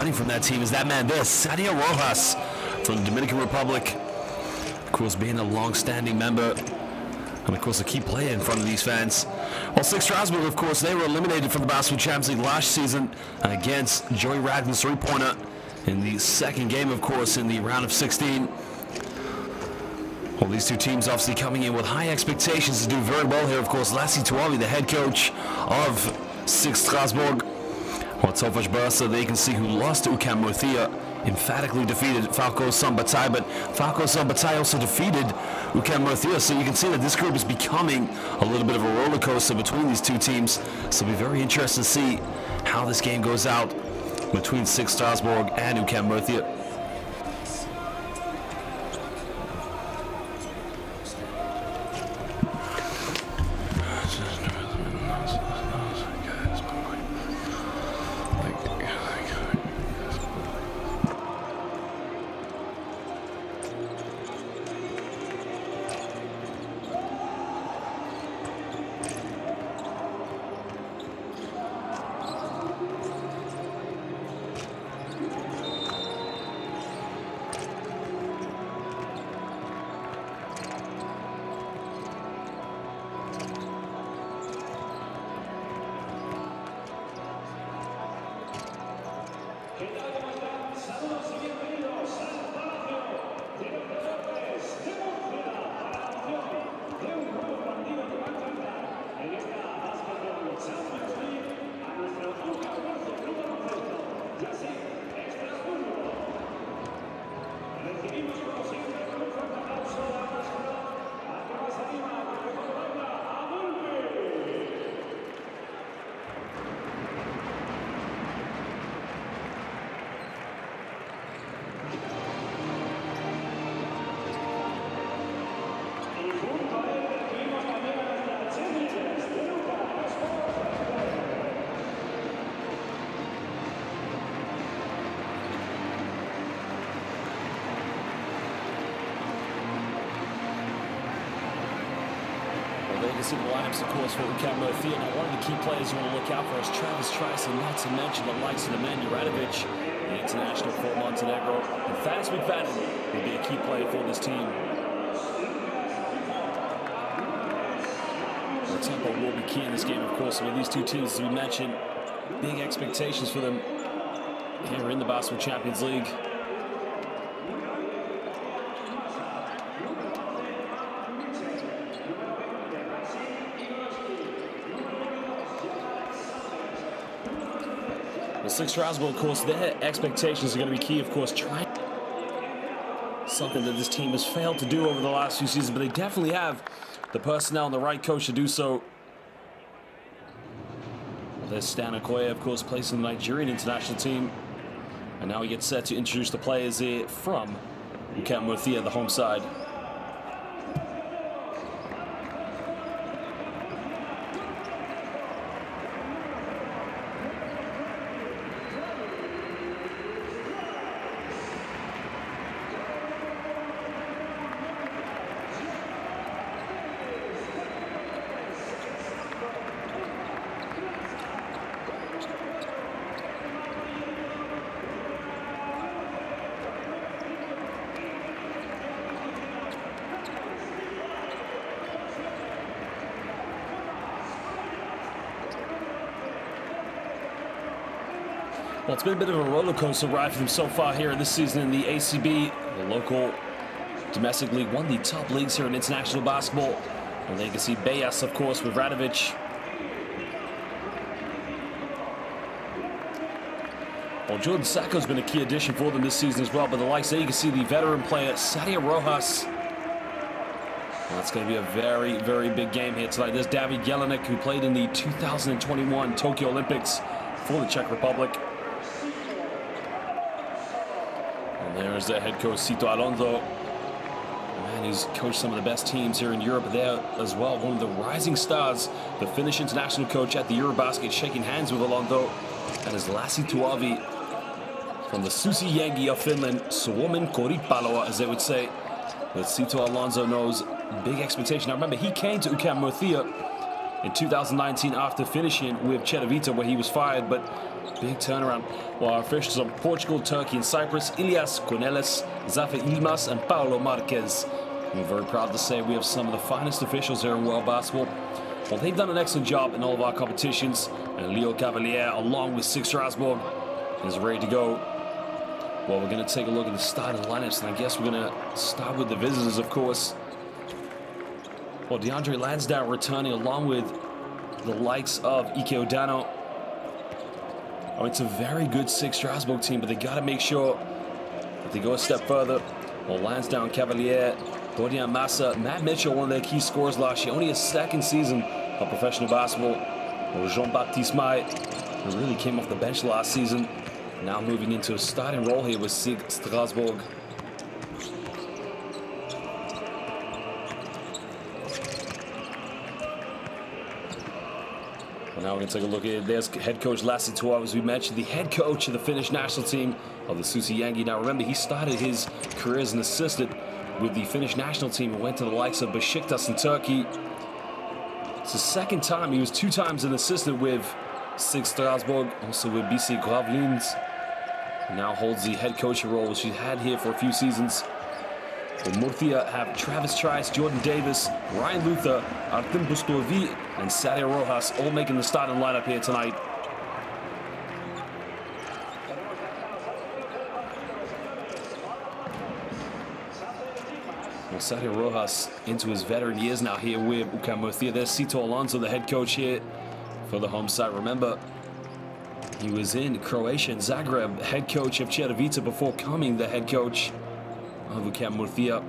From that team is that man there, Sadia Rojas from the Dominican Republic. Of course, being a long-standing member and, of course, a key player in front of these fans. Well, SIG Strasbourg, of course, they were eliminated from the Basketball Champions League last season against Joey Radman's three-pointer in the second game, of course, in the round of 16. Well, these two teams obviously coming in with high expectations to do very well here. Of course, Lassie Tuavi, the head coach of SIG Strasbourg. Well, Tofaş Bursa, they can see who lost to Ucam Murcia, emphatically defeated Falco Sambatay, but Falco Sambatay also defeated Ucam Murcia, so you can see that this group is becoming a little bit of a roller coaster between these two teams. So it'll be very interesting to see how this game goes out between SIG Strasbourg and Ucam Murcia. There you can see the lineups, of course, for Ucam Murcia. Now, one of the key players you want to look out for is Travis Trice, and not to mention the likes of the man Juranovic, the international for Montenegro. And Thaddeus McFadden will be a key player for this team. The tempo will be key in this game, of course. I mean, these two teams, as we mentioned, big expectations for them here in the Basketball Champions League. SIG Strasbourg, of course, their expectations are going to be key, of course, trying something that this team has failed to do over the last few seasons, but they definitely have the personnel and the right coach to do so. There's Stan Okoye, of course, placing the Nigerian international team, and now we get set to introduce the players here from Ucam Murcia, the home side. Well, it's been a bit of a roller coaster ride for them so far here this season in the ACB. The local domestic league, one of the top leagues here in international basketball. And there you can see Bayas, of course, with Radovic. Well, Jordan Sacco's been a key addition for them this season as well. But the likes there, you can see the veteran player, Sadia Rojas. Well, that's going to be a very, very big game here tonight. There's David Jelinek, who played in the 2021 Tokyo Olympics for the Czech Republic. And there's their head coach, Sito Alonso. Man, he's coached some of the best teams here in Europe there as well. One of the rising stars, the Finnish international coach at the Eurobasket, shaking hands with Alonso. That is Lassi Tuavi from the Susi Jengi of Finland, Suomen Koripalloa, as they would say. But Sito Alonso knows big expectation. Now remember, he came to Ucam Murcia in 2019 after finishing with Cedevita, where he was fired, but big turnaround. Well, our officials on Portugal, Turkey, and Cyprus: Ilias Cornelis, Zafer Ilmaz, and Paulo Marquez. We're very proud to say we have some of the finest officials here in world basketball. Well, they've done an excellent job in all of our competitions, and Leo Cavalier, along with SIG Strasbourg, is ready to go. Well, we're going to take a look at the starting lineups, and I guess we're going to start with the visitors, of course. Well, DeAndre Lansdowne returning along with the likes of Ike Odano. Oh, it's a very good SIG Strasbourg team, but they got to make sure that they go a step further. Well, Lansdowne, Cavalier, Dorian Massa, Matt Mitchell, one of their key scorers last year, only his second season of professional basketball. Well, Jean-Baptiste May, who really came off the bench last season, now moving into a starting role here with SIG Strasbourg. Well, now we're going to take a look at it. There's head coach Lassi Tuav, as we mentioned, the head coach of the Finnish national team of the Susi Jengi. Now remember, he started his career as an assistant with the Finnish national team and went to the likes of Besiktas in Turkey. It's his second time. He was 2 times an assistant with SIG Strasbourg, also with BC Gravlins. He now holds the head coaching role, which he's had here for a few seasons. Well, Murcia have Travis Trice, Jordan Davis, Ryan Luther, Artem Bustovi, and Sadia Rojas all making the starting lineup here tonight. Well, Sadia Rojas into his veteran years now here with Ucam Murcia. There's Sito Alonso, the head coach here for the home side. Remember, he was in Croatia and Zagreb, head coach of Cedevita, before becoming the head coach of Ucam Murcia.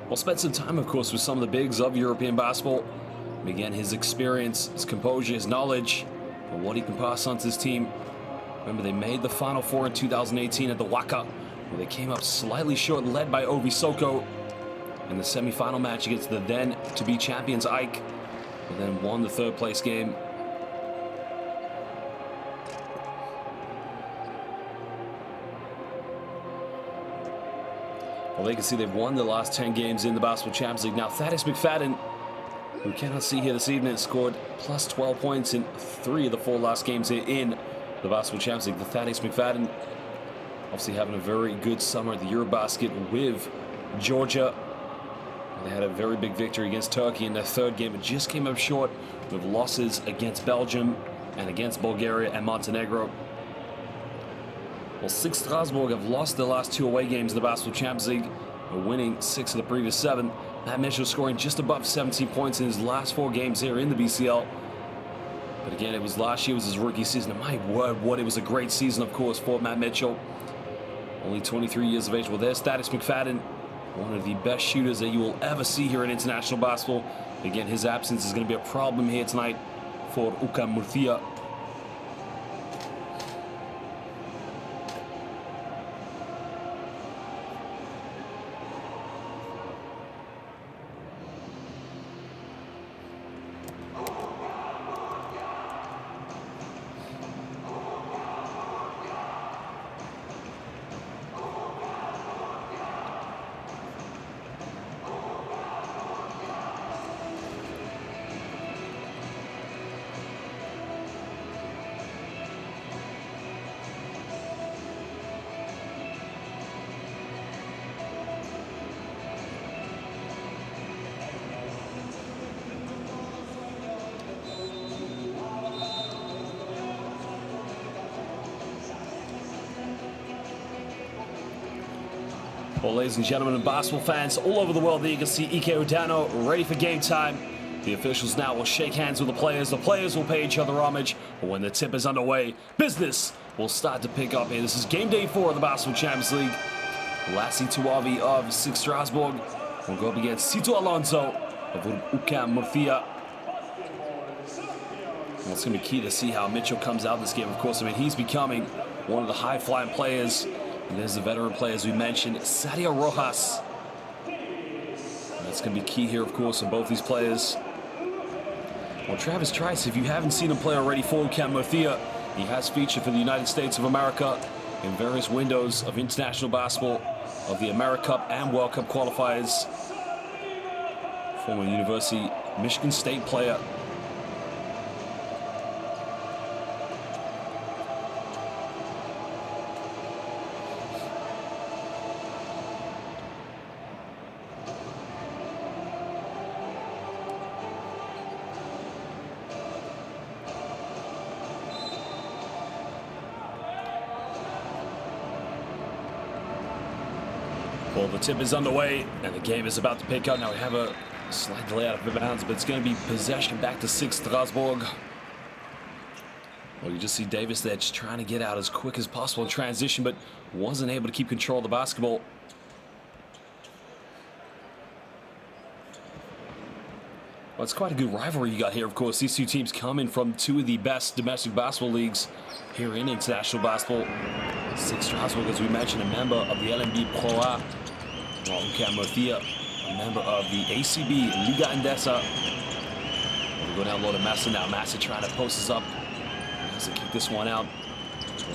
Well, spent some time, of course, with some of the bigs of European basketball. Again, his experience, his composure, his knowledge, and what he can pass on to his team. Remember, they made the Final Four in 2018 at the Waka, where they came up slightly short, led by Ovi Soko in the semifinal match against the then-to-be champions Ike, and then won the 3rd place game. Well, they can see they've won the last 10 games in the Basketball Champions League. Now, Thaddeus McFadden, who we cannot see here this evening, scored plus 12 points in 3 of the 4 last games here in the Basketball Champions League. The Thaddeus McFadden obviously having a very good summer at the Eurobasket with Georgia. They had a very big victory against Turkey in their 3rd game. It just came up short with losses against Belgium and against Bulgaria and Montenegro. Well, SIG Strasbourg have lost their last 2 away games in the Basketball Champions League, winning 6 of the previous 7. Matt Mitchell scoring just above 17 points in his last 4 games here in the BCL. But again, it was last year, was his rookie season. And my word, what it was a great season, of course, for Matt Mitchell. Only 23 years of age. Well, there's Thaddeus McFadden, one of the best shooters that you will ever see here in international basketball. Again, his absence is going to be a problem here tonight for Ucam Murcia. Well, ladies and gentlemen, and basketball fans all over the world, there you can see Ike Odano ready for game time. The officials now will shake hands with the players. The players will pay each other homage. But when the tip is underway, business will start to pick up here. This is game day 4 of the Basketball Champions League. Lassi Tuav of SIG Strasbourg will go up against Sito Alonso of Ucam Murcia. Well, it's going to be key to see how Mitchell comes out this game, of course. I mean, he's becoming one of the high-flying players. And there's the veteran players we mentioned, Sadia Rojas. And that's going to be key here, of course, of both these players. Well, Travis Trice, if you haven't seen him play already for Ucam Murcia, he has featured for the United States of America in various windows of international basketball, of the AmeriCup and World Cup qualifiers. Former University Michigan State player. Well, the tip is underway, and the game is about to pick up. Now we have a slight delay out of bounds, but it's going to be possession back to SIG Strasbourg. Well, you just see Davis there just trying to get out as quick as possible in transition, but wasn't able to keep control of the basketball. Well, it's quite a good rivalry you got here, of course. These two teams come in from two of the best domestic basketball leagues here in international basketball. SIG Strasbourg, as we mentioned, a member of the LNB Pro A, while Ucam Murcia, a member of the ACB Liga Endesa. We go down low to Massa now. Massa trying to post us up. Has to kick this one out.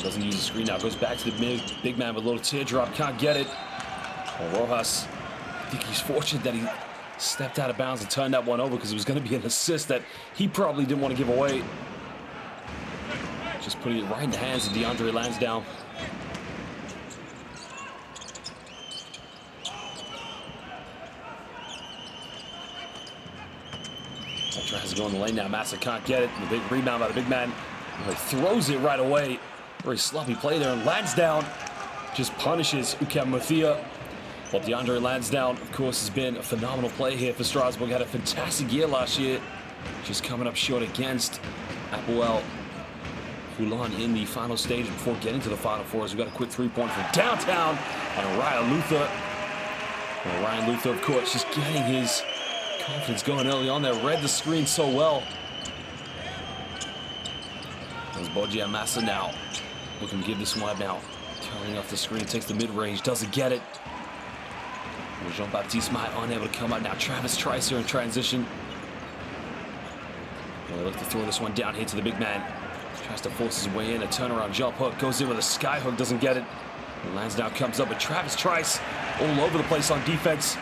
Doesn't use the screen now. Goes back to the big man with a little teardrop. Can't get it. Well, Rojas, I think he's fortunate that he stepped out of bounds and turned that one over, because it was going to be an assist that he probably didn't want to give away. Just putting it right in the hands of DeAndre Lansdowne. Tries to go in the lane now. Massa can't get it. The big rebound by the big man. He throws it right away. Very sloppy play there. And Lansdowne just punishes Ucam Murcia. Well, DeAndre Lansdowne, of course, has been a phenomenal play here for Strasbourg. Had a fantastic year last year. Just coming up short against Apoel Hulon in the final stage before getting to the Final Four. We've got a quick three-point from downtown. And Ryan Luther. Well, Ryan Luther, of course, just getting his confidence going early on there. Read the screen so well. There's Bogia Massa now. Looking to give this one up now. Turning off the screen, takes the mid-range, doesn't get it. Jean-Baptiste Maille unable to come out now. Travis Trice here in transition. Well, they look to throw this one down here to the big man. Tries to force his way in, a turnaround jump hook. Goes in with a sky hook, doesn't get it. And Lansdowne comes up with Travis Trice all over the place on defense.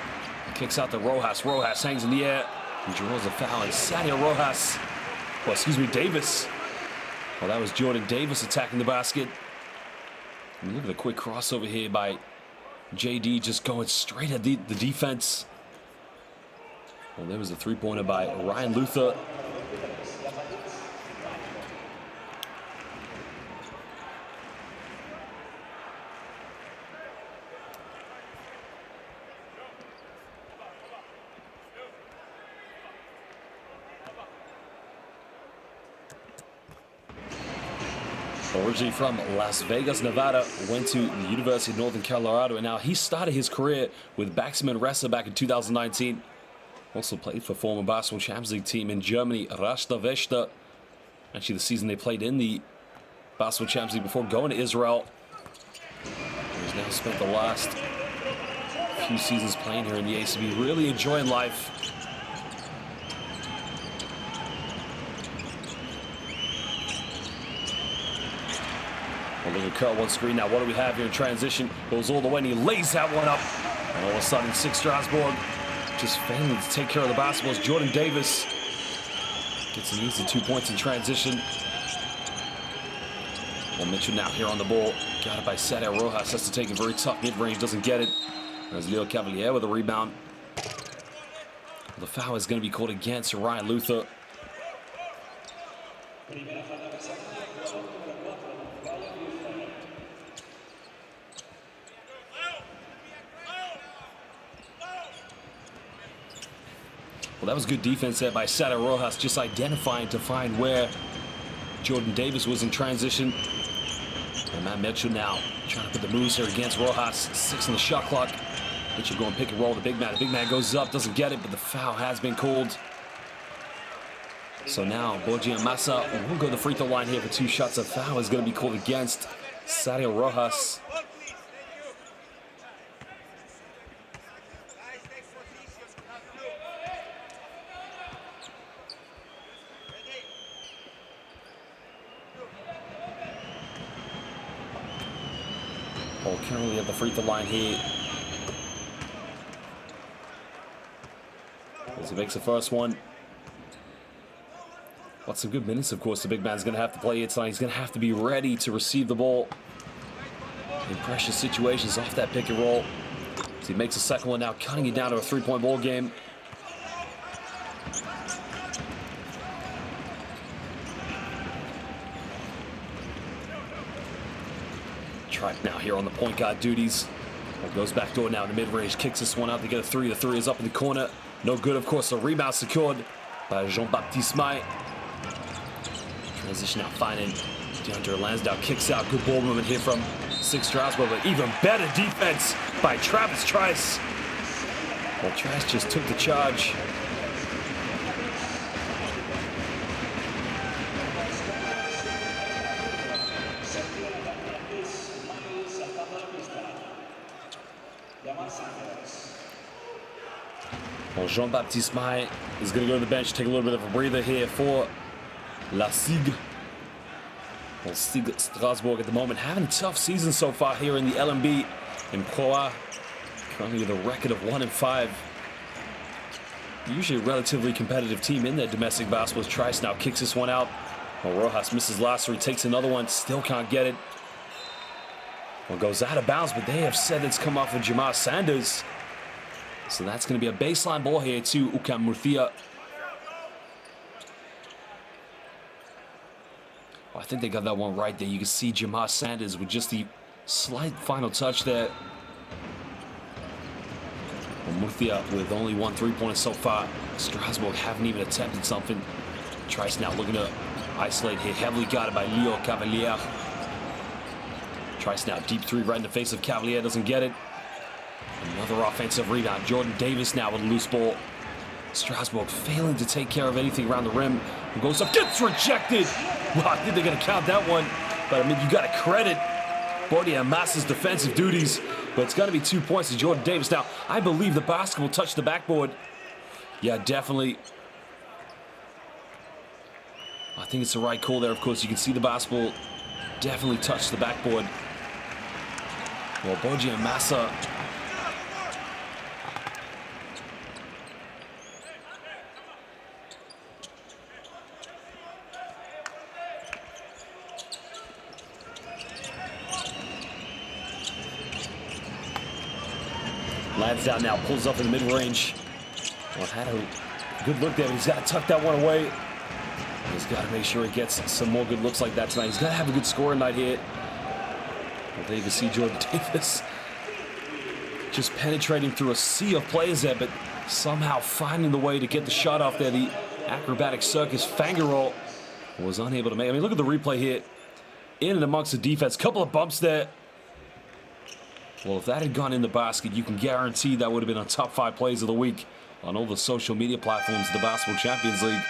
Kicks out to Rojas. Rojas hangs in the air. He draws a foul. And Sadio Rojas. Well, excuse me, Davis. Well, that was Jordan Davis attacking the basket. And look at the quick crossover here by JD, just going straight at the defense. Well, there was a three-pointer by Ryan Luther. Originally from Las Vegas, Nevada, went to the University of Northern Colorado, and now he started his career with Baxman Ressa back in 2019. Also played for former Basketball Champions League team in Germany, Rashta Veshta. Actually, the season they played in the Basketball Champions League before going to Israel. He's now spent the last few seasons playing here in the ACB, really enjoying life. A little cut one screen now. What do we have here in transition? Goes all the way and he lays that one up. And all of a sudden, SIG Strasbourg just failing to take care of the basketball as Jordan Davis gets an easy 2 points in transition. Well, Mitchell now here on the ball. Got it by Sadio Rojas. Has to take a very tough mid-range. Doesn't get it. There's Leo Cavalier with a rebound. The foul is going to be called against Ryan Luther. Well, that was good defense there by Sadio Rojas, just identifying to find where Jordan Davis was in transition. And Matt Mitchell now trying to put the moves here against Rojas. 6 on the shot clock. Mitchell going pick and roll with the big man. The big man goes up, doesn't get it, but the foul has been called. So now Bogia Massa will go to the free throw line here for 2 shots. A foul is going to be called against Sadio Rojas. Paul currently at the free throw line here. As he makes the first one. Got some good minutes, of course. The big man's going to have to play it tonight. He's going to have to be ready to receive the ball in pressure situations off that pick and roll. So he makes a second one now, cutting it down to a three-point ball game. Tripe now here on the point guard duties. Goes back door now in the mid-range, kicks this one out to get a three. The three is up in the corner. No good, of course. A rebound secured by Jean-Baptiste May. Transition now finding DeAndre Lansdowne. Kicks out. Good ball movement here from SIG Strasbourg, but even better defense by Travis Trice. Well, Trice just took the charge. Well, Jean-Baptiste May is going to go to the bench, take a little bit of a breather here for La SIG. Well, SIG Strasbourg at the moment having a tough season so far here in the LMB in Pro A. Currently with a record of 1-5. Usually a relatively competitive team in their domestic basketball. Trice now kicks this one out. Well, Rojas misses last, so he takes another one, still can't get it. Well, goes out of bounds, but they have said it's come off of Jamar Sanders. So that's going to be a baseline ball here to Ucam Murcia. Oh, I think they got that one right there. You can see Jamar Sanders with just the slight final touch there. Well, Murcia with only one three-pointer so far. Strasbourg haven't even attempted something. Trice now looking to isolate here. Heavily guarded by Leo Cavalier. Trice now deep three right in the face of Cavalier. Doesn't get it. Another offensive rebound. Jordan Davis now with a loose ball. Strasbourg failing to take care of anything around the rim. And goes up, gets rejected. Well, I think they're going to count that one. But, I mean, you got to credit Bordia Massa's defensive duties. But it's got to be 2 points to Jordan Davis. Now, I believe the basketball touched the backboard. Yeah, definitely. I think it's the right call there, of course. You can see the basketball definitely touched the backboard. Well, Borgia Massa. Lansdowne now pulls up in the mid-range. Well, had a good look there, but he's got to tuck that one away. He's got to make sure he gets some more good looks like that tonight. He's got to have a good scoring night here. Well, there you can see Jordan Davis just penetrating through a sea of players there, but somehow finding the way to get the shot off there. The acrobatic circus finger roll was unable to make. I mean, look at the replay here. In and amongst the defense. Couple of bumps there. Well, if that had gone in the basket, you can guarantee that would have been on top 5 plays of the week on all the social media platforms of the Basketball Champions League.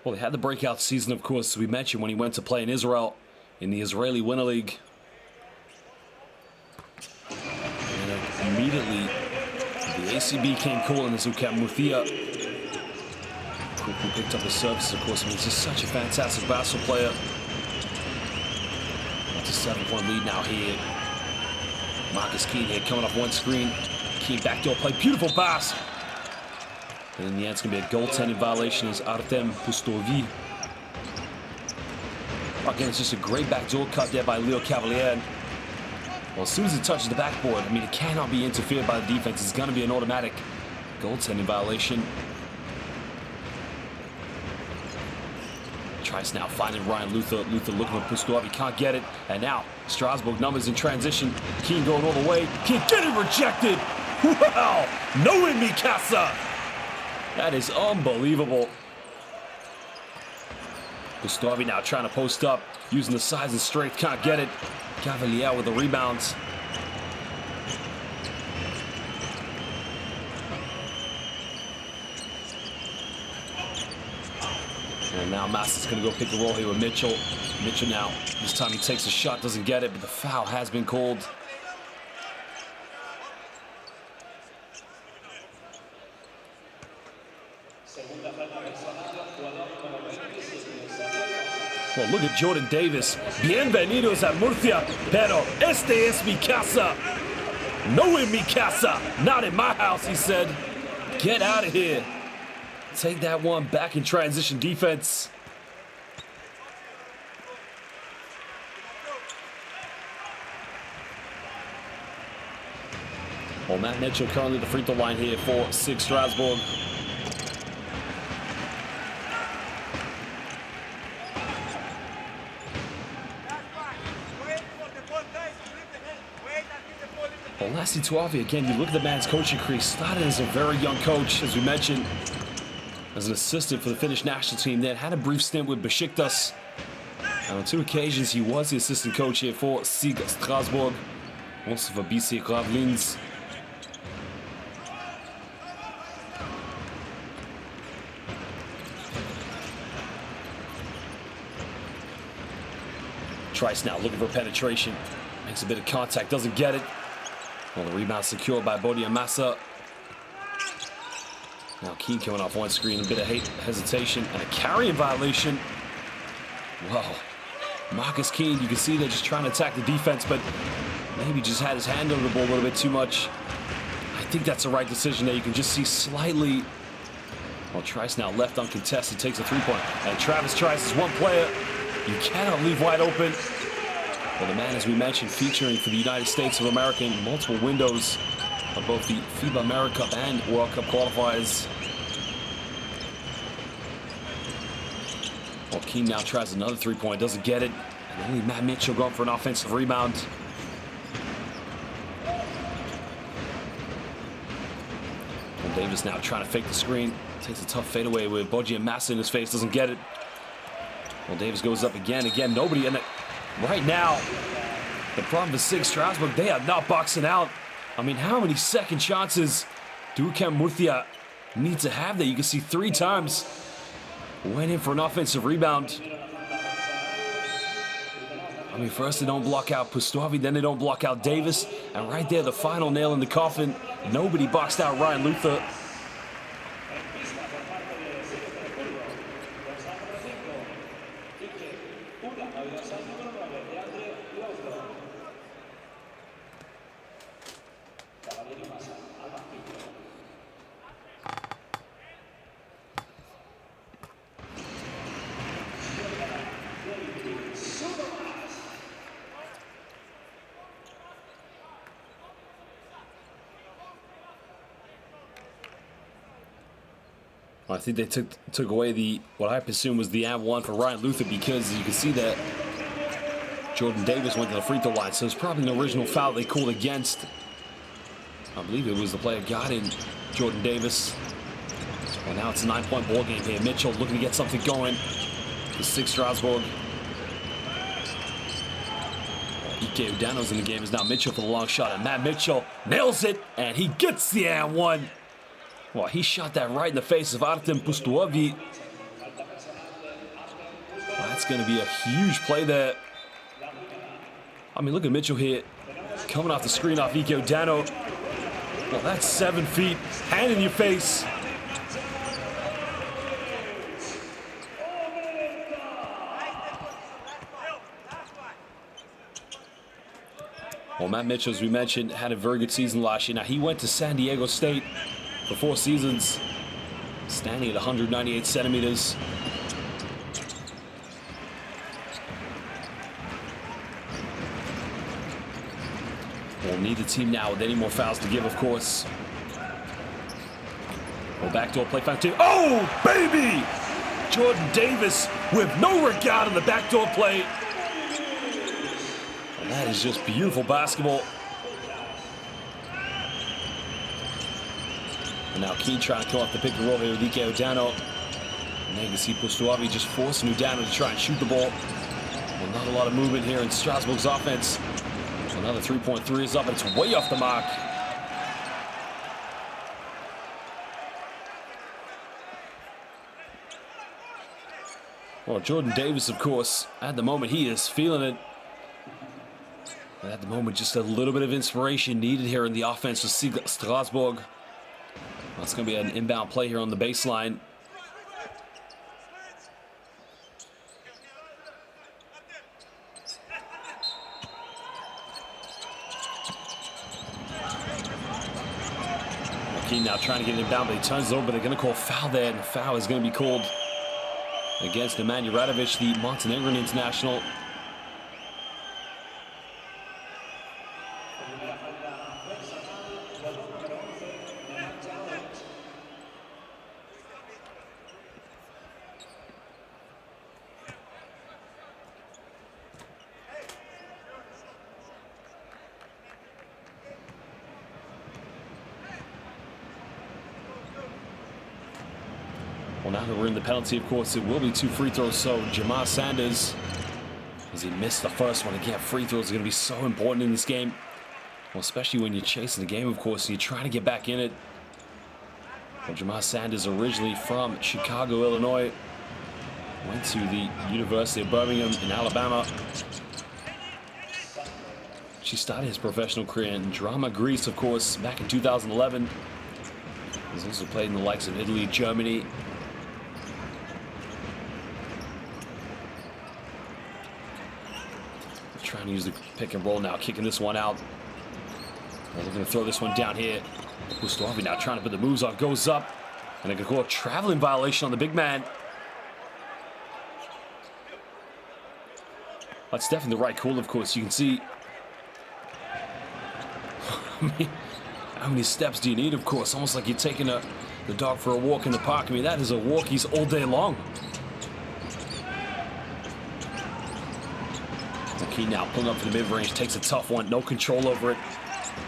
Well, they had the breakout season, of course, as we mentioned, when he went to play in Israel in the Israeli Winter League. And immediately, the ACB came calling as Ucam Murcia quickly picked up his services, of course. I mean, he's just such a fantastic basketball player. That's a 7-point lead now here. Marcus Keane here coming off one screen. Keane backdoor play, beautiful pass. And in the end, it's going to be a goaltending violation as Artem Pustovi. Again, it's just a great backdoor cut there by Leo Cavalier. Well, as soon as it touches the backboard, I mean, it cannot be interfered by the defense. It's going to be an automatic goaltending violation. Trice now finding Ryan Luther. Luther looking for Pustovi. He can't get it. And now, Strasbourg numbers in transition. Keane going all the way. Keane getting rejected. Wow! No Mikasa. That is unbelievable. Pustovi now trying to post up, using the size and strength, can't get it. Cavalier with the rebounds. And now Massa's going to go pick and roll here with Mitchell. Mitchell now, this time he takes a shot, doesn't get it, but the foul has been called. Well, look at Jordan Davis. Bienvenidos a Murcia, pero este es mi casa. No en mi casa, not in my house, he said. Get out of here. Take that one back in transition defense. Well, Matt Mitchell currently the free throw line here for SIG Strasbourg. Well, Lassie Tuavi, again, you look at the man's coaching career. Started as a very young coach, as we mentioned, as an assistant for the Finnish national team. Then had a brief stint with Besiktas. And on 2 occasions, he was the assistant coach here for SIG Strasbourg, also for BC Ravlins. Trice now looking for penetration. Makes a bit of contact, doesn't get it. Well, the rebound secured by Bodia Massa. Now Keane coming off one screen, a bit of hesitation and a carrying violation. Wow. Marcus Keane, you can see they're just trying to attack the defense, but maybe just had his hand on the ball a little bit too much. I think that's the right decision there. You can just see slightly. Well, Trice now left uncontested, takes a three-point. And Travis Trice is one player you cannot leave wide open. Well, the man, as we mentioned, featuring for the United States of America in multiple windows of both the FIBA America and World Cup qualifiers. Well, Keane now tries another three-point, doesn't get it. And only Matt Mitchell going for an offensive rebound. And Davis now trying to fake the screen. Takes a tough fadeaway with Bogia Massa in his face, doesn't get it. Well, Davis goes up again, nobody in it. Right now, the problem with SIG Strasbourg, they are not boxing out. I mean, how many second chances do Ucam Murcia need to have there? You can see 3 times. Went in for an offensive rebound. I mean, first they don't block out Pustovi, then they don't block out Davis. And right there, the final nail in the coffin. Nobody boxed out Ryan Luther. I think they took away what I presume was the and one for Ryan Luther, because you can see that Jordan Davis went to the free throw line, so it's probably an original foul they called against. I believe it was the player got in, Jordan Davis. Well, now it's a 9-point ball game here. Mitchell looking to get something going for SIG Strasbourg. Ike Udano's in the game. Is now Mitchell for the long shot, and Matt Mitchell nails it, and he gets the and one. Well, he shot that right in the face of Artem Pustovi. Well, that's going to be a huge play there. I mean, look at Mitchell here, coming off the screen off Ike Udano. Well, that's 7 feet, hand in your face. Well, Matt Mitchell, as we mentioned, had a very good season last year. Now, he went to San Diego State for 4 seasons, standing at 198 centimeters. We'll need the team now with any more fouls to give, of course. Well, backdoor play found two. Oh, baby! Jordan Davis with no regard in the backdoor play. And that is just beautiful basketball. And now Keane trying to come off the pick and roll here with Ike Udano. And then you can see Pustovi just forcing Udano to try and shoot the ball. Well, not a lot of movement here in Strasbourg's offense. Another 3-point-3 is up, and it's way off the mark. Well, Jordan Davis, of course, at the moment, he is feeling it. And at the moment, just a little bit of inspiration needed here in the offense for SIG Strasbourg. Well, it's going to be an inbound play here on the baseline. Joaquin now trying to get it inbound, but he turns it over, but they're going to call foul there, and the foul is going to be called against Nemanja Radovic, the Montenegrin international. Well, now that we're in the penalty, of course, it will be 2 free throws. So Jamar Sanders, as he missed the first one, again, free throws are going to be so important in this game. Well, especially when you're chasing the game, of course, and you're trying to get back in it. Well, Jamar Sanders, originally from Chicago, Illinois, went to the University of Birmingham in Alabama. She started his professional career in Drama, Greece, of course, back in 2011. He's also played in the likes of Italy, Germany. Trying to use the pick and roll now, kicking this one out. They're looking to throw this one down here. Gustavi now trying to put the moves on, goes up, and they're going to call a traveling violation on the big man. That's definitely the right call, of course. You can see how many steps do you need, of course? Almost like you're taking the dog for a walk in the park. I mean, that is a walkies all day long. Okay, now pulling up for the mid-range, takes a tough one, no control over it.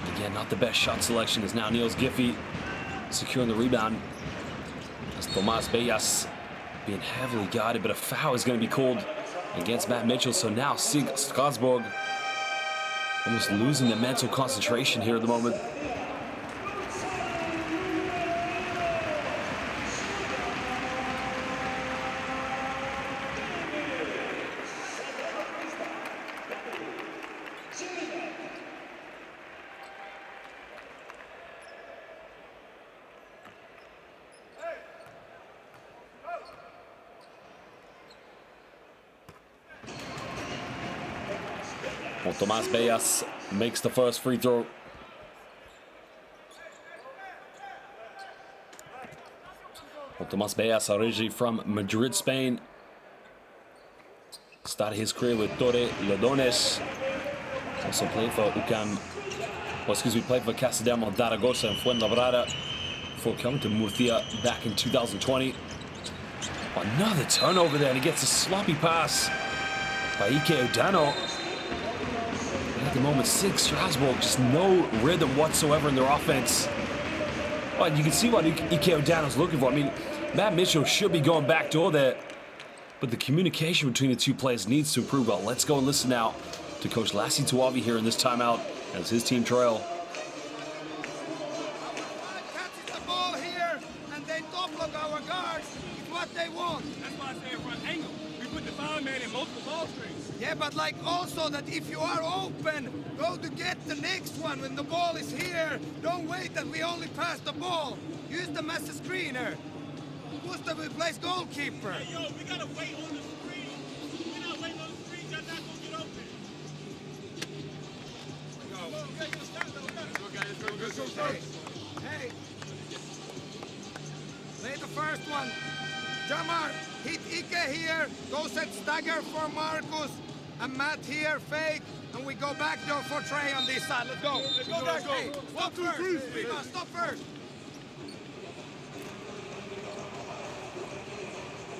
And again, not the best shot selection as now Niels Giffey securing the rebound. As Tomas Bellas being heavily guarded, but a foul is going to be called against Matt Mitchell. So now SIG Strasbourg almost losing their mental concentration here at the moment. Well, Tomas Bellas makes the first free throw. Well, Tomas Bellas, originally from Madrid, Spain. Started his career with Torre Leones. Also played for played for Castelldemo Zaragoza and Fuenlabrada before coming to Murcia back in 2020. Another turnover there, and he gets a sloppy pass by Ike Odano. At the moment, SIG Strasbourg, just no rhythm whatsoever in their offense. Well, you can see what Ike Odano's looking for. I mean, Matt Mitchell should be going backdoor there, but the communication between the two players needs to improve. Well, let's go and listen now to Coach Lassie Tuavi here in this timeout as his team trail. Catches the ball here, and they top lock our guards. It's what they want. That's why I say front angle. We put the foul man in multiple ball screens. Yeah, but like also that if you are open, go to get the next one when the ball is here. Don't wait that we only pass the ball. Use them as a screener. Gustav will play goalkeeper. Hey, yo, we gotta wait on the screen. We're not waiting on the screen. Y'all not gonna get open. Hey. Play the first one. Jamar, hit Ike here. Go set stagger for Marcus. And Matt here, fake. And we go back door for Trey on this side. Let's go. Let's go. Hey, stop first. Come on, stop first.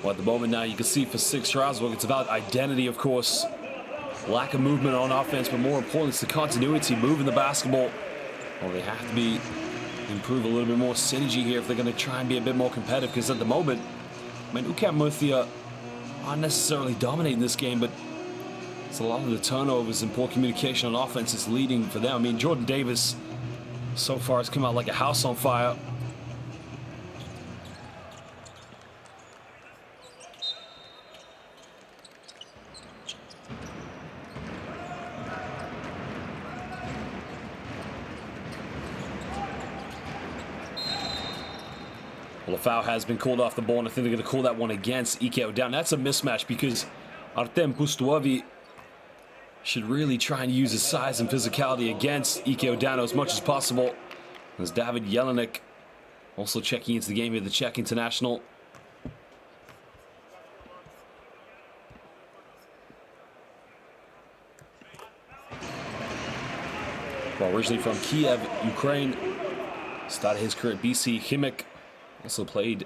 Well, at the moment now, you can see for SIG Strasbourg, it's about identity, of course. Lack of movement on offense, but more important, it's the continuity, moving the basketball. Well, they have to improve a little bit more synergy here if they're going to try and be a bit more competitive, because at the moment, I mean, Ucam Murcia aren't necessarily dominating this game, but it's a lot of the turnovers and poor communication on offense is leading for them. I mean, Jordan Davis so far has come out like a house on fire. Well, the foul has been called off the ball, and I think they're going to call that one against Ike O'Dano. That's a mismatch because Artem Pustovi should really try and use his size and physicality against Ike O'Dano as much as possible. There's David Jelinek also checking into the game here, the Czech international. Well, originally from Kiev, Ukraine. Started his career at BC Chimik. Also played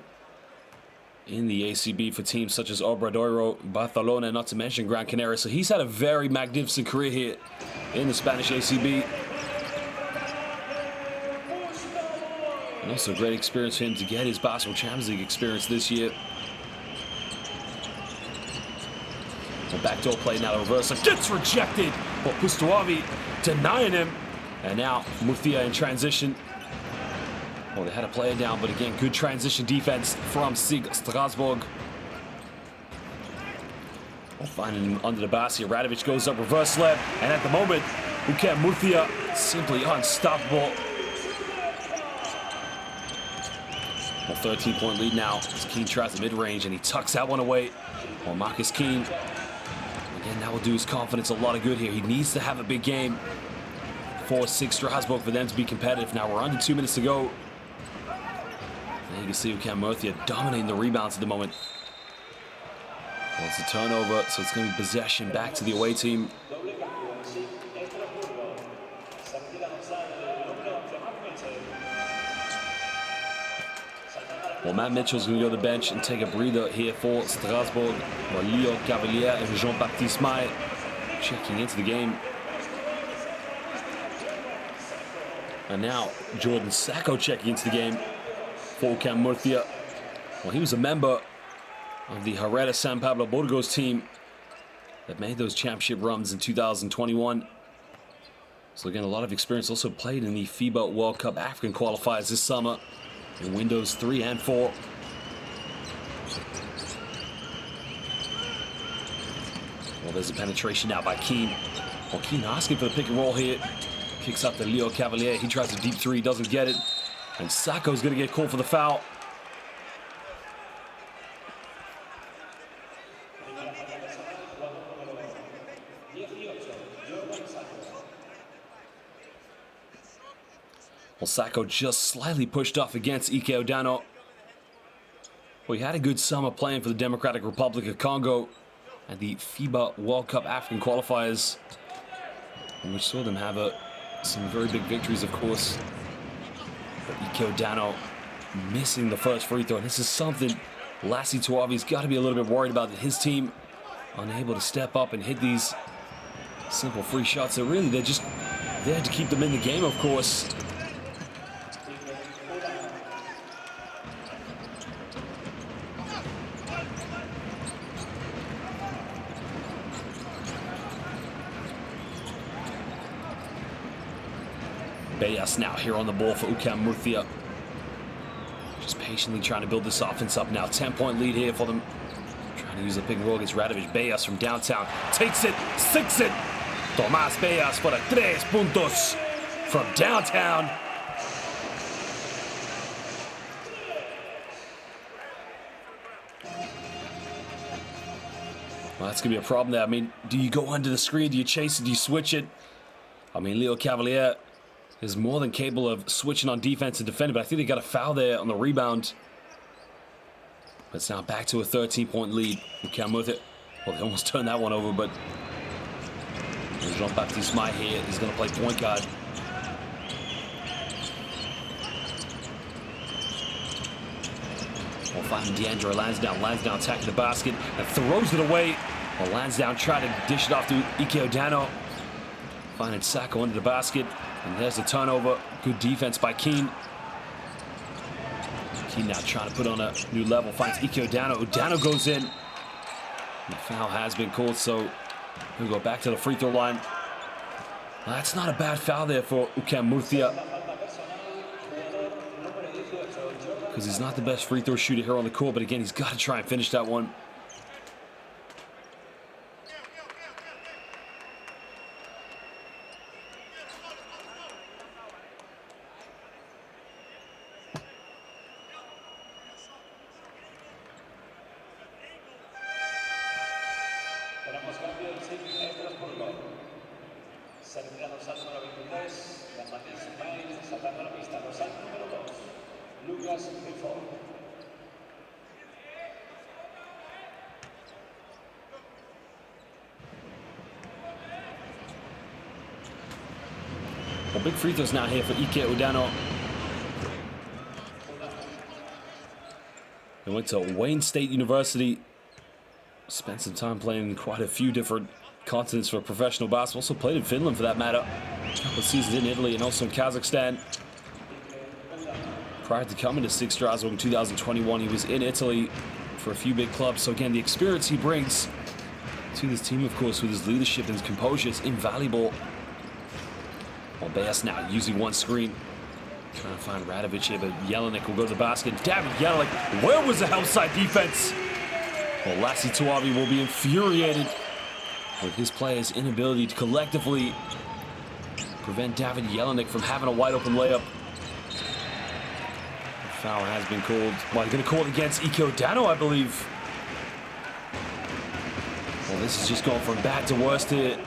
in the ACB for teams such as Obradoiro, Barcelona, not to mention Gran Canaria. So he's had a very magnificent career here in the Spanish ACB. And also a great experience for him to get his Basketball Champions League experience this year. A backdoor play now, the reverse gets rejected. But Pustovi denying him. And now Murcia in transition. Well, they had a player down, but again, good transition defense from SIG Strasbourg. Well, finding him under the basket. Radovic goes up, reverse left, and at the moment, Ucam Murcia simply unstoppable. Well, 13-point lead now as Keane tries the mid-range, and he tucks that one away. Well, Marcus Keane, again, that will do his confidence a lot of good here. He needs to have a big game for SIG Strasbourg for them to be competitive. Now we're under 2 minutes to go. And you can see Ucam Murcia dominating the rebounds at the moment. Well, it's a turnover, so it's going to be possession back to the away team. Well, Matt Mitchell's going to go to the bench and take a breather here for Strasbourg. Well, Leo Cavalier and Jean-Baptiste Maille checking into the game. And now Jordan Sacco checking into the game for Ucam Murcia. Well, he was a member of the Herrera San Pablo Burgos team that made those championship runs in 2021. So again, a lot of experience. Also played in the FIBA World Cup African qualifiers this summer in windows 3 and 4. Well, there's a penetration now by Keane. Well, Keane asking for the pick and roll here. Kicks up to Leo Cavalier. He tries a deep three, doesn't get it. And Sacco's going to get called for the foul. Well, Sacco just slightly pushed off against Ike O'Dano. Well, he had a good summer playing for the Democratic Republic of Congo at the FIBA World Cup African qualifiers, which saw them have some very big victories, of course. But Ike O'Dano missing the first free throw. And this is something Lassie Tuavi's got to be a little bit worried about, that his team unable to step up and hit these simple free shots. So really, they're just there to keep them in the game, of course. Bayas now here on the ball for Ucam Murcia. Just patiently trying to build this offense up now. 10-point lead here for them. Trying to use the pick and roll against Radovic. Bayas from downtown takes it, sinks it. Tomás Bayas for the 3 puntos from downtown. Well, that's going to be a problem there. I mean, do you go under the screen? Do you chase it? Do you switch it? I mean, Leo Cavalier is more than capable of switching on defense and defending, but I think they got a foul there on the rebound. But it's now back to a 13-point lead. Ucam Murcia, well, they almost turned that one over, but Jean-Baptiste Maille here is going to play point guard. Well, finding DeAndre Lansdowne. Lansdowne attacking the basket and throws it away. Well, Lansdowne trying to dish it off to Ike O'Dano. Finding Sacco under the basket. And there's the turnover. Good defense by Keane. Keane now trying to put on a new level. Finds Ike O'Dano. O'Dano goes in. And the foul has been called, so we'll go back to the free throw line. Well, that's not a bad foul there for Ucam Murcia, because he's not the best free throw shooter here on the court, but again, he's got to try and finish that one. Well, big free throws now here for Ike Udano. He went to Wayne State University. Spent some time playing in quite a few different continents for professional basketball. Also played in Finland, for that matter. A couple of seasons in Italy and also in Kazakhstan. Prior to coming to SIG Strasbourg in 2021, he was in Italy for a few big clubs. So again, the experience he brings to this team, of course, with his leadership and his composure is invaluable. Well, Bayas now using one screen. Trying to find Radovic here, but Jelinek will go to the basket. David Jelinek, where was the outside defense? Well, Lassi Tuavi will be infuriated with his players' inability to collectively prevent David Jelinek from having a wide open layup. The foul has been called. Well, he's going to call it against Ike Udano, I believe. Well, this is just going from bad to worst here.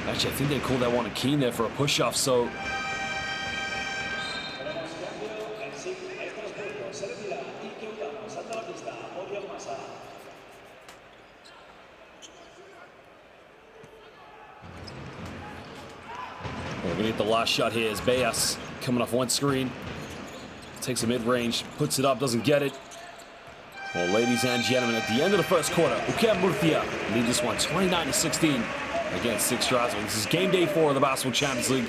Actually, I think they called that one a Keane there for a push-off, so... We're going to get the last shot here as Bayas coming off one screen. Takes a mid-range, puts it up, doesn't get it. Well, ladies and gentlemen, at the end of the first quarter, Ucam Murcia lead this one 29-16 against SIG Strasbourg. This is game day 4 of the Basketball Champions League.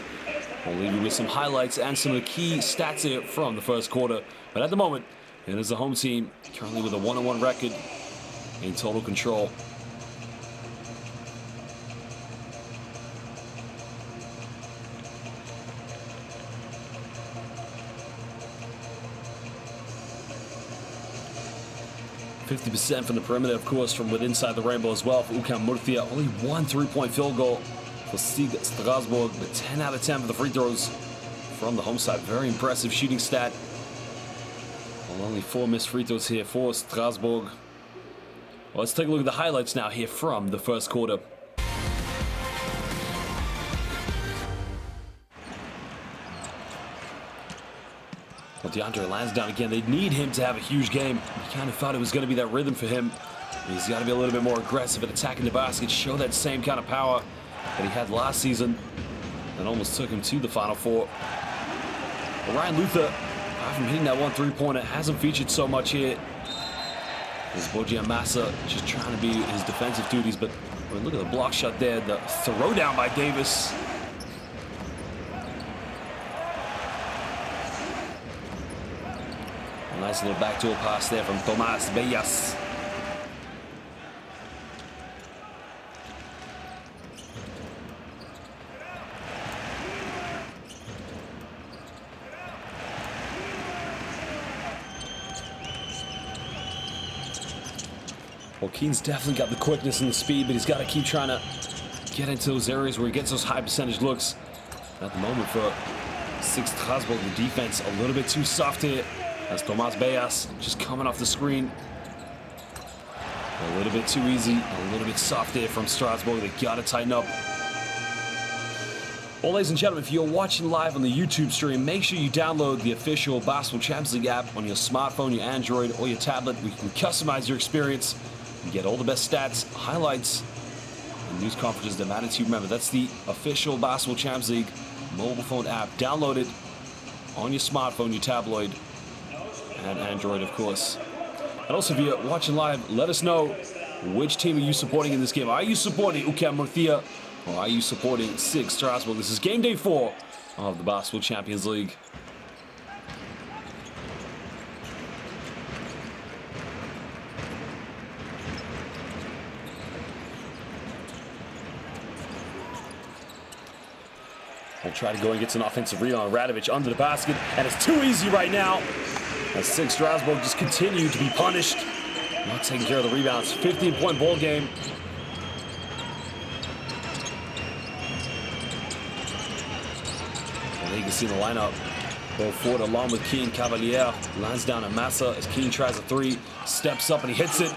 We'll leave you with some highlights and some of the key stats here from the first quarter. But at the moment, it is the home team, currently with a 1-1 record, in total control. %50 from the perimeter, of course, from within inside the rainbow as well for Ucam Murcia. Only one three-point field goal for SIG Strasbourg, but 10 out of 10 for the free throws from the home side. Very impressive shooting stat. Well, only 4 missed free throws here for Strasbourg. Well, let's take a look at the highlights now here from the first quarter. Well, DeAndre Lansdowne again, they need him to have a huge game. We kind of thought it was going to be that rhythm for him. He's got to be a little bit more aggressive at attacking the basket, show that same kind of power that he had last season and almost took him to the Final Four. But Ryan Luther, apart from hitting that one three-pointer, hasn't featured so much here. There's Bojan Massa just trying to be his defensive duties, but I mean, look at the block shot there, the throw down by Davis. Nice little backdoor pass there from Tomas Bayas. Well, Keane's definitely got the quickness and the speed, but he's got to keep trying to get into those areas where he gets those high percentage looks. At the moment for SIG Strasbourg, the defense a little bit too soft here. That's Tomas Bayas just coming off the screen. A little bit too easy, a little bit soft there from Strasbourg. They got to tighten up. Well, ladies and gentlemen, if you're watching live on the YouTube stream, make sure you download the official Basketball Champions League app on your smartphone, your Android, or your tablet. We can customize your experience and get all the best stats, highlights, and news conferences that matter to you. Remember, that's the official Basketball Champions League mobile phone app. Download it on your smartphone, your tabloid, and Android, of course. And also, if you're watching live, let us know which team are you supporting in this game. Are you supporting Ucam Murcia, or are you supporting SIG Strasbourg? This is game day 4 of the Basketball Champions League. We'll try to go and get an offensive rebound. Radovic under the basket, and it's too easy right now. As SIG Strasbourg just continue to be punished. Not taking care of the rebounds. 15-point ball game. Well, you can see the lineup go forward along with Keane, Cavalier, Lansdowne, and Massa as Keane tries a 3, steps up and he hits it.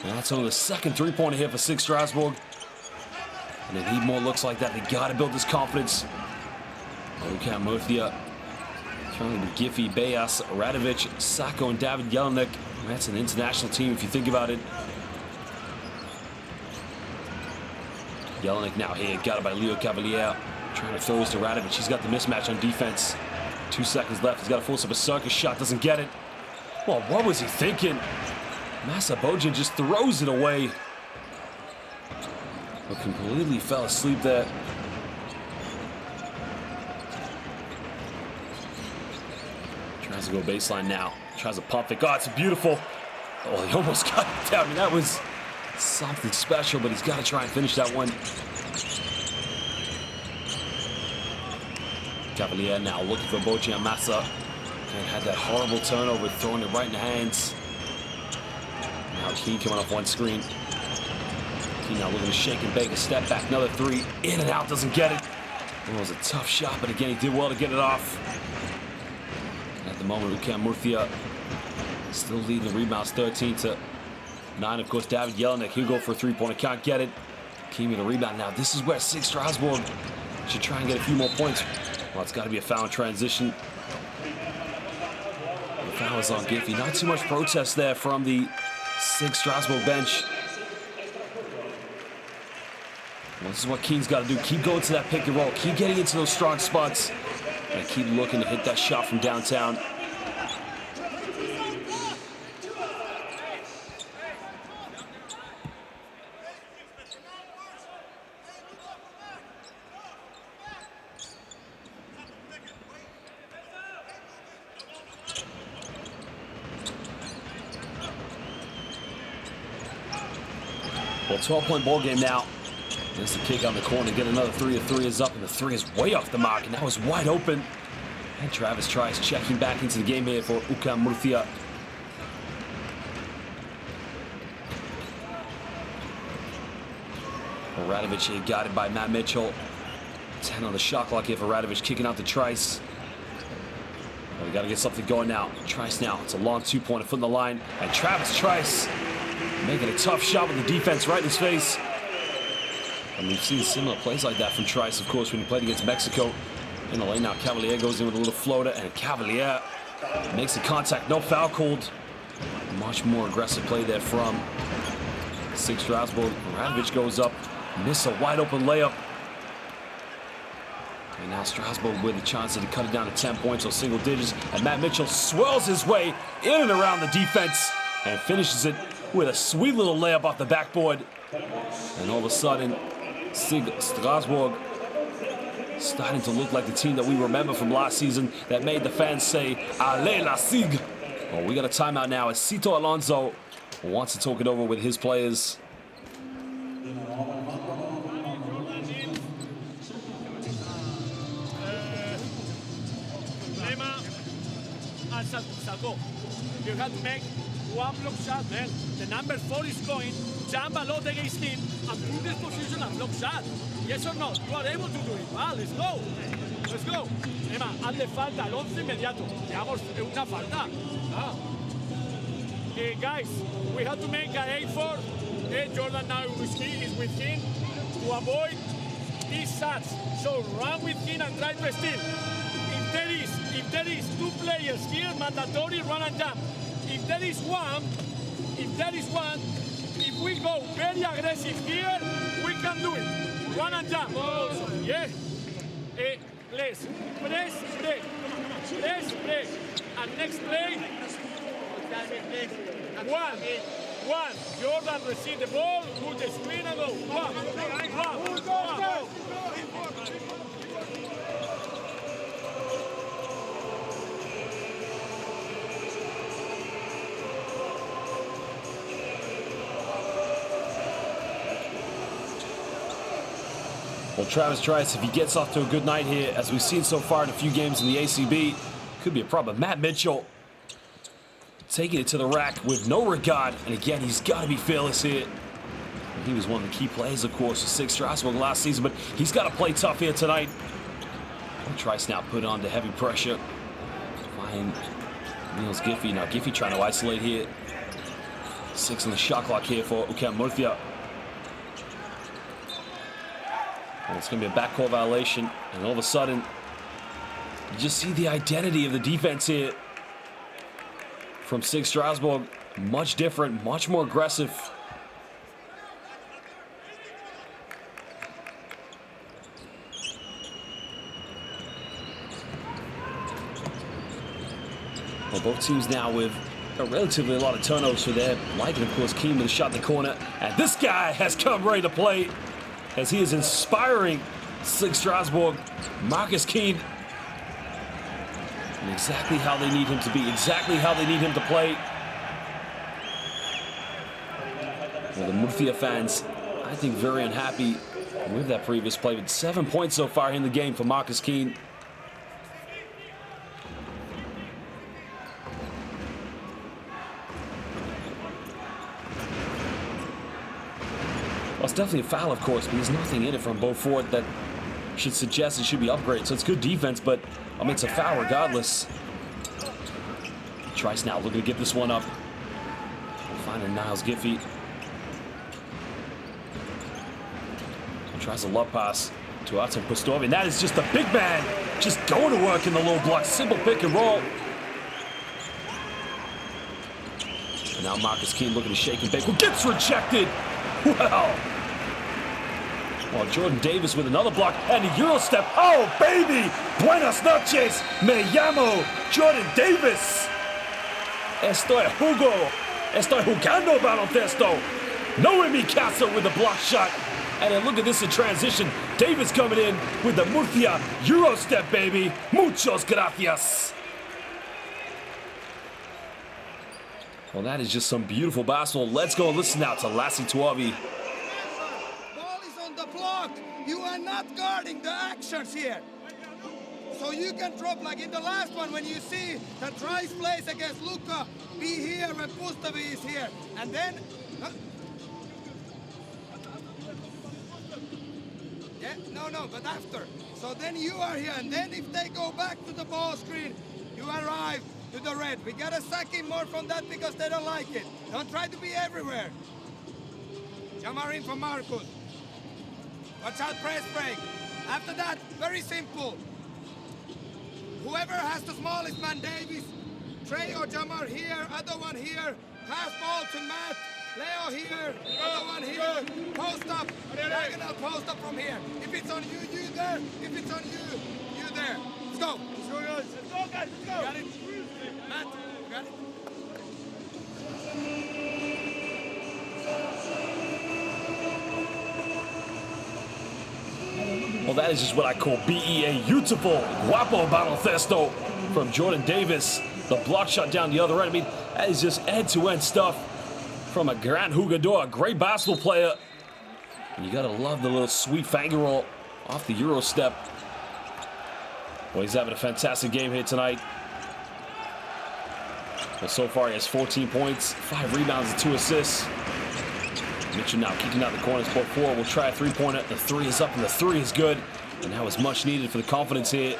And that's only the second three-pointer hit for SIG Strasbourg. And they need more looks like that. They got to build this confidence. Ucam Murcia, currently with Giffy, Beas, Radovic, Sacco, and David Jelinek. That's an international team if you think about it. Jelinek now here, got it by Leo Cavalier. Trying to throw this to Radovic. He's got the mismatch on defense. 2 seconds left. He's got to force up a circus shot. Doesn't get it. Well, what was he thinking? Masa Bojan just throws it away. But completely fell asleep there. Tries to go baseline now. Tries to pump it. God, it's beautiful. Oh, he almost got it down. I mean, that was something special, but he's got to try and finish that one. Cavalier now looking for Bojan Massa. And had that horrible turnover, throwing it right in the hands. Now Keane coming off one screen. Keane now looking to shake and bake, a step back, another 3. In and out, doesn't get it. It was a tough shot, but again, he did well to get it off. At the moment, Ucam Murcia still leading the rebounds 13-9. Of course, David Jelinek, he'll go for a 3-pointer, can't get it. Keane with a rebound now. This is where SIG Strasbourg should try and get a few more points. Well, it's got to be a foul in transition. The foul is on Giffy. Not too much protest there from the SIG Strasbourg bench. Well, this is what Keane's got to do. Keep going to that pick and roll. Keep getting into those strong spots. And keep looking to hit that shot from downtown. Well, 12-point ball game now. There's the kick on the corner. Get another 3. The 3 is up, and the 3 is way off the mark. And that was wide open. And Travis tries checking back into the game here for Ucam Murcia. Well, Radovic here got it by Matt Mitchell. 10 on the shot clock here for Radovic, kicking out the Trice. Well, we got to get something going now. Trice now. It's a long 2-pointer, foot in the line. And Travis Trice making a tough shot with the defense right in his face. And we've seen similar plays like that from Trice, of course, when he played against Mexico. In the lane now, Cavalier goes in with a little floater, and Cavalier makes the contact. No foul called. Much more aggressive play there from SIG Strasbourg. Radovic goes up, miss a wide open layup. And now Strasbourg with a chance to cut it down to 10 points or single digits. And Matt Mitchell swirls his way in and around the defense and finishes it with a sweet little layup off the backboard. And all of a sudden, SIG Strasbourg starting to look like the team that we remember from last season that made the fans say, "Allez la SIG!" Well, we got a timeout now as Cito Alonso wants to talk it over with his players. You have to make one block shot, man. The number 4 is going, jump a lot against him, and put this position and block shot. Yes or no? You are able to do it. Ah, let's go. Let's go. Emma, hazle falta al 11 inmediato. Veamos una falta. Ah. Guys, we have to make an 8-4. Jordan now is with him to avoid these shots. So run with him and try to steal. If there is 2 players here, mandatory run and jump. If there is one, if we go very aggressive here, we can do it. Run and jump. Yeah. Let's press break. Let's break. And next play. One. Jordan receive the ball, put the screen and go. One. Well, Travis Trice, if he gets off to a good night here, as we've seen so far in a few games in the ACB, could be a problem. Matt Mitchell taking it to the rack with no regard. And again, he's got to be fearless here. He was one of the key players, of course, for SIG Strasbourg last season, but he's got to play tough here tonight. And Trice now put on to heavy pressure. Find Niels Giffy. Now Giffy trying to isolate here. 6 on the shot clock here for Ucam Murcia. And it's going to be a backcourt violation. And all of a sudden, you just see the identity of the defense here from SIG Strasbourg. Much different, much more aggressive. Well, both teams now with a relatively lot of turnovers for their liking. Of course, Keane with a shot in the corner. And this guy has come ready to play as he is inspiring SIG Strasbourg. Marcus Keane. And exactly how they need him to be, exactly how they need him to play. Well, the Murcia fans, I think, very unhappy with that previous play. With 7 points so far in the game for Marcus Keane. Well, it's definitely a foul, of course, but there's nothing in it from Beaufort that should suggest it should be upgraded. So it's good defense, but I mean, it's a foul regardless. Trice now looking to get this one up. Finding Niles Giffey. Tries a love pass to Ucam Murcia, and that is just a big man just going to work in the low block. Simple pick and roll. And now Marcus Keane looking to shake and bake. Well, gets rejected. Well, Jordan Davis with another block and a Euro step. Oh, baby! Buenas noches. Me llamo Jordan Davis. Estoy jugando baloncesto. No en mi casa with a block shot. And then look at this in transition. Davis coming in with the Murcia Euro step, baby. Muchos gracias. Well, that is just some beautiful basketball. Let's go listen now to Lassie Tuavi. Ball is on the block. You are not guarding the actions here. So you can drop like in the last one when you see that Trice plays against Luka, be here when Pustavi is here. And then... Yeah, no, but after. So then you are here, and then if they go back to the ball screen, you arrive to the red. We gotta sack him more from that because they don't like it. Don't try to be everywhere. Jamar in for Marcus. Watch out, press break. After that, very simple. Whoever has the smallest man, Davis, Trey or Jamar here, other one here, pass ball to Matt. Leo here, other one here, post up, diagonal post up from here. If it's on you, you there. If it's on you, you there. Let's go. Let's go, guys. Let's go, guys. Let's go. Got it. Matt, you got it? Well, that is just what I call BEA beautiful. Guapo baloncesto from Jordan Davis. The block shot down the other end. I mean, that is just end-to-end stuff from a grand jugador, a great basketball player. And you gotta love the little sweet finger roll off the Euro step. Well, he's having a fantastic game here tonight. Well, so far he has 14 points, 5 rebounds, and 2 assists. Mitchell now kicking out the corners. Beaufort will try a three-pointer. The 3 is up, and the 3 is good. And that was much needed for the confidence here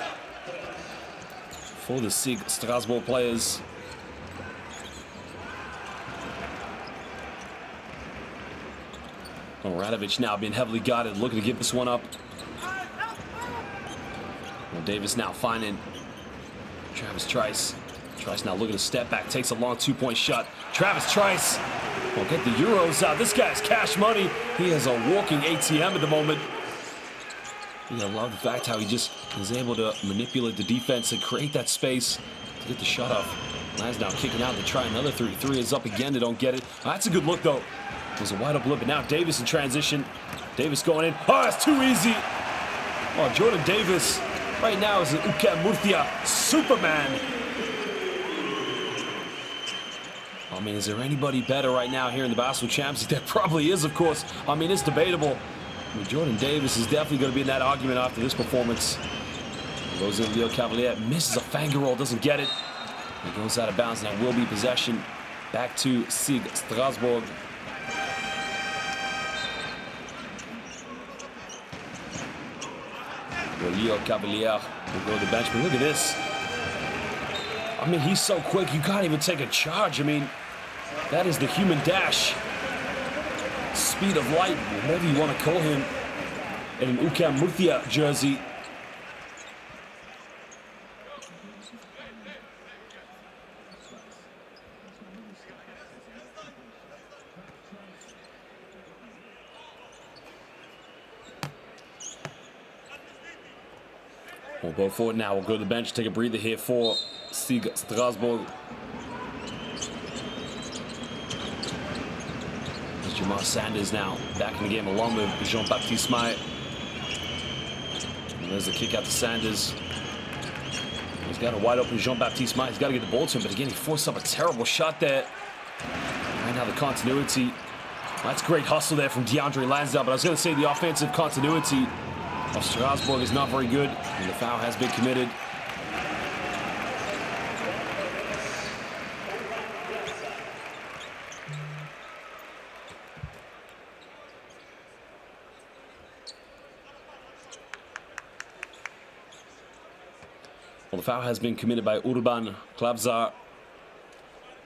for the SIG Strasbourg players. Radovic now being heavily guarded, looking to give this one up. Well, Davis now finding Travis Trice. Trice now looking to step back, takes a long 2-point shot. Travis Trice will get the Euros out. This guy's cash money. He is a walking ATM at the moment. I love the fact how he just is able to manipulate the defense and create that space to get the shot off. Lance now kicking out to try another 3. 3 is up again. They don't get it. That's a good look, though. It was a wide open look, but now Davis in transition. Davis going in. Oh, that's too easy. Oh, Jordan Davis right now is an Ucam Murcia Superman. I mean, is there anybody better right now here in the Basketball Champions League? There probably is, of course. I mean, it's debatable. I mean, Jordan Davis is definitely going to be in that argument after this performance. Goes in Leo Cavalier, misses a finger roll, doesn't get it. He goes out of bounds, and that will be possession back to SIG Strasbourg. Well, Leo Cavalier will go to the bench, but look at this. I mean, he's so quick, you can't even take a charge. I mean, that is the human dash. Speed of light, whatever you want to call him. in an Ucam Murcia jersey. We'll go forward now. We'll go to the bench, take a breather here for SIG Strasbourg. There's Jamar Sanders now back in the game along with Jean-Baptiste Maille. And there's the kick out to Sanders. He's got a wide open Jean-Baptiste Maille. He's got to get the ball to him, but again, he forced up a terrible shot there. Right now, the continuity. That's great hustle there from DeAndre Lansdowne, but I was going to say the offensive continuity of Strasbourg is not very good, and the foul has been committed. Well, the foul has been committed by Urban Klavjar,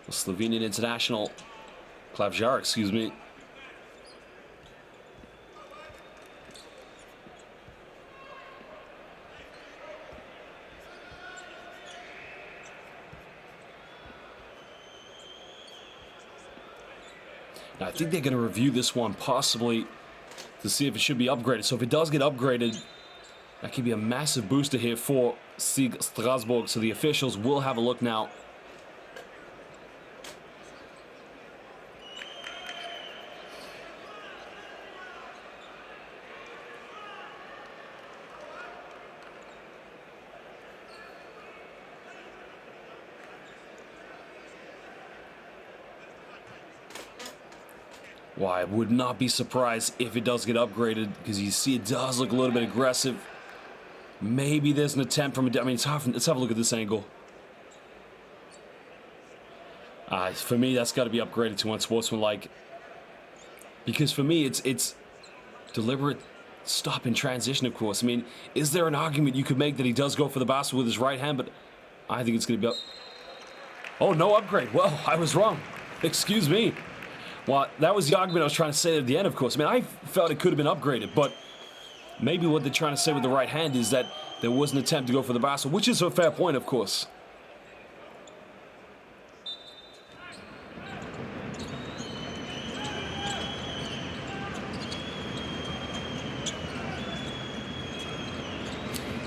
the Slovenian international. Klavjar, excuse me. Now, I think they're going to review this one possibly to see if it should be upgraded. So if it does get upgraded, that could be a massive booster here for SIG Strasbourg. So the officials will have a look now. Well, I would not be surprised if it does get upgraded, because you see it does look a little bit aggressive. Maybe there's an attempt from a... I mean, it's hard. Let's have a look at this angle. For me, that's got to be upgraded to unsportsmanlike. Because for me, it's deliberate stop in transition, of course. I mean, is there an argument you could make that he does go for the basket with his right hand? But I think it's going to be up... Oh, no upgrade. Well, I was wrong. Excuse me. Well, that was the argument I was trying to say at the end, of course. I mean, I felt it could have been upgraded, but maybe what they're trying to say with the right hand is that there was an attempt to go for the basket, which is a fair point, of course.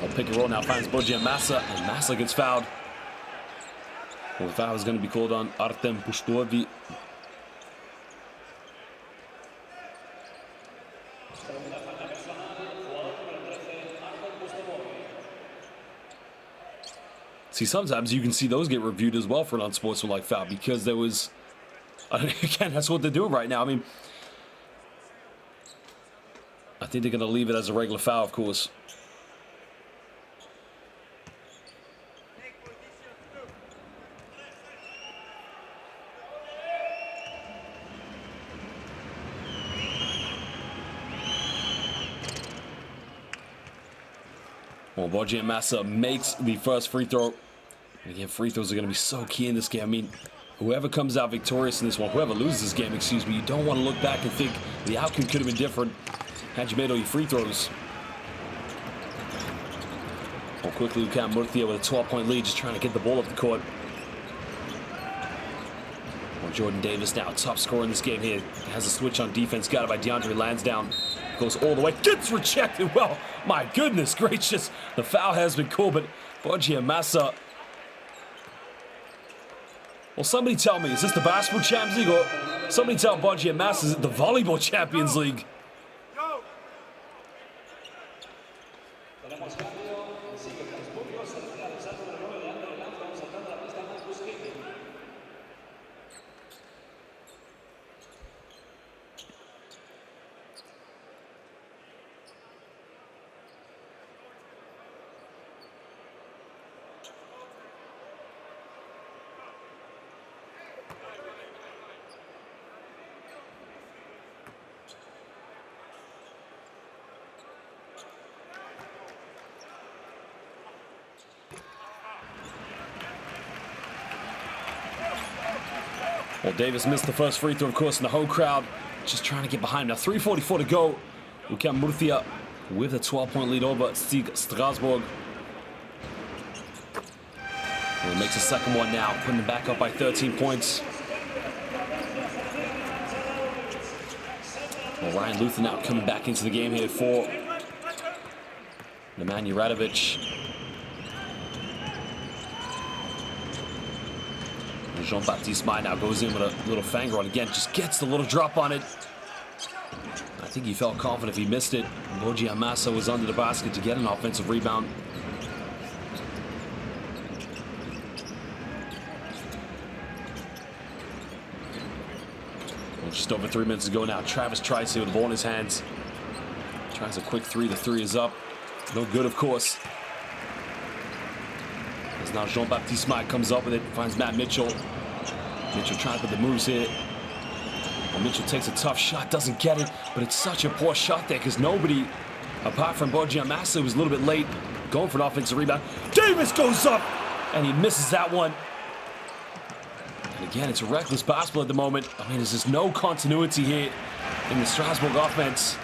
I'll pick and roll now, finds Ucam Murcia, and Massa gets fouled. Well, the foul is going to be called on Artem Pushtovi. See, sometimes you can see those get reviewed as well for an unsportsmanlike foul, because there was... Again, that's what they're doing right now. I mean, I think they're going to leave it as a regular foul, of course. Well, Ucam Murcia makes the first free throw. And again, free throws are going to be so key in this game. I mean, whoever comes out victorious in this one, whoever loses this game, excuse me, you don't want to look back and think the outcome could have been different had you made all your free throws. Well, quickly, Ucam Murcia with a 12-point lead, just trying to get the ball up the court. Well, Jordan Davis now, top scorer in this game here. Has a switch on defense, got it by DeAndre Lansdowne. Goes all the way, gets rejected. Well, my goodness gracious. The foul has been called, but Ucam Murcia. Well, somebody tell me, is this the Basketball Champions League, or somebody tell Ucam Murcia, is it the Volleyball Champions League? Well, Davis missed the first free throw, of course, and the whole crowd just trying to get behind him. Now, 3:44 to go. Ucam Murcia with a 12-point lead over SIG Strasbourg. And he makes a second one now, putting them back up by 13 points. Well, Ryan Luther now coming back into the game here for Nemanja Radovic. Jean-Baptiste Mai now goes in with a little finger on again, just gets the little drop on it. I think he felt confident if he missed it. Ucam Murcia was under the basket to get an offensive rebound. Well, just over 3 minutes to go now. Travis Trice here with the ball in his hands. Tries a quick three. The three is up. No good, of course. As now Jean-Baptiste Mai comes up with it, finds Matt Mitchell. Mitchell trying to put the moves here. Well, Mitchell takes a tough shot, doesn't get it, but it's such a poor shot there because nobody, apart from Ucam Murcia, was a little bit late going for an offensive rebound. Davis goes up, and he misses that one. And again, it's a reckless basketball at the moment. I mean, there's just no continuity here in the Strasbourg offense.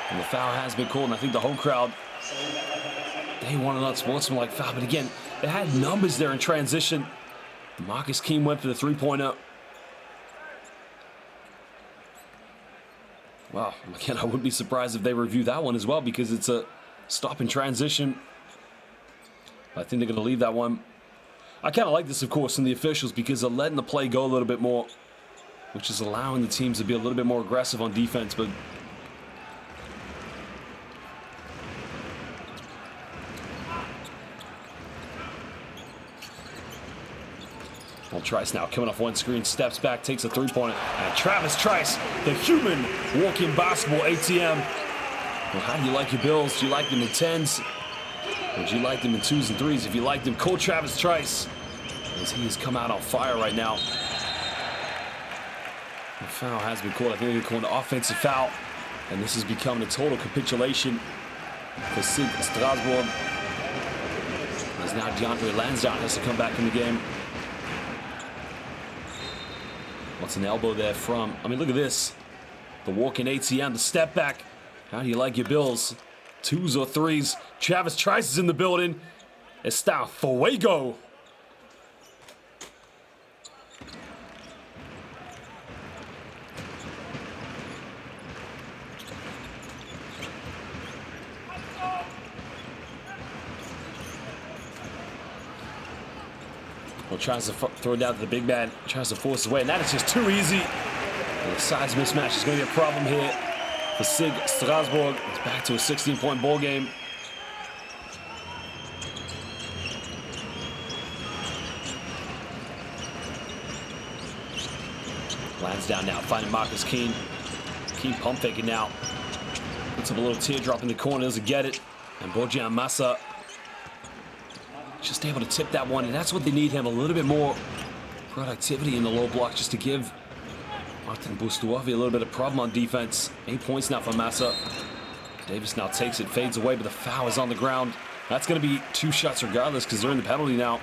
And the foul has been called, and I think the home crowd, they want an unsportsmanlike foul. But again, they had numbers there in transition. Marcus Keane went for the three-pointer. Wow, again, I wouldn't be surprised if they review that one as well because it's a stop in transition. I think they're going to leave that one. I kind of like this, of course, from the officials because they're letting the play go a little bit more, which is allowing the teams to be a little bit more aggressive on defense. But well, Trice now coming off one screen, steps back, takes a three-pointer, and Travis Trice, the human walking basketball ATM. Well, how do you like your Bills? Do you like them in 10s? Or do you like them in 2s and 3s? If you like them, call Travis Trice, as he has come out on fire right now. The foul has been called. I think they're calling an offensive foul, and this has become a total capitulation for SIG Strasbourg. As now DeAndre Lansdowne has to come back in the game. What's an elbow there from? I mean, look at this. The walking ATM, the step back. How do you like your Bills? 2s or 3s? Travis Trice is in the building. Está fuego. Well, tries to throw it down to the big man. Tries to force his way, and that is just too easy. And the size mismatch is going to be a problem here for SIG Strasbourg. It's back to a 16-point ball game. Lansdowne now finding Marcus Keane. Keane pump faking now. Puts up a little teardrop in the corner, doesn't get it. And Ucam Murcia just able to tip that one, and that's what they need him, a little bit more productivity in the low block just to give Martin Bustuavi a little bit of problem on defense. 8 points now for Murcia. Davis now takes it, fades away, but the foul is on the ground. That's going to be 2 shots regardless because they're in the penalty now.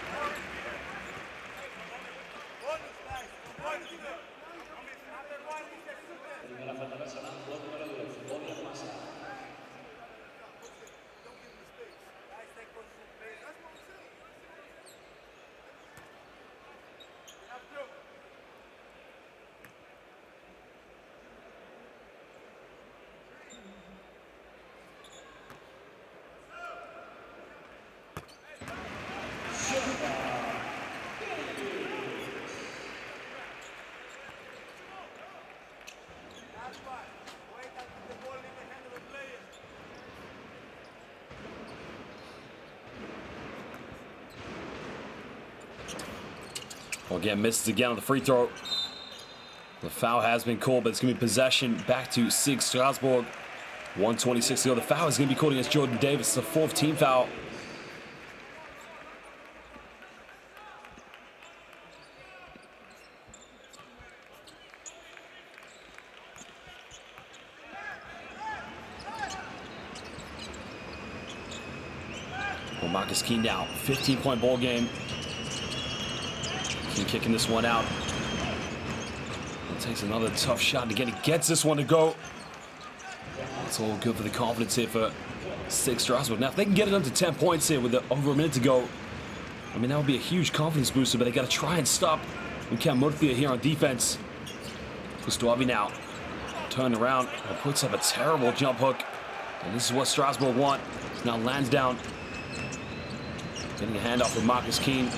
Well, again, misses again on the free throw. The foul has been called, but it's going to be possession back to SIG Strasbourg. 1:26 to go. The foul is going to be called against Jordan Davis. It's the 4th team foul. Well, Marcus Keane now, 15-point ball game. Keane kicking this one out. Takes another tough shot to get it. Gets this one to go. It's That's all good for the confidence here for SIG Strasbourg. Now, if they can get it up to 10 points here with over a minute to go, I mean, that would be a huge confidence booster, but they got to try and stop Ucam Murcia here on defense. Pustovi now turn around and puts up a terrible jump hook. And this is what Strasbourg want. Now Lansdowne getting a handoff with Marcus Keane.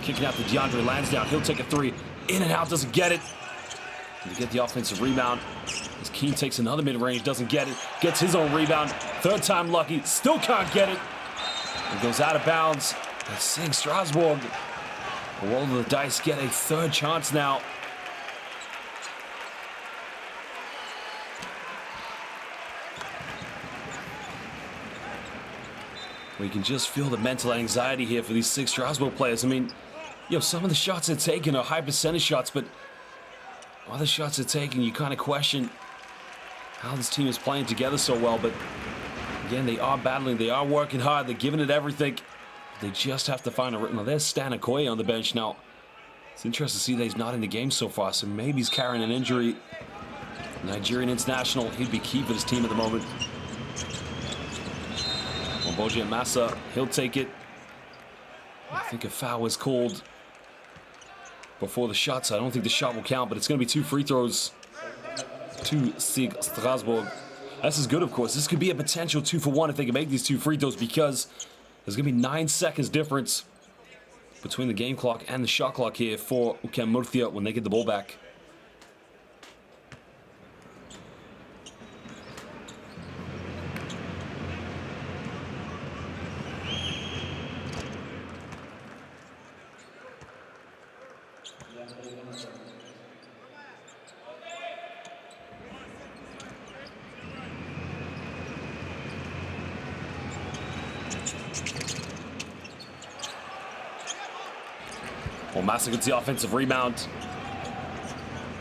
Kicking out to DeAndre Lansdowne. He'll take a three. In and out, doesn't get it. To get the offensive rebound. As Keane takes another mid-range, doesn't get it. Gets his own rebound. Third time lucky, still can't get it. It goes out of bounds. And SIG Strasbourg, a roll of the dice, get a third chance now. We can just feel the mental anxiety here for these SIG Strasbourg players. I mean, some of the shots they're taking are high percentage shots, but other shots they're taking, you kind of question how this team is playing together so well. But again, they are battling, they are working hard, they're giving it everything. They just have to find a rhythm. Now, there's Stan Okoye on the bench now. It's interesting to see that he's not in the game so far, so maybe he's carrying an injury. Nigerian international, he'd be key for this team at the moment. Bojan Massa, he'll take it. I think a foul was called before the shot, so I don't think the shot will count, but it's going to be 2 free throws to SIG Strasbourg. This is good, of course. This could be a potential 2-for-1 if they can make these 2 free throws, because there's going to be 9 seconds difference between the game clock and the shot clock here for Ucam Murcia when they get the ball back. Well, Massa gets the offensive rebound.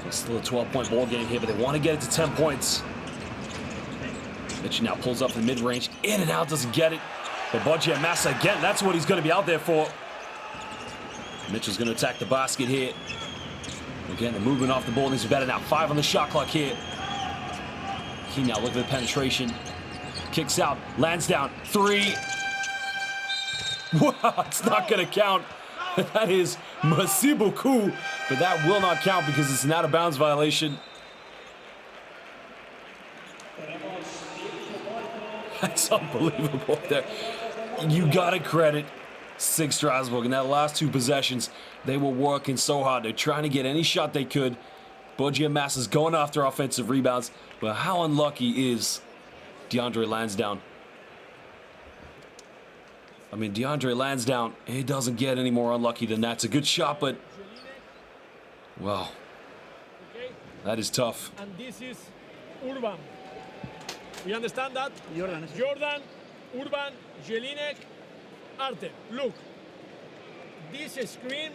It's still a 12-point ball game here, but they want to get it to 10 points. Mitchell now pulls up the mid-range. In and out, doesn't get it. But Bojan Massa, again, that's what he's going to be out there for. Mitchell's going to attack the basket here. Again, the movement off the ball needs to be better now. 5 on the shot clock here. He now looking at the penetration. Kicks out. Lansdowne. 3. Wow, it's not going to count. That is merci beaucoup, but that will not count because it's an out-of-bounds violation. That's unbelievable there. You got to credit SIG Strasbourg. In that last 2 possessions, they were working so hard. They're trying to get any shot they could. Bojan Massa's going after offensive rebounds, but how unlucky is DeAndre Lansdowne? I mean, DeAndre Lansdowne, he doesn't get any more unlucky than that. It's a good shot, but, well, that is tough. And this is Urban. We understand that? Jordan, Urban, Jelinek, Artem. Look, this screen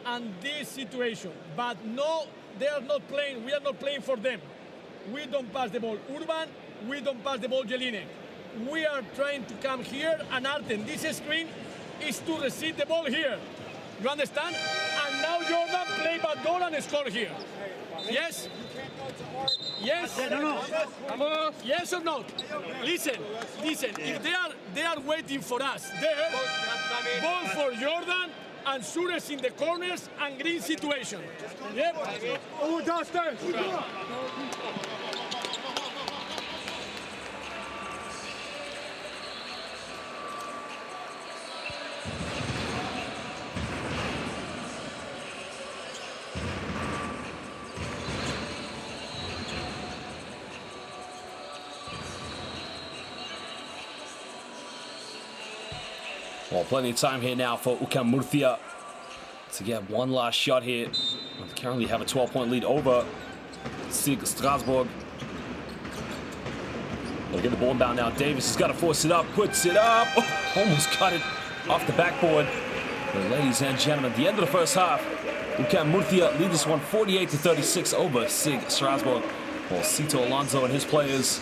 and this situation. But no, they are not playing. We are not playing for them. We don't pass the ball Urban. We don't pass the ball Jelinek. We are trying to come here, and Artem, this screen is to receive the ball here. You understand? And now Jordan play backdoor and score here. Yes? Yes? No. Yes or not? Listen. If they are waiting for us there, ball for Jordan and shooters in the corners and green situation. Yep. Oh, downstairs. Well, plenty of time here now for Ucam Murcia to get one last shot here. They currently have a 12-point lead over SIG Strasbourg. They'll get the ball down now. Davis has got to force it up, puts it up. Oh, almost got it off the backboard. But ladies and gentlemen, at the end of the first half, Ucam Murcia lead this one 48-36 over SIG Strasbourg. Well, Cito Alonso and his players,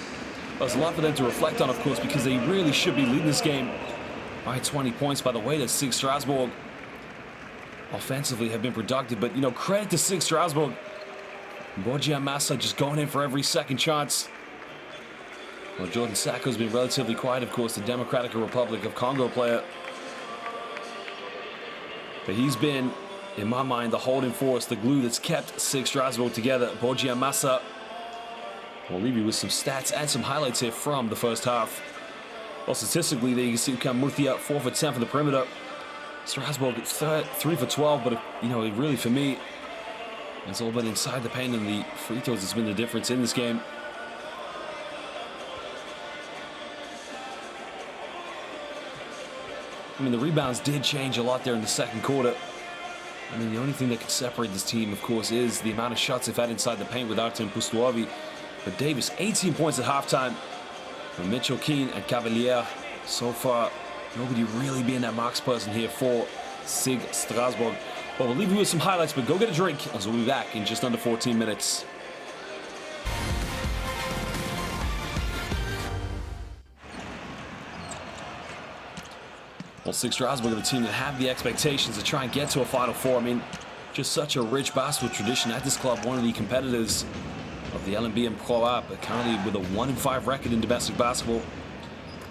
there's a lot for them to reflect on, of course, because they really should be leading this game by 20 points. By the way, that SIG Strasbourg offensively have been productive, but credit to SIG Strasbourg. Borgia Massa just going in for every second chance. Well, Jordan Sacco's been relatively quiet, of course, the Democratic Republic of Congo player. But he's been, in my mind, the holding force, the glue that's kept SIG Strasbourg together. Borgia Massa. We'll leave you with some stats and some highlights here from the first half. Well, statistically, there you can see Ucam Murcia 4 for 10 from the perimeter. Strasbourg 3 for 12, but you know, really for me, it's all been inside the paint, and the free throws has been the difference in this game. I mean, the rebounds did change a lot there in the second quarter. I mean, the only thing that could separate this team, of course, is the amount of shots they've had inside the paint with Artem Pustuavi. But Davis, 18 points at halftime. And Mitchell Keane and Cavalier, so far, nobody really being that marks person here for SIG Strasbourg. Well, we'll leave you with some highlights, but go get a drink, as we'll be back in just under 14 minutes. Well, SIG Strasbourg are the team that have the expectations to try and get to a Final Four. I mean, just such a rich basketball tradition at this club. One of the competitors of the LNB and Pro A, but currently with a 1-5 record in domestic basketball.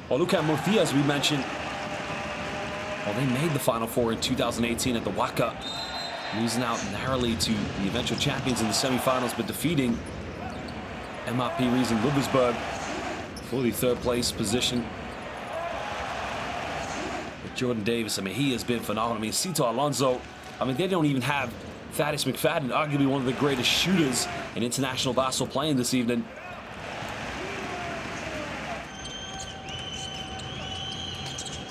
Well, Ucam Murcia, as we mentioned, well, they made the Final Four in 2018 at the Waka, losing out narrowly to the eventual champions in the semifinals, but defeating MRP Riesen Ludwigsburg for the third place position. But Jordan Davis, I mean, he has been phenomenal. I mean, Cito Alonso, I mean, they don't even have Thaddeus McFadden, arguably one of the greatest shooters in international basketball playing this evening.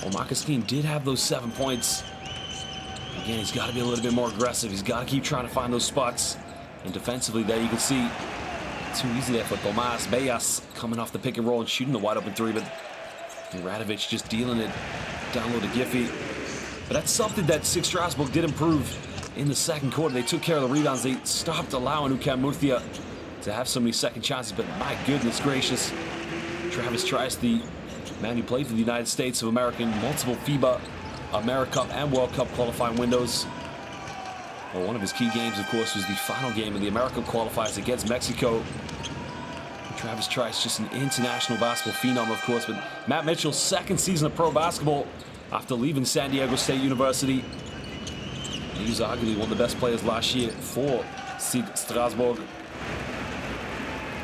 Well, Marcus Keane did have those 7 points. Again, he's got to be a little bit more aggressive. He's got to keep trying to find those spots. And defensively there, you can see too easy there for Tomas Bellas coming off the pick and roll and shooting the wide open three, but Radovic just dealing it down low to Giffey. But that's something that SIG Strasbourg did improve in the second quarter. They took care of the rebounds. They stopped allowing Ucam Murcia to have so many second chances, but my goodness gracious, Travis Trice, the man who played for the United States of America in multiple FIBA AmeriCup and World Cup qualifying windows. Well, one of his key games, of course, was the final game of the AmeriCup qualifiers against Mexico. Travis Trice, just an international basketball phenom, of course, but Matt Mitchell's second season of pro basketball after leaving San Diego State University. He was arguably one of the best players last year for SIG Strasbourg.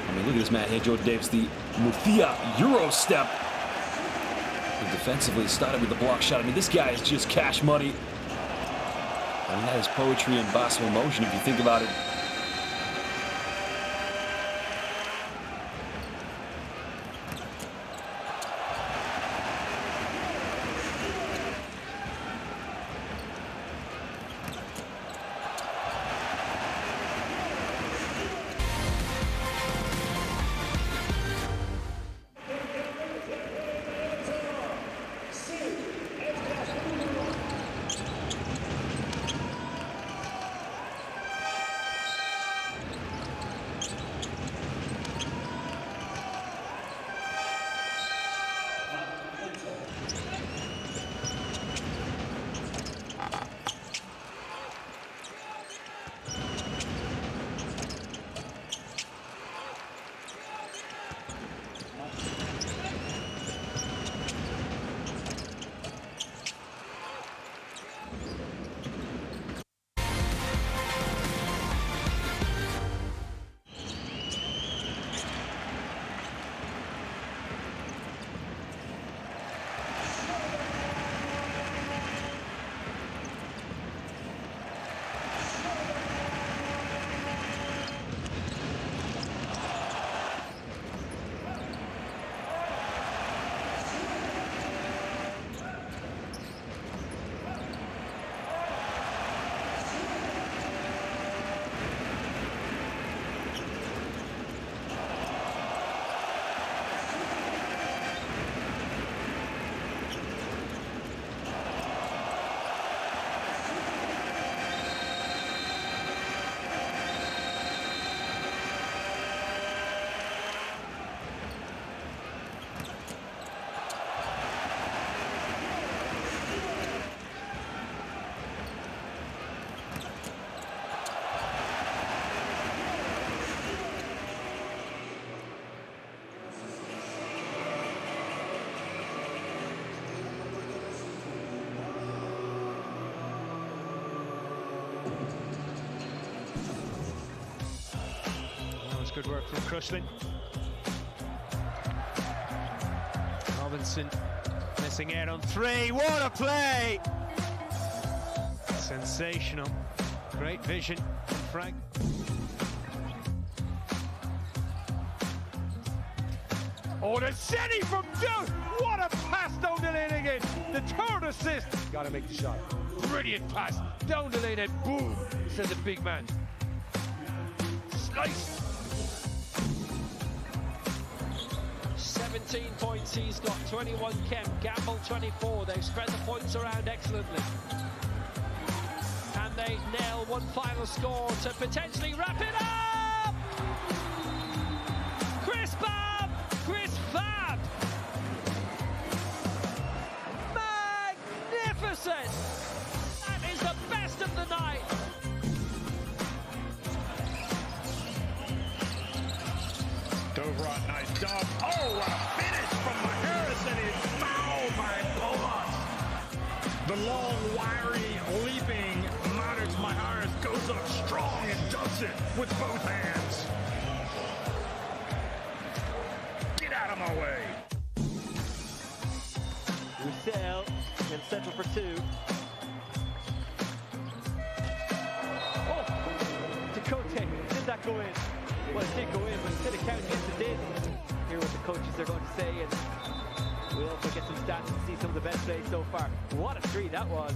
I mean, look at this man here, Jordan Davis, the Murcia Euro step. And defensively, started with the block shot. I mean, this guy is just cash money. I mean, that is poetry and basketball motion if you think about it. Good work from Crushlin. Robinson missing out on three. What a play! Sensational. Great vision from Frank. Oh, the city from down! What a pass down the lane again! The third assist! Gotta make the shot. Brilliant pass down the lane and boom! Says the big man. Slice! 17 points he's got, 21 Kemp, Gamble 24. They've spread the points around excellently. And they nail one final score to potentially wrap it up! Chris Fab! Magnificent! That is the best of the night! Dovrat, nice job. Oh, what a finish from Harris, and it's fouled by Bolas. The long, wiry, leaping Modric Harris goes up strong and dunks it with both hands. Get out of my way. Roussel and central for two. Oh, Dakota, did that go in? Well, it did go in, but instead of counting, yes, it did. Hear what the coaches are going to say, and we'll also get some stats and see some of the best plays so far. What a three that was.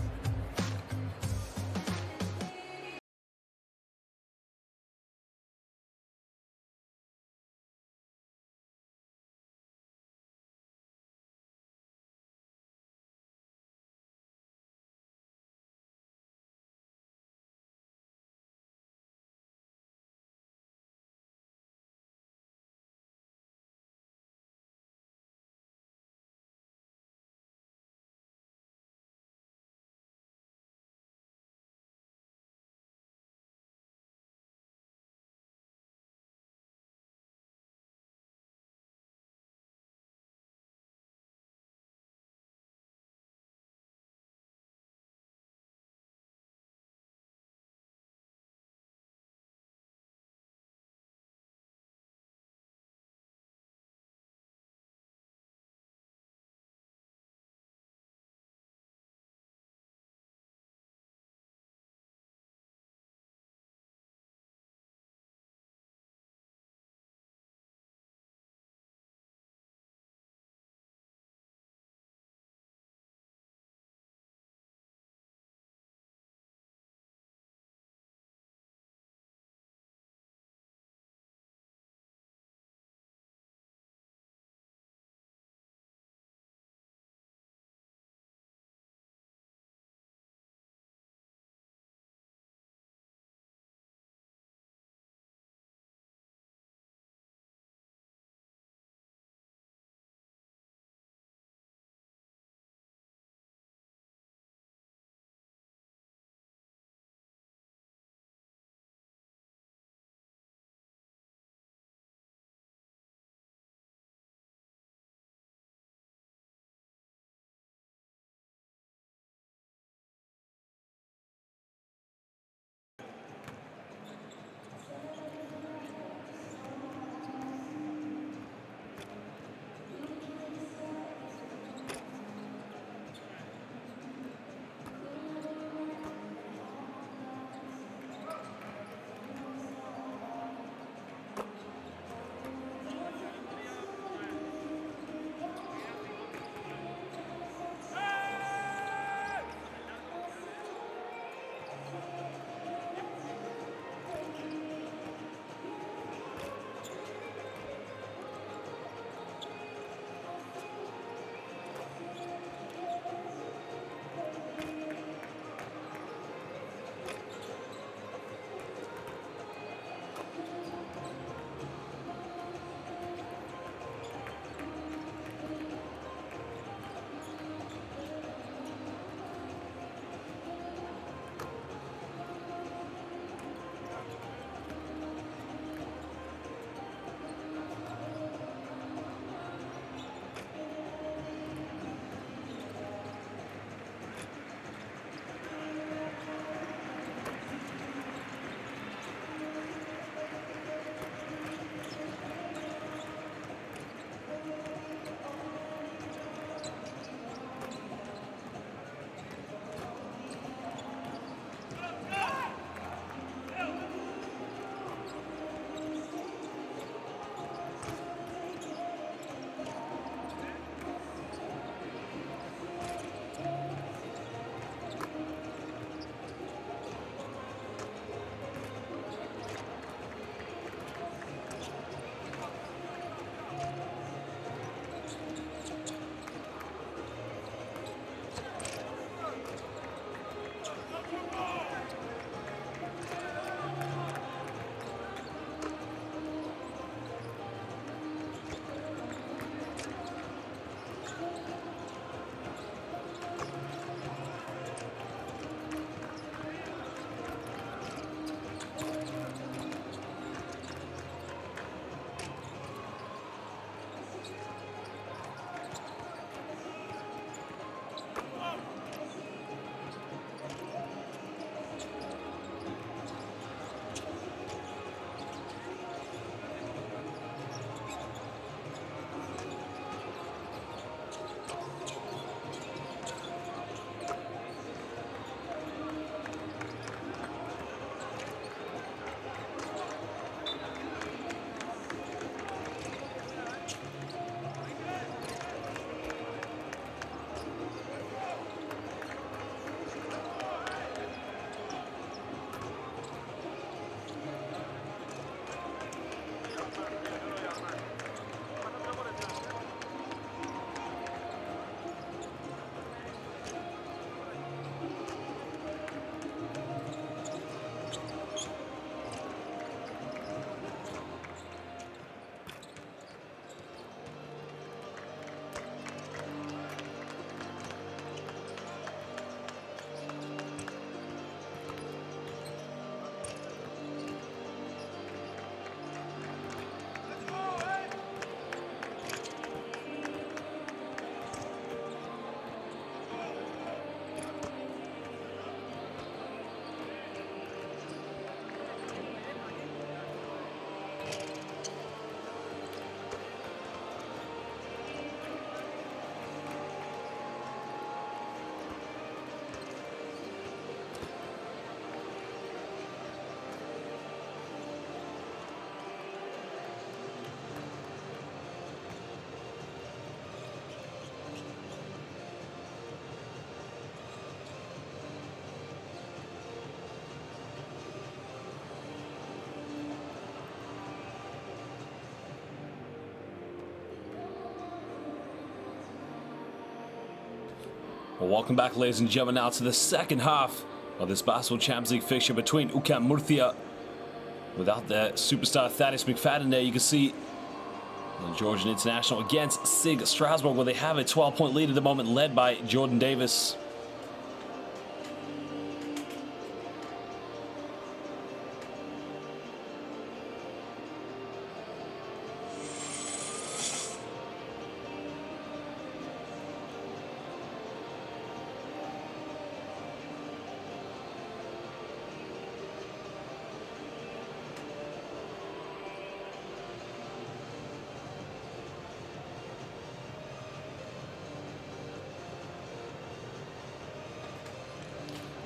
Well, welcome back, ladies and gentlemen, now to the second half of this Basketball Champions League fixture between Ucam Murcia. Without the superstar Thaddeus McFadden there, you can see the Georgian international against SIG Strasbourg, where they have a 12-point lead at the moment, led by Jordan Davis.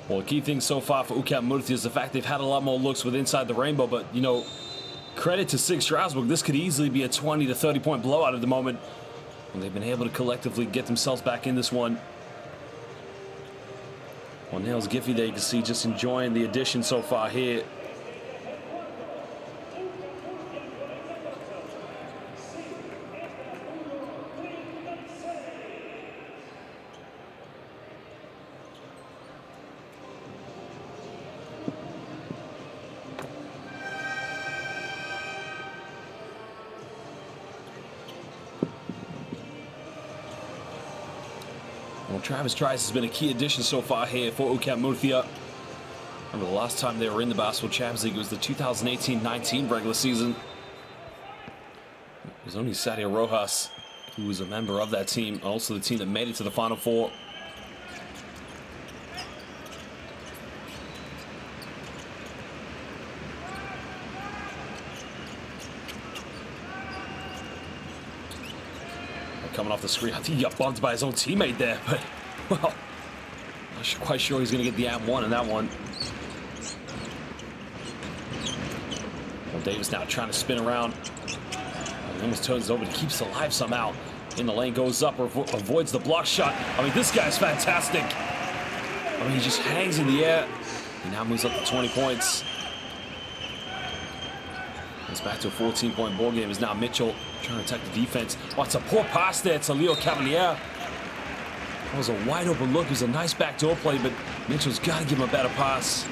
Well, the key thing so far for Ucam Murcia is the fact they've had a lot more looks with inside the rainbow, but, you know, credit to SIG Strasbourg. This could easily be a 20 to 30 point blowout at the moment, and they've been able to collectively get themselves back in this one. Well, Nails Giffey there, you can see just enjoying the addition so far here. Well, Travis Trice has been a key addition so far here for Ucam Murcia. Remember the last time they were in the Basketball Champions League was the 2018-19 regular season. It was only Sadio Rojas who was a member of that team, also the team that made it to the Final Four. Coming off the screen, I think he got bumped by his own teammate there, but, well, not quite sure he's going to get the and one in that one. Well, Davis now trying to spin around. He almost turns it over, but he keeps it alive somehow. In the lane, goes up, avoids the block shot. I mean, this guy's fantastic. I mean, he just hangs in the air. He now moves up to 20 points. It's back to a 14-point ball game. Is now Mitchell trying to attack the defense. Oh, it's a poor pass there to Leo Cavalier. That was a wide open look. It was a nice backdoor play, but Mitchell's got to give him a better pass.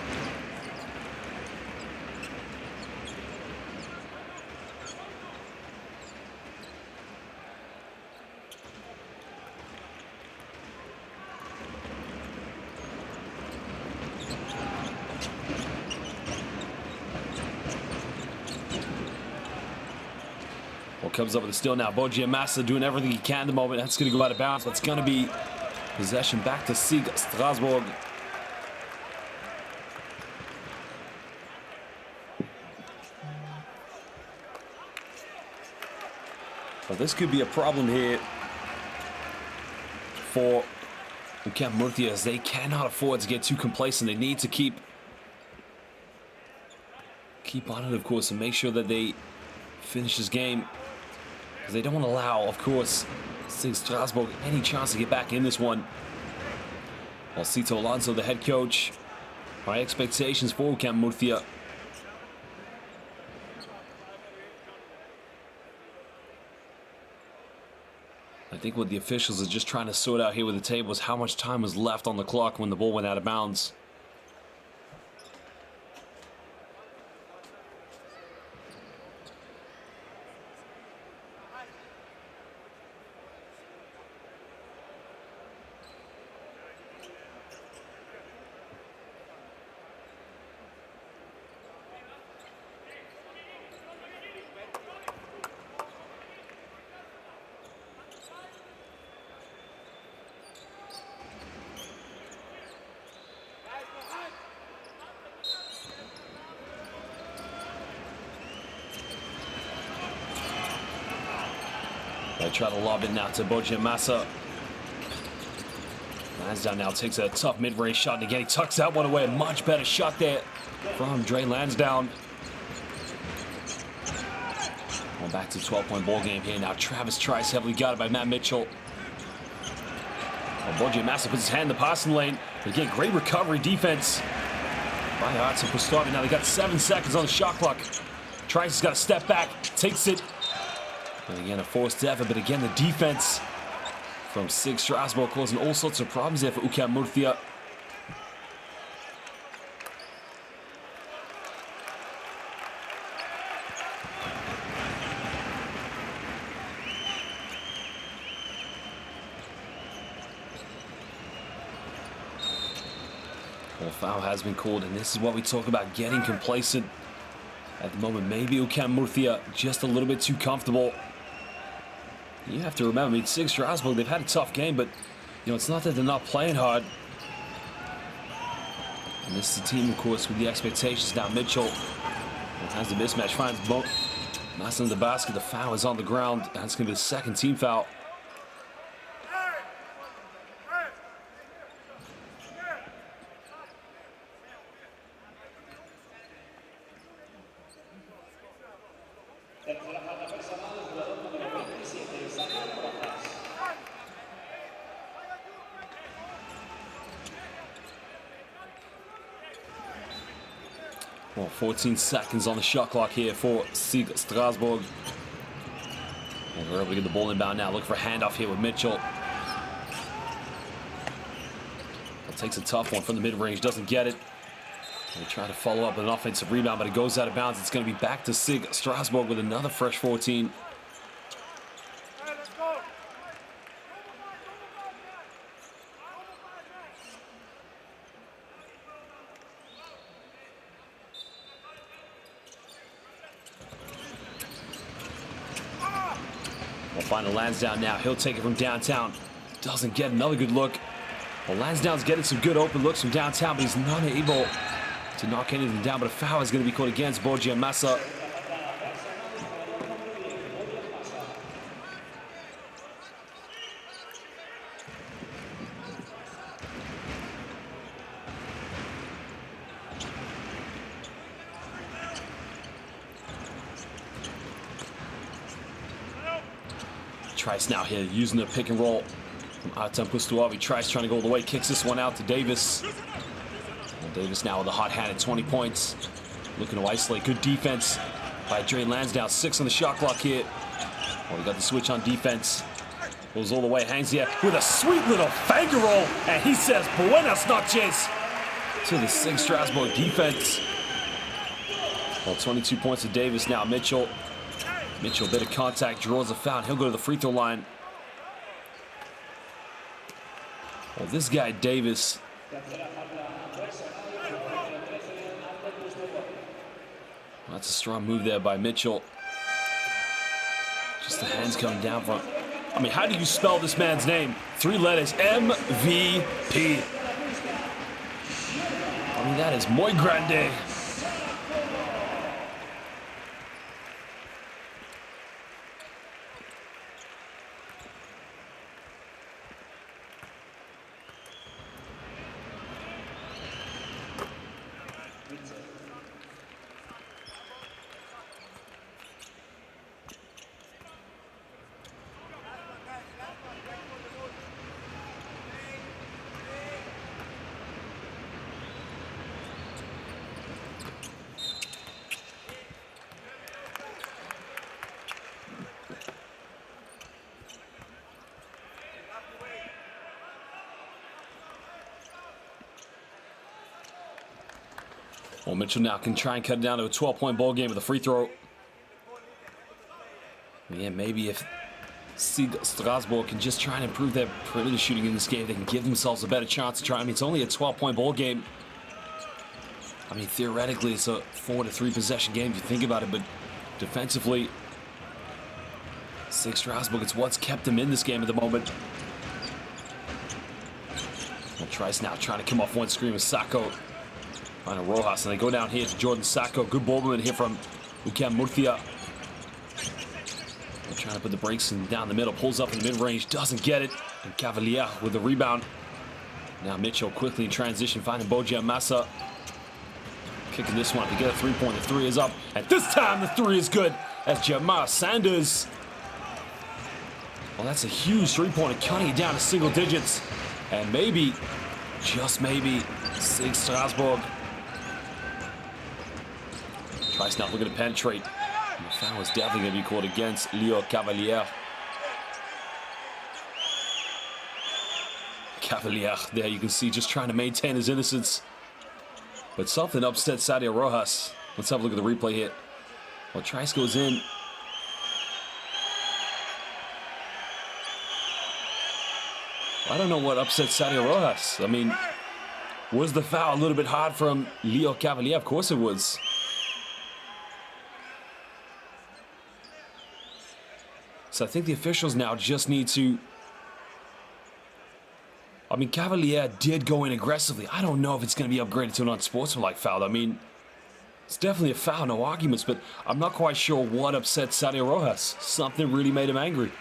Well, comes up with the steal now. Ucam Murcia doing everything he can at the moment. That's going to go out of bounds. That's going to be possession back to SIG Strasbourg. Well, this could be a problem here for Ucam Murcia, as they cannot afford to get too complacent. They need to keep on it, of course, and make sure that they finish this game. Because they don't want to allow, of course, SIG Strasbourg any chance to get back in this one. Well, Cito Alonso, the head coach. High expectations for Ucam Murcia. I think what the officials are just trying to sort out here with the table is how much time was left on the clock when the ball went out of bounds. They try to lob it now to Ucam Murcia. Lansdowne now takes a tough mid-range shot, and again he tucks that one away. A much better shot there from Dre Lansdowne. Well, back to 12-point ball game here now. Travis Trice heavily guarded by Matt Mitchell. Well, Ucam Murcia puts his hand in the passing lane. But again, great recovery defense by Arts and Pustavi. Now they got 7 seconds on the shot clock. Trice has got to step back, takes it. And again, a forced effort, but again, the defense from SIG Strasbourg, causing all sorts of problems there for Ucam Murcia. Well, foul has been called, and this is what we talk about, getting complacent. At the moment, maybe Ucam Murcia just a little bit too comfortable. You have to remember, I mean, SIG Strasbourg, they've had a tough game, but, you know, it's not that they're not playing hard. And this is a team, of course, with the expectations. Now Mitchell, sometimes the mismatch finds Massa in the basket. The foul is on the ground. That's going to be the second team foul. Well, 14 seconds on the shot clock here for SIG Strasbourg. And we're able to get the ball inbound now. Look for a handoff here with Mitchell. Well, takes a tough one from the mid-range, doesn't get it. They try to follow up with an offensive rebound, but it goes out of bounds. It's going to be back to SIG Strasbourg with another fresh 14. We'll find Lansdowne now. He'll take it from downtown. Doesn't get another good look. Well, Lansdowne's getting some good open looks from downtown, but he's not able to knock anything down. But a foul is going to be called against Ucam Murcia. Trice now here using the pick and roll from Ucam Murcia. He tries trying to go all the way, kicks this one out to Davis. And Davis now with a hot hand at 20 points. Looking to isolate. Good defense by Dre Lansdowne. 6 on the shot clock here. Well, we got the switch on defense. Goes all the way, hangs here with a sweet little finger roll. And he says, buenas noches to the SIG Strasbourg defense. Well, 22 points to Davis now. Mitchell, a bit of contact, draws a foul. He'll go to the free throw line. Well, this guy, Davis, that's a strong move there by Mitchell. Just the hands coming down from. I mean, how do you spell this man's name? 3 letters, MVP. I mean, that is muy grande. Well, Mitchell now can try and cut it down to a 12-point ball game with a free throw. Yeah, maybe if SIG Strasbourg can just try and improve their perimeter shooting in this game, they can give themselves a better chance to try. I mean, it's only a 12-point ball game. I mean, theoretically, it's a 4 to 3 possession game if you think about it, but defensively, SIG Strasbourg, it's what's kept them in this game at the moment. Well, Trice now trying to come off one screen with Sacco. On a Rojas, and they go down here to Jordan Sacco. Good ball movement here from Ucam Murcia. They're trying to put the brakes in down the middle. Pulls up in the mid-range. Doesn't get it. And Cavalier with the rebound. Now Mitchell quickly in transition, finding Ucam Murcia. Kicking this one to get a three-point. The 3 is up. And this time the 3 is good. As Jamar Sanders. Well, that's a huge three-pointer, cutting it down to single digits. And maybe, just maybe, SIG Strasbourg. Trice now looking to penetrate. And the foul is definitely going to be called against Leo Cavalier. Cavalier there, you can see, just trying to maintain his innocence. But something upset Sadio Rojas. Let's have a look at the replay here. Well, Trice goes in. I don't know what upset Sadio Rojas. I mean, was the foul a little bit hard from Leo Cavalier? Of course it was. So I think the officials now just need to... I mean, Cavalier did go in aggressively. I don't know if it's going to be upgraded to an unsportsmanlike foul. I mean, it's definitely a foul, no arguments, but I'm not quite sure what upset Sadio Rojas. Something really made him angry.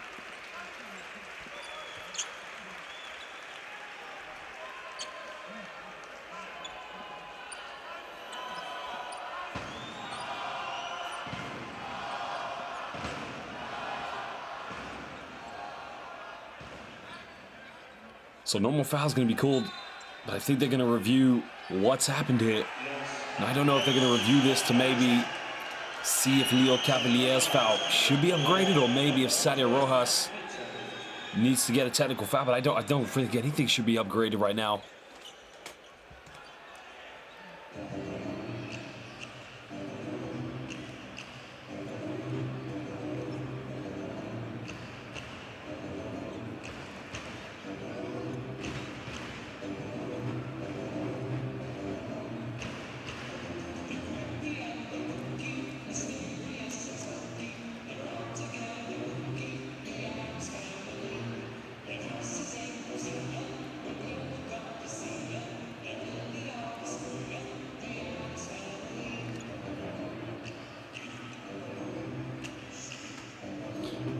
So no more fouls going to be called, but I think they're going to review what's happened here. And I don't know if they're going to review this to maybe see if Leo Cavalier's foul should be upgraded, or maybe if Sadio Rojas needs to get a technical foul. But I don't think anything should be upgraded right now.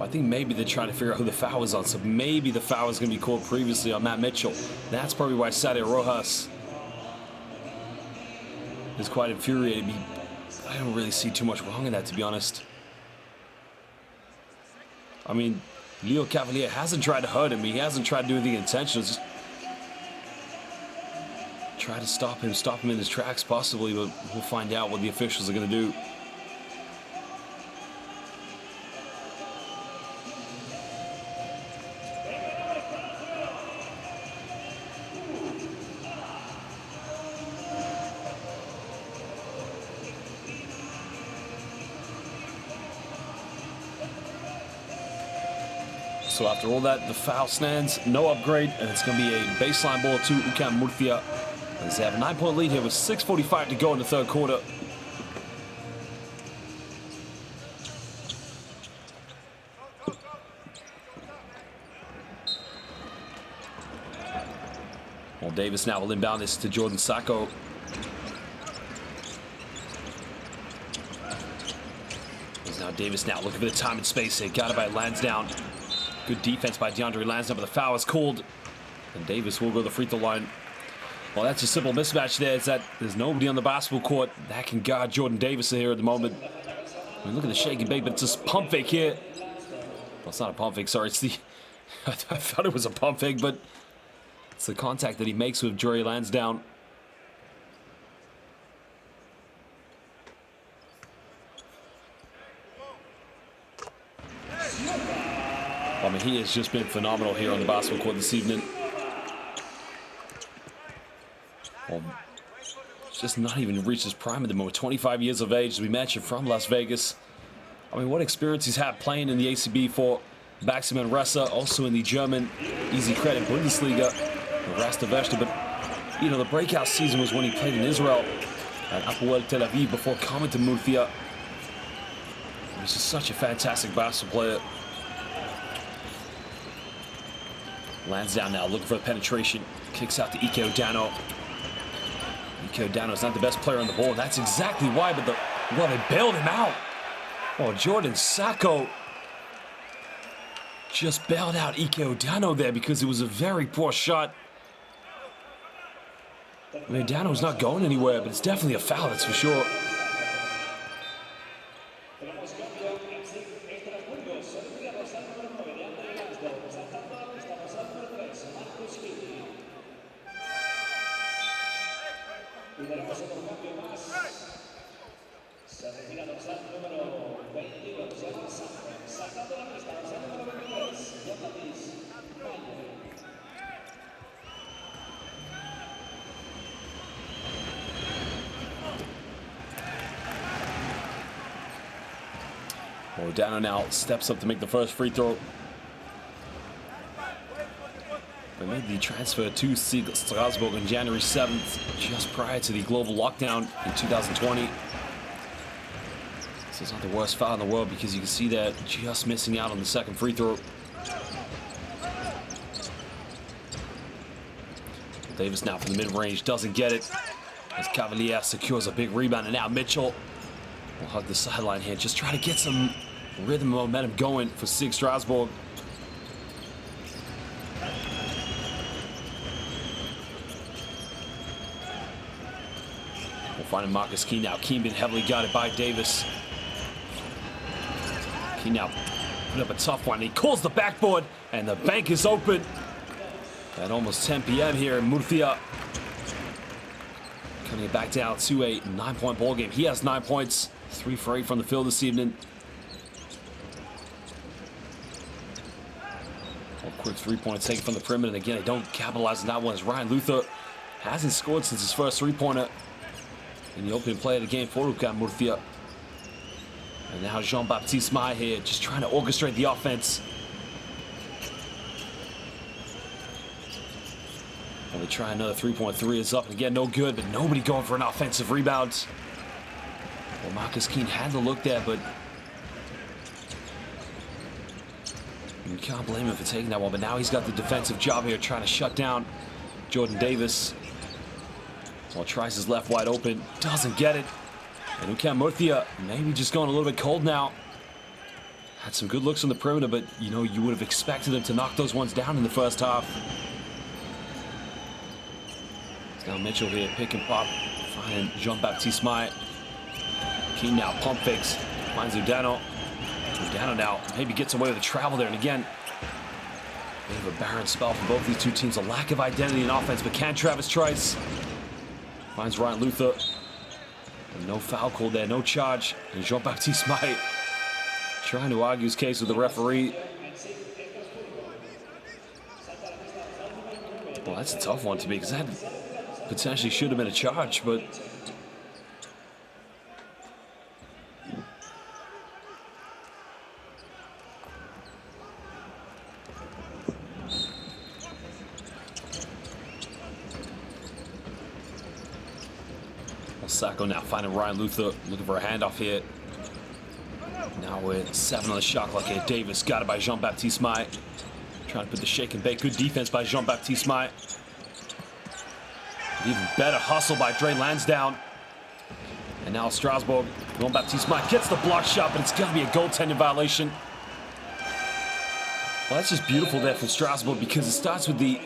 I think maybe they're trying to figure out who the foul was on. So maybe the foul was going to be called previously on Matt Mitchell. That's probably why Sadio Rojas is quite infuriated. I don't really see too much wrong in that, to be honest. I mean, Leo Cavalier hasn't tried to hurt him. He hasn't tried to do anything intentional. Just try to stop him in his tracks possibly, but we'll find out what the officials are going to do. So after all that, the foul stands, no upgrade, and it's going to be a baseline ball to Ucam Murcia. As they have a 9-point lead here with 6:45 to go in the third quarter. Well, Davis now will inbound this to Jordan Sacco. There's now Davis now looking for the time and space here. Got it by Lansdowne. Good defense by DeAndre Lansdowne, but the foul is called. And Davis will go to the free throw line. Well, that's a simple mismatch there. Is that there's nobody on the basketball court that can guard Jordan Davis here at the moment. I mean, look at the shake and bake, but it's a pump fake here. Well, it's not a pump fake, sorry. It's the... I thought it was a pump fake, but it's the contact that he makes with Jory Lansdowne. I mean, he has just been phenomenal here on the basketball court this evening. Well, just not even reached his prime at the moment. 25 years of age, as we mentioned, from Las Vegas. I mean, what experience he's had playing in the ACB for Baxi Manresa, also in the German Easy Credit Bundesliga, the Rasta Vesta. But, you know, the breakout season was when he played in Israel at Hapoel Tel Aviv before coming to Murcia. He's just such a fantastic basketball player. Lansdowne now looking for the penetration. Kicks out to Ike Odano. Ike Odano's not the best player on the ball. That's exactly why, but they bailed him out. Oh, Jordan Sacco just bailed out Ike Odano there because it was a very poor shot. I mean, Odano's not going anywhere, but it's definitely a foul, that's for sure. Dano now steps up to make the first free throw. They made the transfer to SIG Strasbourg on January 7th, just prior to the global lockdown in 2020. This is not the worst foul in the world because you can see that just missing out on the second free throw. Davis now from the mid-range, doesn't get it. As Cavalier secures a big rebound, and now Mitchell will hug the sideline here, just try to get some rhythm and momentum going for SIG Strasbourg. We'll find Marcus Keane now. Keane been heavily guarded by Davis. Keane now put up a tough one. He calls the backboard, and the bank is open at almost 10 p.m. here in Murcia. Cutting it back down to a 9-point ball game. He has 9 points, 3 for 8 from the field this evening. A quick 3-pointer taken from the perimeter, and again, they don't capitalize on that one as Ryan Luther hasn't scored since his first 3-pointer in the opening play of the game for Ucam Murcia. And now Jean-Baptiste Mai here, just trying to orchestrate the offense. And they try another 3-point-3 is up, and again, no good, but nobody going for an offensive rebound. Well, Marcus Keane had the look there, but you can't blame him for taking that one. But now he's got the defensive job here, trying to shut down Jordan Davis. Well, tries his left wide open, doesn't get it. And Ucam Murcia maybe just going a little bit cold now. Had some good looks on the perimeter, but you know, you would have expected them to knock those ones down in the first half. Now Mitchell here, pick and pop, finding Jean-Baptiste Mai. Keane now, pump fakes, finds Udano. Udano now maybe gets away with the travel there, and again, bit of a barren spell for both these two teams. A lack of identity in offense, but can Travis Trice finds Ryan Luther. And no foul call there, no charge. And Jean-Baptiste Mai trying to argue his case with the referee. Well, that's a tough one to be, because that potentially should have been a charge, but Sacco now finding Ryan Luther, looking for a handoff here. Now with 7 on the shot clock here. Davis got it by Jean-Baptiste Mai. Trying to put the shake and bake. Good defense by Jean-Baptiste Mai. Even better hustle by Dre Lansdowne. And now Strasbourg, Jean-Baptiste Mai gets the block shot, but it's gonna be a goaltending violation. Well, that's just beautiful there from Strasbourg, because it starts with the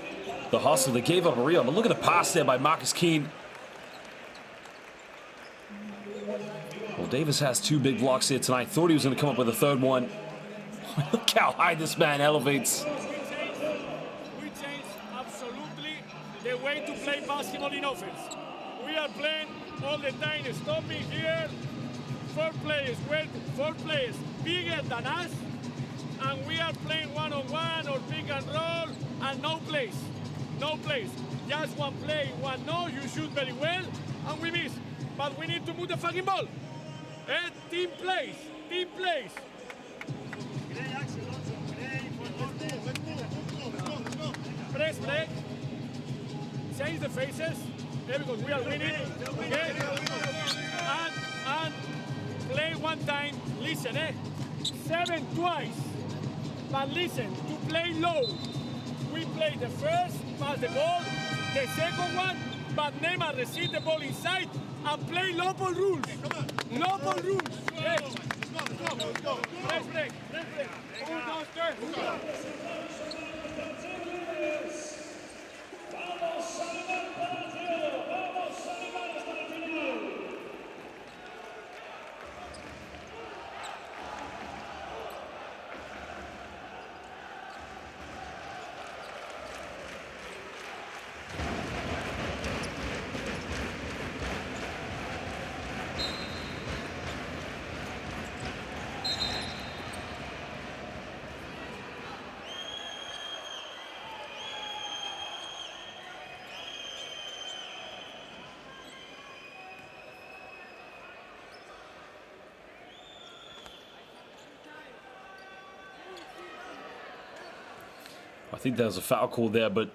hustle. They gave up a rebound, but look at the pass there by Marcus Keane. Well, Davis has 2 big blocks here tonight. Thought he was going to come up with a third one. Look how high this man elevates. We changed absolutely the way to play basketball in offense. We are playing all the time, stopping here. 4 players, 4 players bigger than us, and we are playing one-on-one or pick and roll, and no plays. No plays. Just one play, one no, you shoot very well, and we miss. But we need to move the fucking ball. Team plays, team plays. Press break. Change the faces. Because we are winning. Okay? And play one time. Listen, 7 twice. But listen, to play low. We play the first, pass the ball. The second one, but never receive the ball inside and play low ball rules. Low ball rules. Hey. Let's go. Press break. Who's downstairs? I think there was a foul call there, but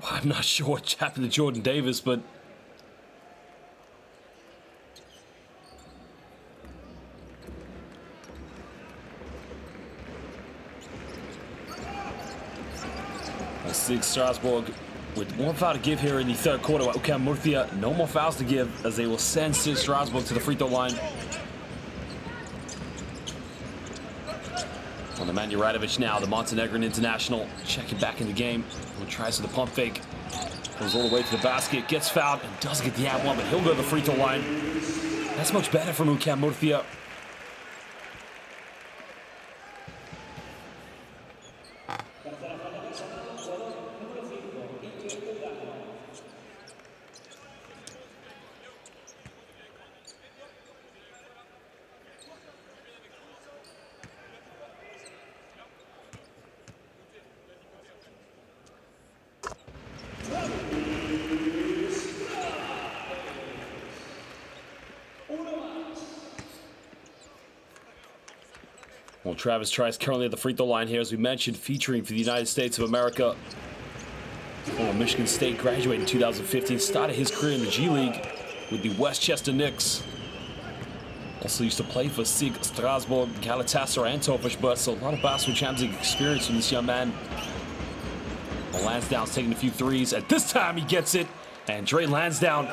I'm not sure what happened to Jordan Davis, but SIG Strasbourg with one foul to give here in the third quarter. Ucam Murcia, no more fouls to give as they will send SIG Strasbourg to the free throw line. On the man Juratovic now, the Montenegrin international, checking back in the game. He tries for the pump fake, goes all the way to the basket, gets fouled, and doesn't get the ad one, but he'll go to the free throw line. That's much better from Ucam Murcia. Well, Travis Trice currently at the free throw line here, as we mentioned, featuring for the United States of America. Former Michigan State graduate in 2015, started his career in the G League with the Westchester Knicks. Also used to play for SIG Strasbourg, Galatasaray, and Tofaş, so a lot of basketball Champions League experience from this young man. Well, Lansdowne's taking a few threes. At this time, he gets it, and Dre Lansdowne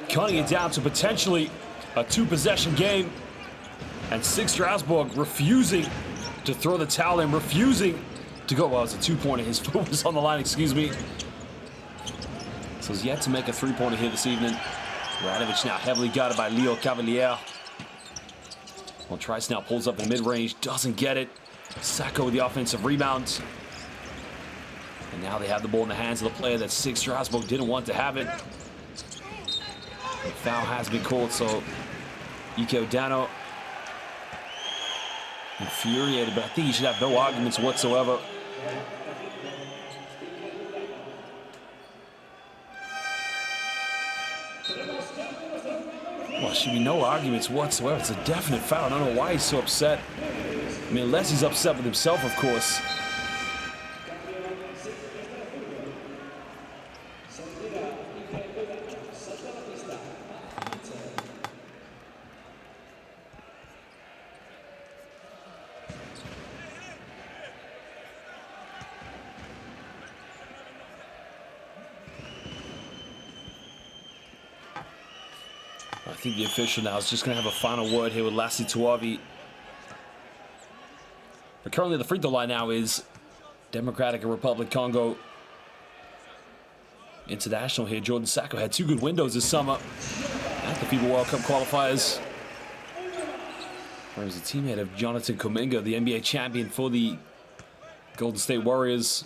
cutting it down to potentially a two-possession game. And SIG Strasbourg refusing to throw the towel in, refusing to go. Well, it was a two-pointer. His foot was on the line, excuse me. So he's yet to make a three-pointer here this evening. Juratovic now heavily guarded by Leo Cavalier. Well, Trice now pulls up in mid-range, doesn't get it. Sacco with the offensive rebound. And now they have the ball in the hands of the player that SIG Strasbourg didn't want to have it. The foul has been called, so Ike Odano infuriated, but I think he should have no arguments whatsoever. Well, should be no arguments whatsoever. It's a definite foul. I don't know why he's so upset. I mean, unless he's upset with himself, of course. I think the official now is just going to have a final word here with Lassi Tuavi. But currently the free throw line now is Democratic Republic Congo international here. Jordan Sacco had two good windows this summer at the FIBA World Cup qualifiers. Where he was a teammate of Jonathan Kuminga, the NBA champion for the Golden State Warriors.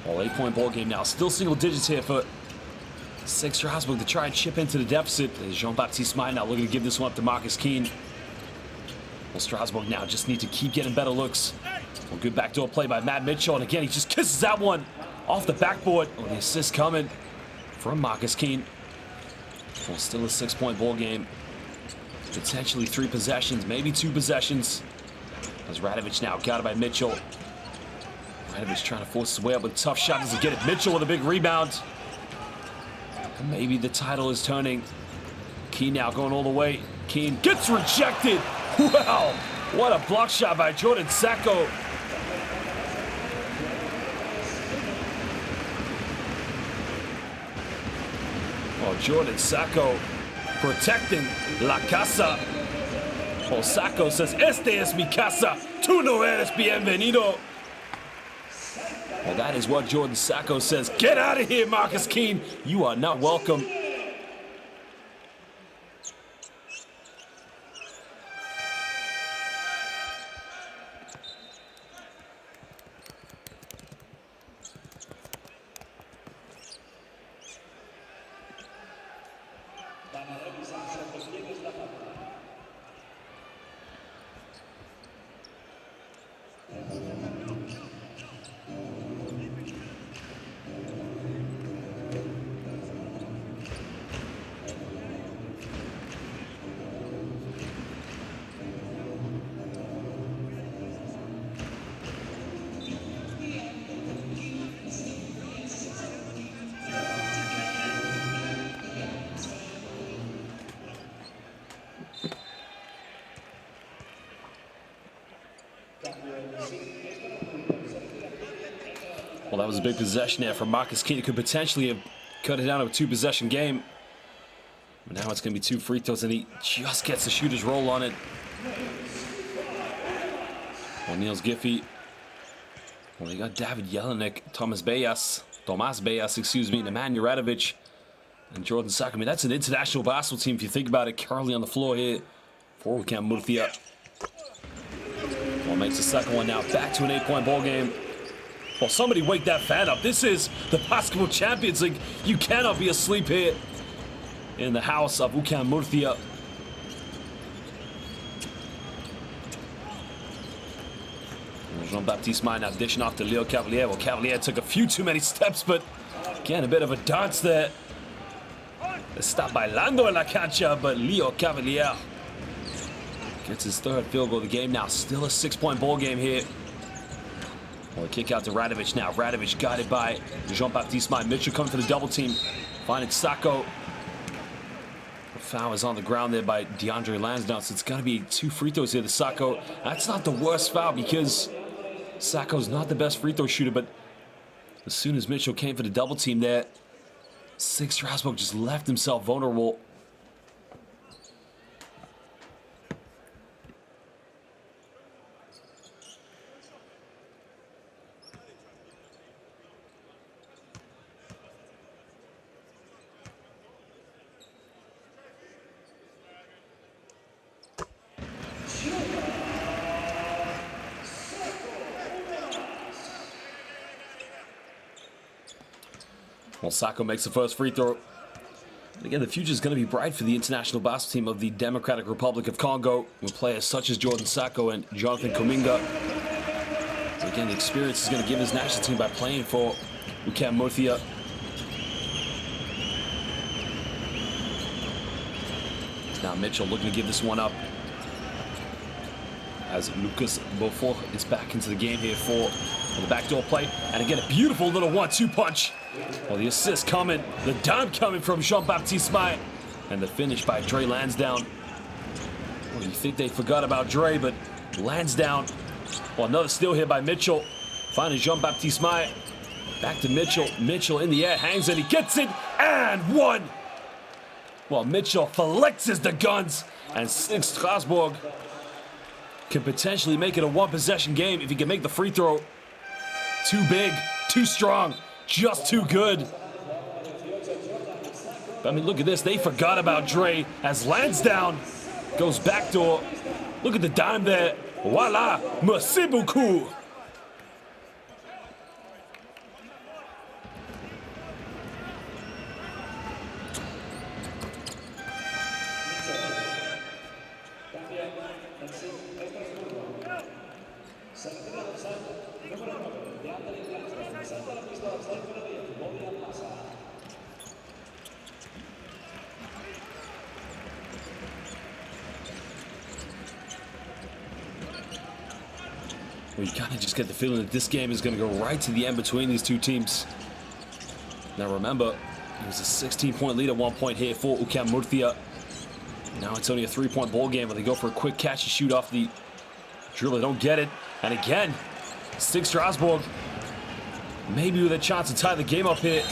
Well, 8-point ball game now. Still single digits here for SIG Strasbourg to try and chip into the deficit. Jean-Baptiste Maille now looking to give this one up to Marcus Keene. Well, Strasbourg now just need to keep getting better looks. Well, good backdoor play by Matt Mitchell. And again, he just kisses that one off the backboard. Oh, the assist coming from Marcus Keene. Well, still a 6-point ball game. Potentially 3 possessions, maybe 2 possessions. As Radovic now guarded by Mitchell. Radovic trying to force his way up with a tough shot. Doesn't get it. Mitchell with a big rebound. And maybe the title is turning. Keene now going all the way. Keene gets rejected. Wow. What a block shot by Jordan Sacco. Oh, Jordan Sacco protecting La Casa. Oh, Sacco says, "Este es mi casa. Tú no eres bienvenido." Well, that is what Jordan Sacco says. Get out of here, Marcus Keene. You are not welcome. Well, that was a big possession there for Marcus Keane. It could potentially have cut it down to a 2-possession game. But now it's going to be 2 free throws, and he just gets the shooter's roll on it. Well, Niels Giffey. Well, they got David Jelinek, Tomas Bejas, excuse me, Nemanja Radovic, and Jordan Sacco. I mean, that's an international basketball team if you think about it. Currently on the floor here for Ucam Murcia. Well, makes the second one now. Back to an 8-point ball game. Well, somebody wake that fan up. This is the Basketball Champions League. You cannot be asleep here in the house of Ucam Murcia. Jean-Baptiste Mai now dishing off to Leo Cavalier. Well, Cavalier took a few too many steps, but again, a bit of a dance there. Está bailando en la cancha, but Leo Cavalier gets his 3rd field goal of the game now. Still a 6-point ball game here. Well, a kick out to Radovic now. Radovic guided by Jean-Baptiste Mai. Mitchell coming for the double team. Finding Sacco. The foul is on the ground there by DeAndre Lansdowne, so it's going to be 2 free throws here to Sacco. That's not the worst foul because Sacco's not the best free throw shooter, but as soon as Mitchell came for the double team there, SIG Strasbourg just left himself vulnerable. Well, Sacco makes the first free throw. And again, the future is going to be bright for the international basketball team of the Democratic Republic of Congo, with players such as Jordan Sacco and Jonathan Kuminga. So again, the experience is going to give his national team by playing for Ucam Murcia. Now Mitchell looking to give this one up, as Lucas Beaufort is back into the game here for the backdoor play. And again, a beautiful little 1-2 punch. Well, the assist coming, the dime coming from Jean-Baptiste Mai, and the finish by Dre Lansdowne. Well, you think they forgot about Dre, but Lansdowne. Well, another steal here by Mitchell. Finding Jean-Baptiste Mai. Back to Mitchell. Mitchell in the air, hangs it, he gets it, and 1. Well, Mitchell flexes the guns, and SIG Strasbourg can potentially make it a 1-possession game if he can make the free throw. Too big, too strong, just too good. I mean, look at this. They forgot about Dre as Lansdowne goes backdoor. Look at the dime there. Voila, merci beaucoup. We kind of just get the feeling that this game is going to go right to the end between these two teams. Now remember, it was a 16-point lead at one point here for Ucam Murcia. Now it's only a 3-point ball game where they go for a quick catch and shoot off the dribble. They don't get it. And again, SIG Strasbourg maybe with a chance to tie the game up here.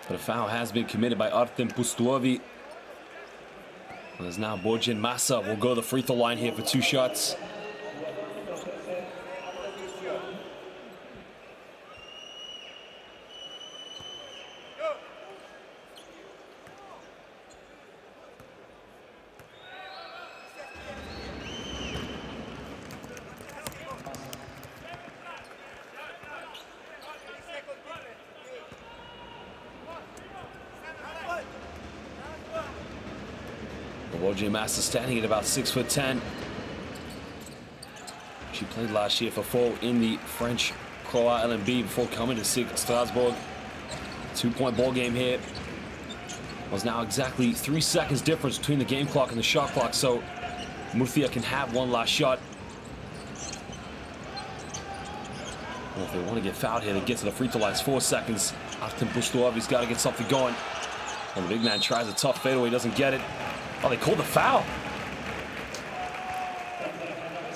But a foul has been committed by Artem Pustuovi. There's now Borjan Massa will go to the free throw line here for 2 shots. Borjan Massa standing at about 6'10". She played last year for Faux in the French Pro LMB before coming to SIG Strasbourg. 2-point ball game here. Was now exactly 3 seconds difference between the game clock and the shot clock, so Murcia can have one last shot. Well, if they want to get fouled here, they get to the free throw line. It's 4 seconds. Artem Pustuovi's got to get something going. Well, the big man tries a tough fadeaway, doesn't get it. Oh, they called the foul.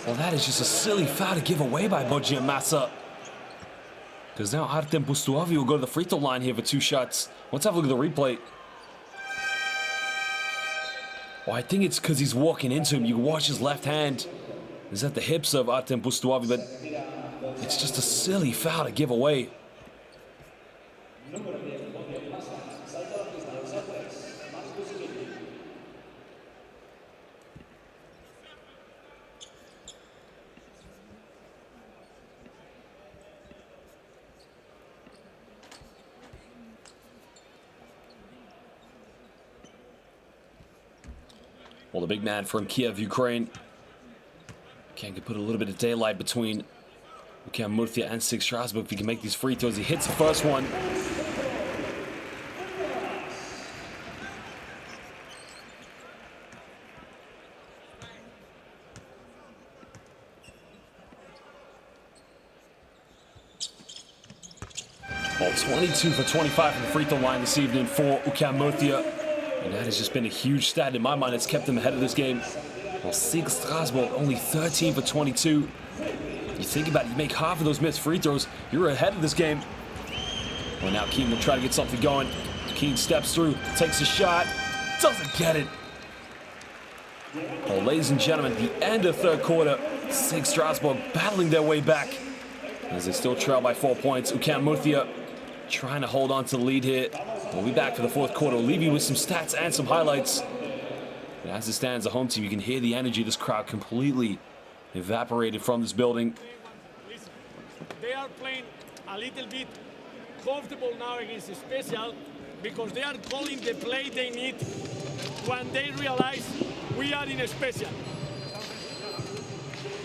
Well, that is just a silly foul to give away by Moji and Massa. Because now Artem Pustuavi will go to the free throw line here for 2 shots. Let's have a look at the replay. Well, I think it's because he's walking into him. You can watch his left hand is at the hips of Artem Pustuavi, but it's just a silly foul to give away. Well, the big man from Kiev, Ukraine, can put a little bit of daylight between Ucam Murcia and SIG Strasbourg if he can make these free throws. He hits the first one. Well, 22 for 25 from the free throw line this evening for Ucam Murcia. And that has just been a huge stat in my mind. It's kept them ahead of this game. Well, SIG Strasbourg only 13 for 22. You think about it, you make half of those missed free throws, you're ahead of this game. Well, now Keane will try to get something going. Keane steps through, takes a shot, doesn't get it. Well, ladies and gentlemen, the end of third quarter, SIG Strasbourg battling their way back as they still trail by 4 points. Ucam Murcia trying to hold on to the lead here. We'll be back for the fourth quarter. We'll leave you with some stats and some highlights. But as it stands, the home team, you can hear the energy of this crowd completely evaporated from this building. Listen, they are playing a little bit comfortable now against Special because they are calling the play they need when they realize we are in a Special.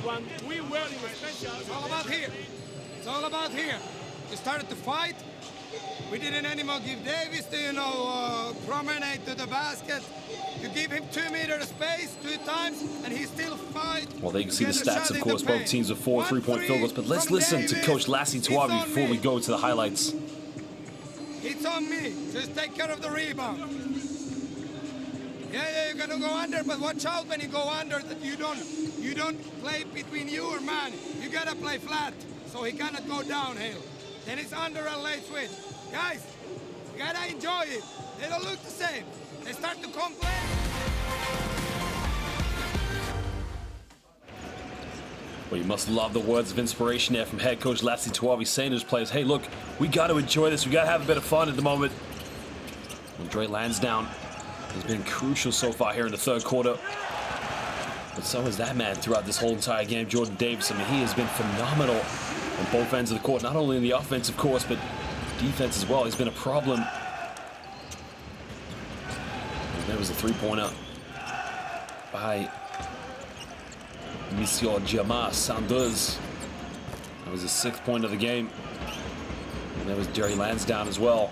When we were in a Special, It's all about here. It's all about here. You started to fight. We didn't anymore give Davis to, promenade to the basket. You give him 2 meters space 2 times, and he still fights. Well, there you can see the stats, of course, both teams with 4 3-point field goals. But let's listen to Coach Lassie Tuavi before we go to the highlights. It's on me. Just take care of the rebound. Yeah, you're gonna go under, but watch out when you go under that you don't play between you or man. You gotta play flat, so he cannot go downhill. Then it's under a late switch. Guys, you gotta enjoy it. They don't look the same. They start to complain. Well, you must love the words of inspiration there from head coach Lassie Tuavi saying to his players, hey, look, we got to enjoy this. We got to have a bit of fun at the moment. Well, Dre Lansdowne has been crucial so far here in the third quarter. But so has that man throughout this whole entire game, Jordan Davis. I mean, he has been phenomenal on both ends of the court, not only in the offense, of course, but defense as well. He's been a problem. And there was a three-pointer by Monsieur Jamal Sanders. That was the 6th point of the game. And there was Jerry Lansdowne as well.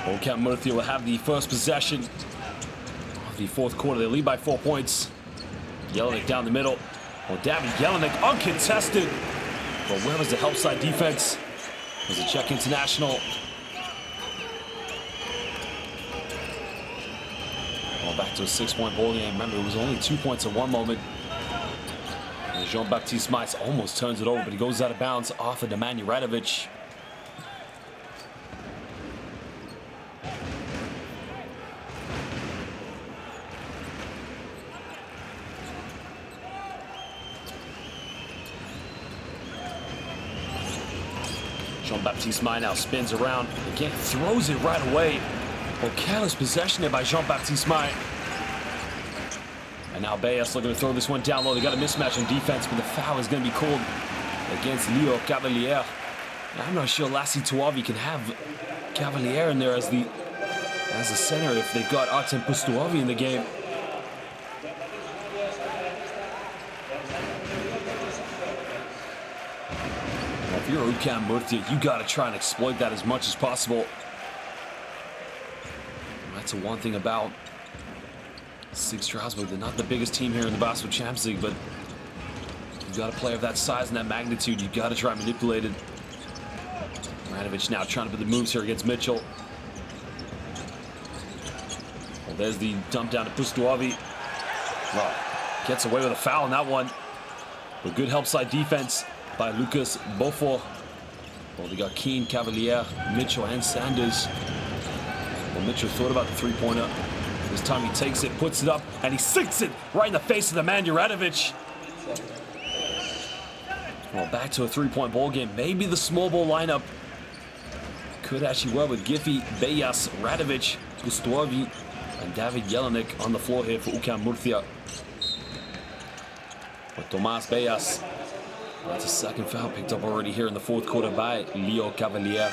Ucam Murcia will have the first possession of the fourth quarter. They lead by 4 points. Jelinek down the middle. Well, Davy Jelinek uncontested. But where was the help side defense? It was a Czech international. Well, back to a 6-point ball game. Remember, it was only 2 points at one moment. And Jean-Baptiste Mice almost turns it over, but he goes out of bounds off of Nemanja Radovic. Jean-Baptiste Mice now spins around. Again, throws it right away. Well, careless possession there by Jean-Baptiste Mice. And now Bayas looking to throw this one down low. They got a mismatch on defense, but the foul is going to be called against Leo Cavalier. Now, I'm not sure Lassie Tuavi can have Cavalier in there as the center if they've got Artem Pustuavi in the game. you're Ucam Murcia, you got to try and exploit that as much as possible. That's the one thing about SIG Strasbourg. They're not the biggest team here in the Basketball Champions League, but you've got a player of that size and that magnitude. You've got to try and manipulate it. Radovic now trying to put the moves here against Mitchell. Well, there's the dump down to Pustuavi. Well, gets away with a foul on that one. But good help side defense by Lucas Beaufort. Well, they got Keane, Cavalier, Mitchell, and Sanders. Well, Mitchell thought about the three-pointer. This time he takes it, puts it up, and he sinks it right in the face of the man, Radovic. Well, back to a three-point ball game. Maybe the small ball lineup could actually work with Giffey, Beyas, Radovic, Pustuavi, and David Jelinek on the floor here for Ucam Murcia. But Tomas Beyas, that's a second foul picked up already here in the fourth quarter by Leo Cavalier.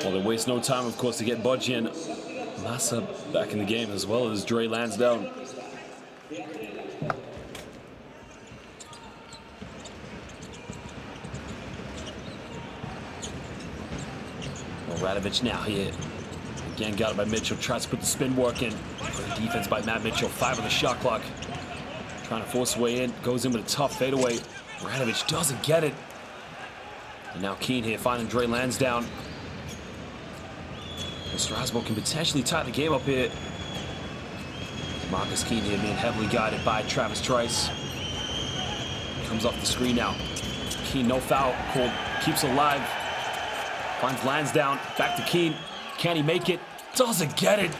Well, they waste no time, of course, to get Budgie and Massa back in the game, as well as Dre Lansdowne. Well, Radovic now here. Again, got it by Mitchell. Tries to put the spin work in. Great defense by Matt Mitchell. 5 on the shot clock. Trying to force a way in. Goes in with a tough fadeaway. Radovic doesn't get it. And now Keane here finding Dre Lansdowne. Strasbourg can potentially tie the game up here. Marcus Keane here being heavily guided by Travis Trice. Comes off the screen now. Keane, no foul called, keeps alive. Finds Lansdowne, back to Keane. Can he make it? Doesn't get it.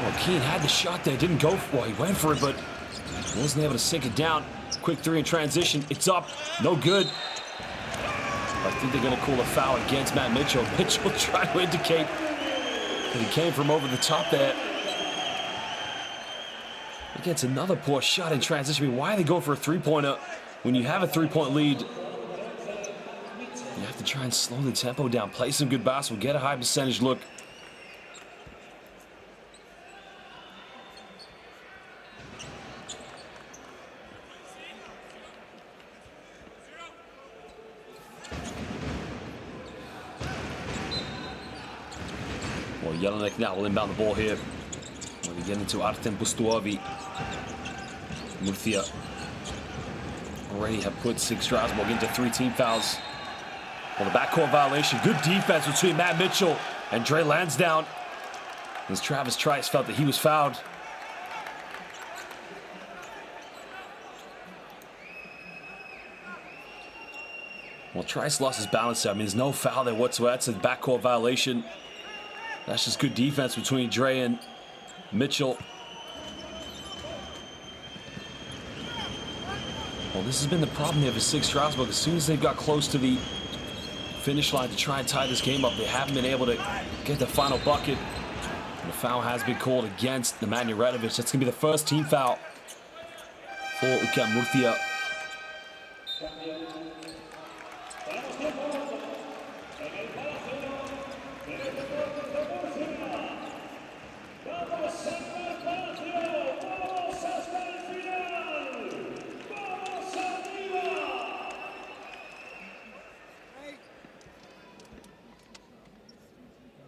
Well, Keane had the shot there, didn't go for it. He went for it, but wasn't able to sink it down. Quick three in transition, it's up, no good. I think they're gonna call a foul against Matt Mitchell. Mitchell trying to indicate that he came from over the top there. He gets another poor shot in transition. I mean, why are they going for a three-pointer when you have a three-point lead? You have to try and slow the tempo down, play some good basketball, get a high percentage look. Well, Jelinek now will inbound the ball here. When we get into Artem Pustuavi. Murcia already have put SIG Strasbourg into 3 team fouls. Well, the backcourt violation. Good defense between Matt Mitchell and Dre Lansdowne, as Travis Trice felt that he was fouled. Well, Trice lost his balance there. I mean, there's no foul there whatsoever. That's a backcourt violation. That's just good defense between Dre and Mitchell. Well, this has been the problem here for SIG Strasbourg. As soon as they've got close to the finish line to try and tie this game up, they haven't been able to get the final bucket. And the foul has been called against Nemanja Radovic. That's going to be the first team foul for Ucam Murcia.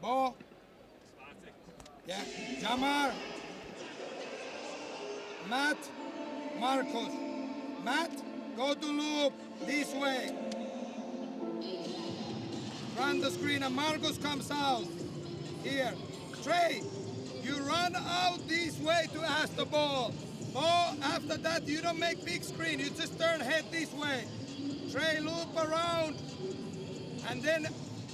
Bo. Yeah, Jamar. Matt. Marcus. Matt, go to loop this way. Run the screen and Marcus comes out. Here. Trey, you run out this way to ask the ball. Bo, after that, you don't make big screen. You just turn head this way. Trey, loop around. And then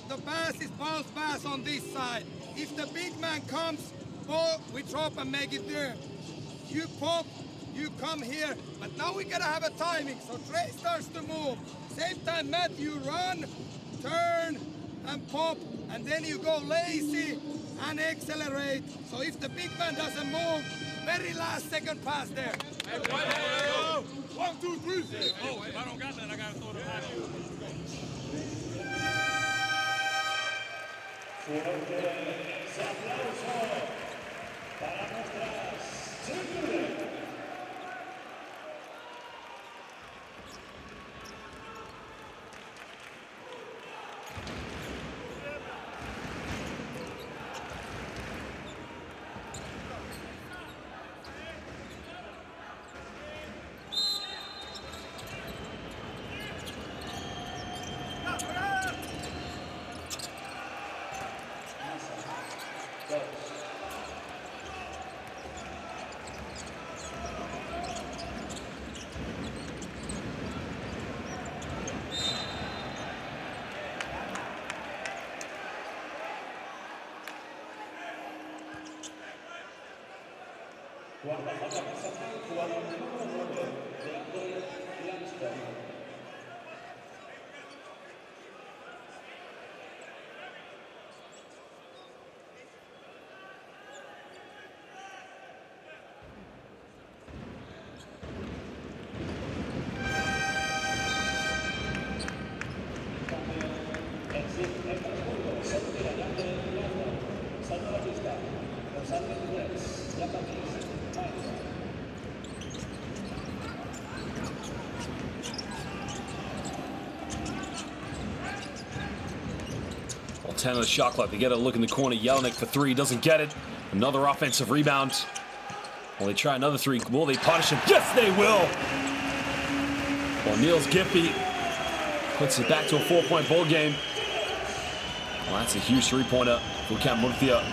the pass is bounce pass on this side. If the big man comes, Bo, we drop and make it there. You pop, you come here. But now we gotta have a timing. So Trey starts to move. Same time, Matt, you run, turn, and pop. And then you go lazy and accelerate. So if the big man doesn't move, very last second pass there. 1, 2, 3. Oh, if I don't got that, I gotta throw it behind you. Well, 10 on the shot clock. They get a look in the corner. Jelinek for three. Doesn't get it. Another offensive rebound. Will they try another three? Will they punish him? Yes, they will. Well, Niels Giffey puts it back to a 4-point ball game. Well, that's a huge three-pointer for Ucam Murcia.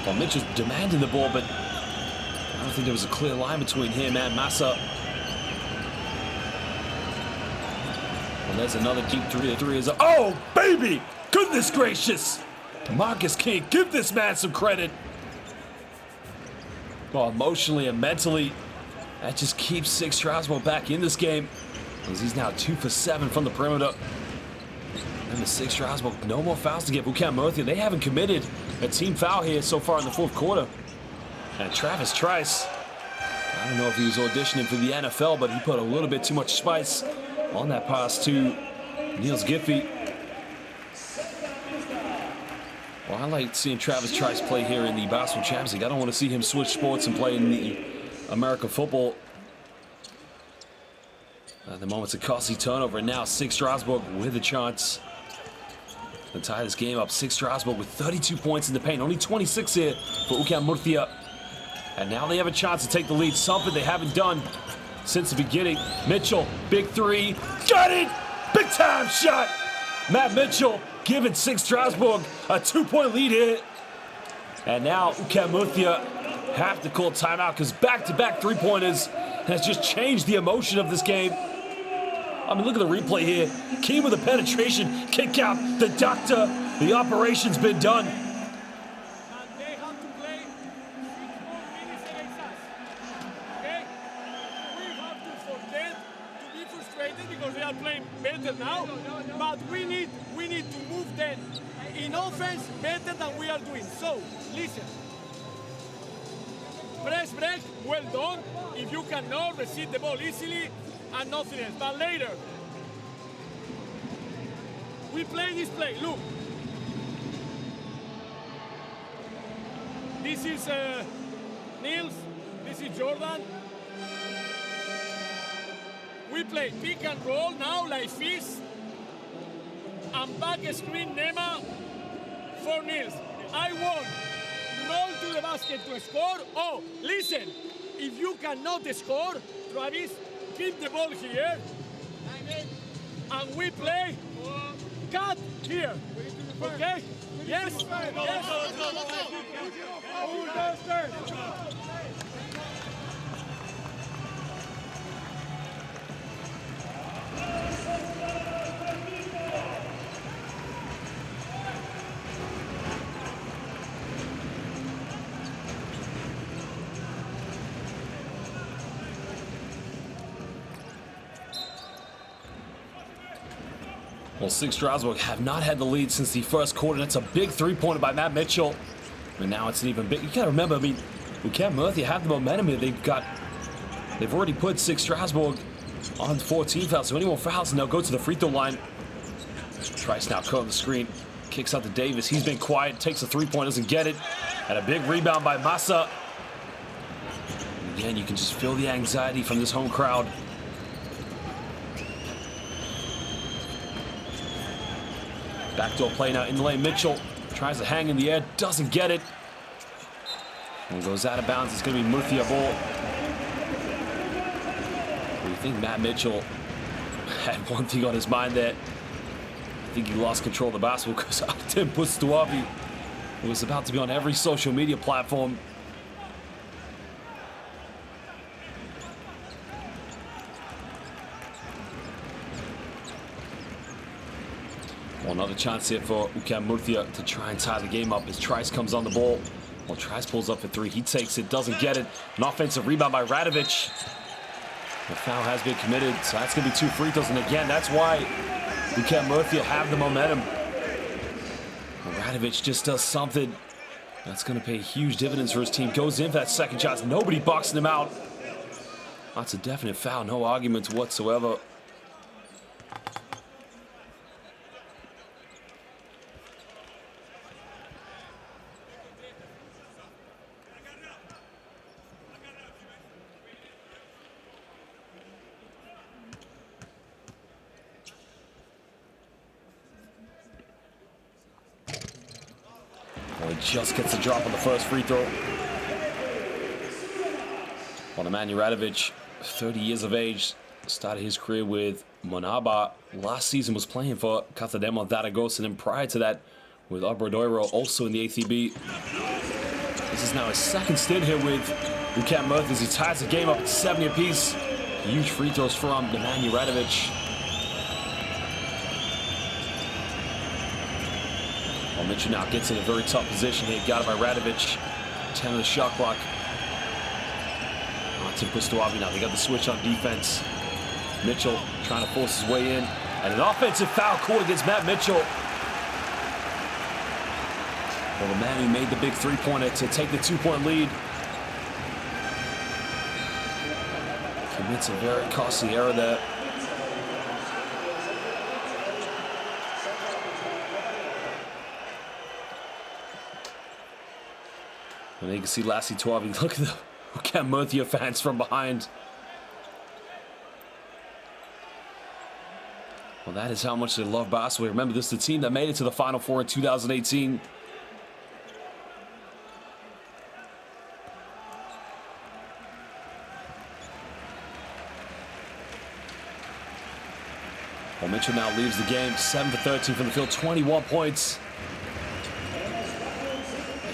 Well, Mitchell's demanding the ball, but I don't think there was a clear line between him and Massa. Well, there's another deep three. The three is up. Oh, baby! Goodness gracious! Marcus King, give this man some credit. Well, emotionally and mentally, that just keeps SIG Strasbourg back in this game, as he's now 2 for 7 from the perimeter. And the SIG Strasbourg, no more fouls to give Ucam Murcia. They haven't committed a team foul here so far in the fourth quarter. And Travis Trice, I don't know if he was auditioning for the NFL, but he put a little bit too much spice on that pass to Niels Giffey. Well, I like seeing Travis Trice play here in the Basketball Champions League. I don't want to see him switch sports and play in the American football. At the moment, it's a costly turnover, and now SIG Strasbourg with a chance to tie this game up. SIG Strasbourg with 32 points in the paint, only 26 here for Ucam Murcia. And now they have a chance to take the lead, something they haven't done since the beginning. Mitchell, big three, got it! Big time shot! Matt Mitchell giving SIG Strasbourg a 2-point lead here. And now Ucam Murcia have to call timeout because back-to-back three-pointers has just changed the emotion of this game. I mean, look at the replay here. King with a penetration, kick out, the doctor. The operation's been done. And they have to play 6 more minutes against us. Okay? We have to forget to be frustrated because they are playing better now. But we need to move them in offense better than we are doing. So, listen. Press break, well done. If you cannot receive the ball easily and nothing else. But later, we play this play. Look. This is Niels. This is Jordan. We play pick and roll now like this. And back screen Nema for Niels. I want roll to the basket to score. Oh, listen, if you cannot score, Travis, keep the ball here. And we play cut here. Okay? Yes? Yes? Well, SIG Strasbourg have not had the lead since the first quarter. That's a big three-pointer by Matt Mitchell. And now it's an even big. You gotta remember, I mean, Ucam Murcia have the momentum here. They've got They've already put SIG Strasbourg on 14 fouls, so any more fouls and they'll go to the free throw line. Trice now caught on the screen, kicks out to Davis. He's been quiet, takes a three-point, doesn't get it. And a big rebound by Massa. And again, you can just feel the anxiety from this home crowd. Backdoor play now in the lane. Mitchell tries to hang in the air, doesn't get it. And goes out of bounds. It's going to be Murcia ball. You think Matt Mitchell had one thing on his mind there. I think he lost control of the basketball because Tim Pustuavi was about to be on every social media platform. Well, another chance here for Ucam Murcia to try and tie the game up as Trice comes on the ball. Well, Trice pulls up for three. He takes it, doesn't get it. An offensive rebound by Radovic. The foul has been committed, so that's going to be 2 free throws. And again, that's why Ucam Murcia have the momentum. Well, Radovic just does something that's going to pay huge dividends for his team. Goes in for that second shot. Nobody boxing him out. That's a definite foul. No arguments whatsoever. Well, he just gets a drop on the first free throw. Well, Nemanja Radovic, 30 years of age, started his career with Monaba. Last season was playing for Catademo Zaragoza, and then prior to that with Obradoiro, also in the ACB. This is now his second stint here with Ucam Murcia as he ties the game up at 70 apiece. Huge free throws from Nemanja Radovic. Well, Mitchell now gets in a very tough position here. Got it by Radovic. 10 of the shot clock. Tim Pustuavi now. They got the switch on defense. Mitchell trying to force his way in. And an offensive foul called against Matt Mitchell. Well, the man who made the big three-pointer to take the 2-point lead commits a very costly error there. And you can see Lassie Tuavi. Look at the Ucam Murcia fans from behind. Well, that is how much they love basketball. Remember, this is the team that made it to the Final Four in 2018. Well, Mitchell now leaves the game. 7 for 13 from the field, 21 points.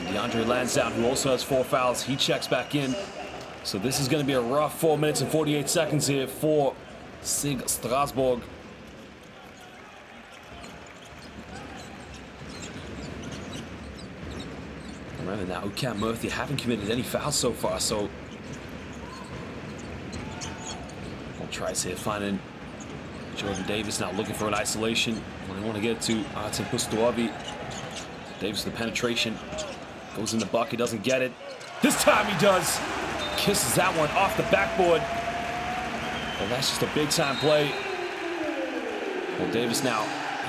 DeAndre Lansdowne, who also has 4 fouls, he checks back in. So this is going to be a rough 4 minutes and 48 seconds here for SIG Strasbourg. Remember now, Ucam Murcia haven't committed any fouls so far, so we'll try here finding Jordan Davis now looking for an isolation. Well, they want to get to Tim Pustuavi. Davis with the penetration. Goes in the bucket, doesn't get it. This time he does. Kisses that one off the backboard. Well, that's just a big-time play. Well, Davis now,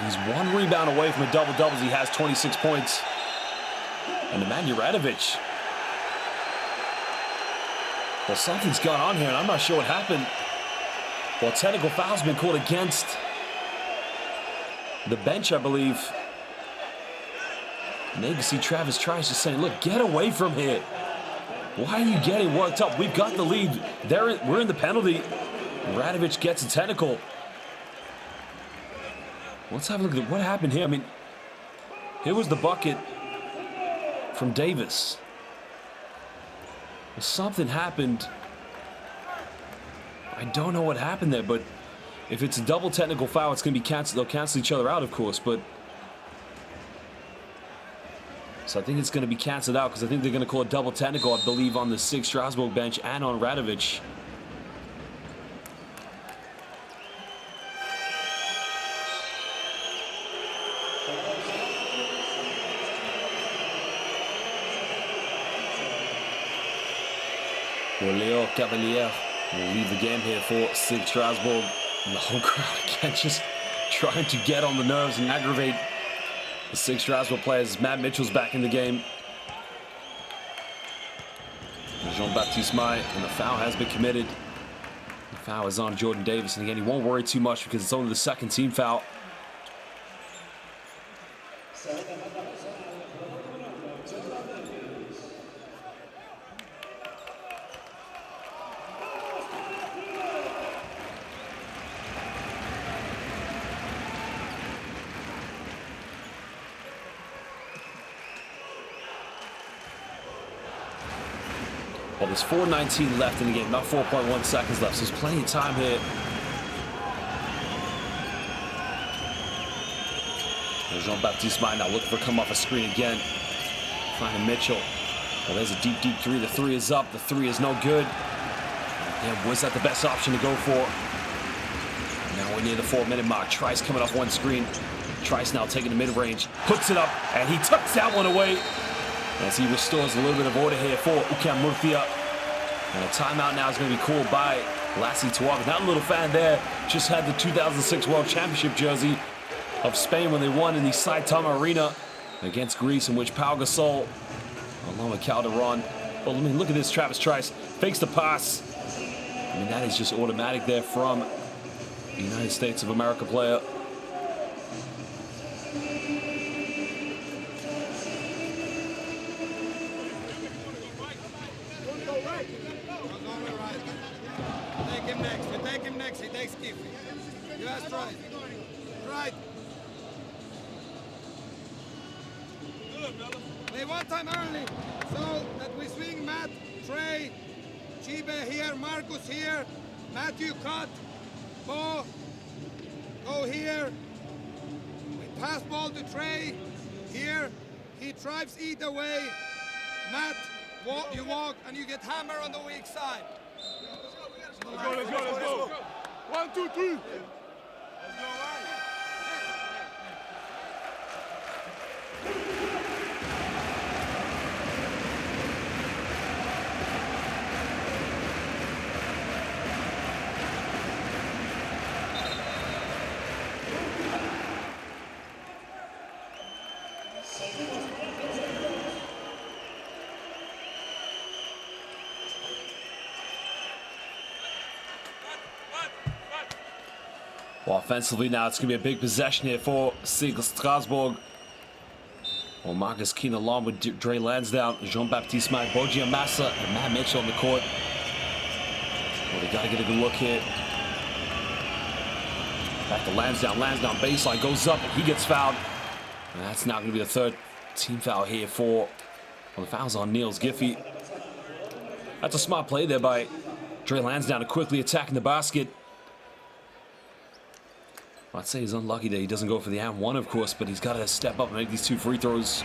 he's 1 rebound away from a double-double as he has 26 points. And Nemanja Radovic. Well, something's gone on here, and I'm not sure what happened. Well, a technical foul's been called against the bench, I believe. And they can see Travis Trice just saying, look, get away from here. Why are you getting worked up? We've got the lead. We're in the penalty. Radovic gets a technical. Let's have a look at what happened here. I mean, here was the bucket from Davis. Well, something happened. I don't know what happened there, but if it's a double technical foul, it's going to be canceled. They'll cancel each other out, of course, but so I think it's going to be canceled out because I think they're going to call a double technical, I believe, on the SIG Strasbourg bench and on Radovic. Well, Leo Cavalier We'll leave the game here for SIG Strasbourg. And the whole crowd again just trying to get on the nerves and aggravate the SIG Strasbourg players. Matt Mitchell's back in the game. Jean-Baptiste Mai, and the foul has been committed. The foul is on Jordan Davis, and again, he won't worry too much because it's only the second team foul. Well, there's 4:19 left in the game, not 4.1 seconds left, so there's plenty of time here. There's Jean-Baptiste Mai now looking for come off a screen again. Finding Mitchell. Well, there's a deep, deep three. The three is up. The three is no good. Yeah, was that the best option to go for? Now we're near the 4-minute mark. Trice coming off one screen. Trice now taking the mid-range. Hooks it up, and he tucks that one away. As he restores a little bit of order here for Ucam Murcia. And a timeout now is going to be called by Lassie Tuaga. That little fan there just had the 2006 World Championship jersey of Spain when they won in the Saitama Arena against Greece, in which Pau Gasol, along with Calderon. Well, I mean, look at this, Travis Trice fakes the pass. I mean, that is just automatic there from the United States of America player. He takes Giffy. Just right. Right. Play one time early so that we swing Matt, Trey, Chibe here, Marcus here, Matthew cut, Bo, go here. We pass ball to Trey here. He drives either way. Matt, you walk and you get hammer on the weak side. Let's go, let's go, let's go. 1, 2, 3. Let's go, Well, offensively now, it's going to be a big possession here for SIG Strasbourg. Well, Marcus Keane along with Dre Lansdowne, Jean-Baptiste Mai, Bogia Massa, and Matt Mitchell on the court. Well, they got to get a good look here. Back to Lansdowne. Lansdowne baseline goes up, and he gets fouled. And that's now going to be the third team foul here for, well, the foul's on Niels Giffey. That's a smart play there by Dre Lansdowne to quickly attacking the basket. I'd say he's unlucky that he doesn't go for the and one, of course, but he's got to step up and make these two free throws.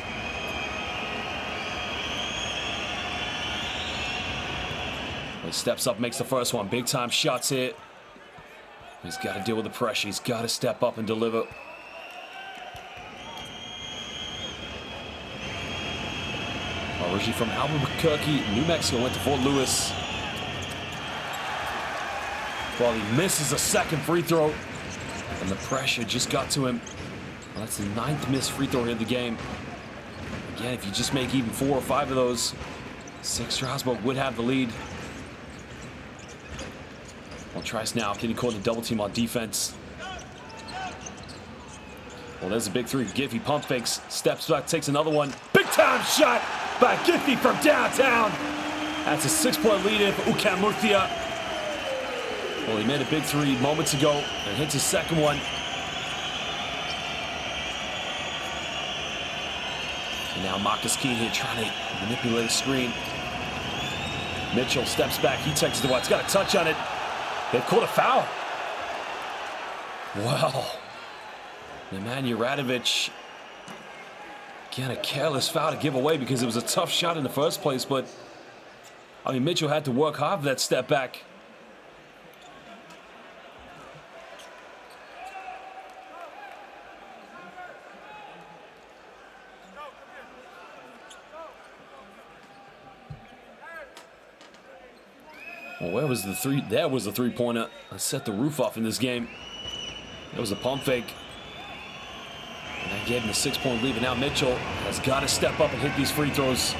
He steps up, makes the first one. Big time shots here. He's got to deal with the pressure. He's got to step up and deliver. Originally from Albuquerque, New Mexico, went to Fort Lewis. Well, he misses a second free throw. And the pressure just got to him. Well, that's the 9th missed free throw here in the game. Again, if you just make even 4 or 5 of those, SIG Strasbourg would have the lead. Well, Trice now getting caught in a double team on defense. Well, there's a big three. Giffey pump fakes, steps back, takes another one. Big time shot by Giffey from downtown. That's a 6-point lead in for Ucam Murcia. Well, he made a big three moments ago and hits his second one. And now Marcus Keane here trying to manipulate a screen. Mitchell steps back. He takes it to Watts. Got a touch on it. They've called a foul. Wow. Nemanja Radovic. Again, a careless foul to give away because it was a tough shot in the first place. But, I mean, Mitchell had to work hard for that step back. Well, where was the three? There was the three-pointer. I set the roof off in this game. There was a pump fake. And that gave him a 6-point lead. But now Mitchell has got to step up and hit these free throws.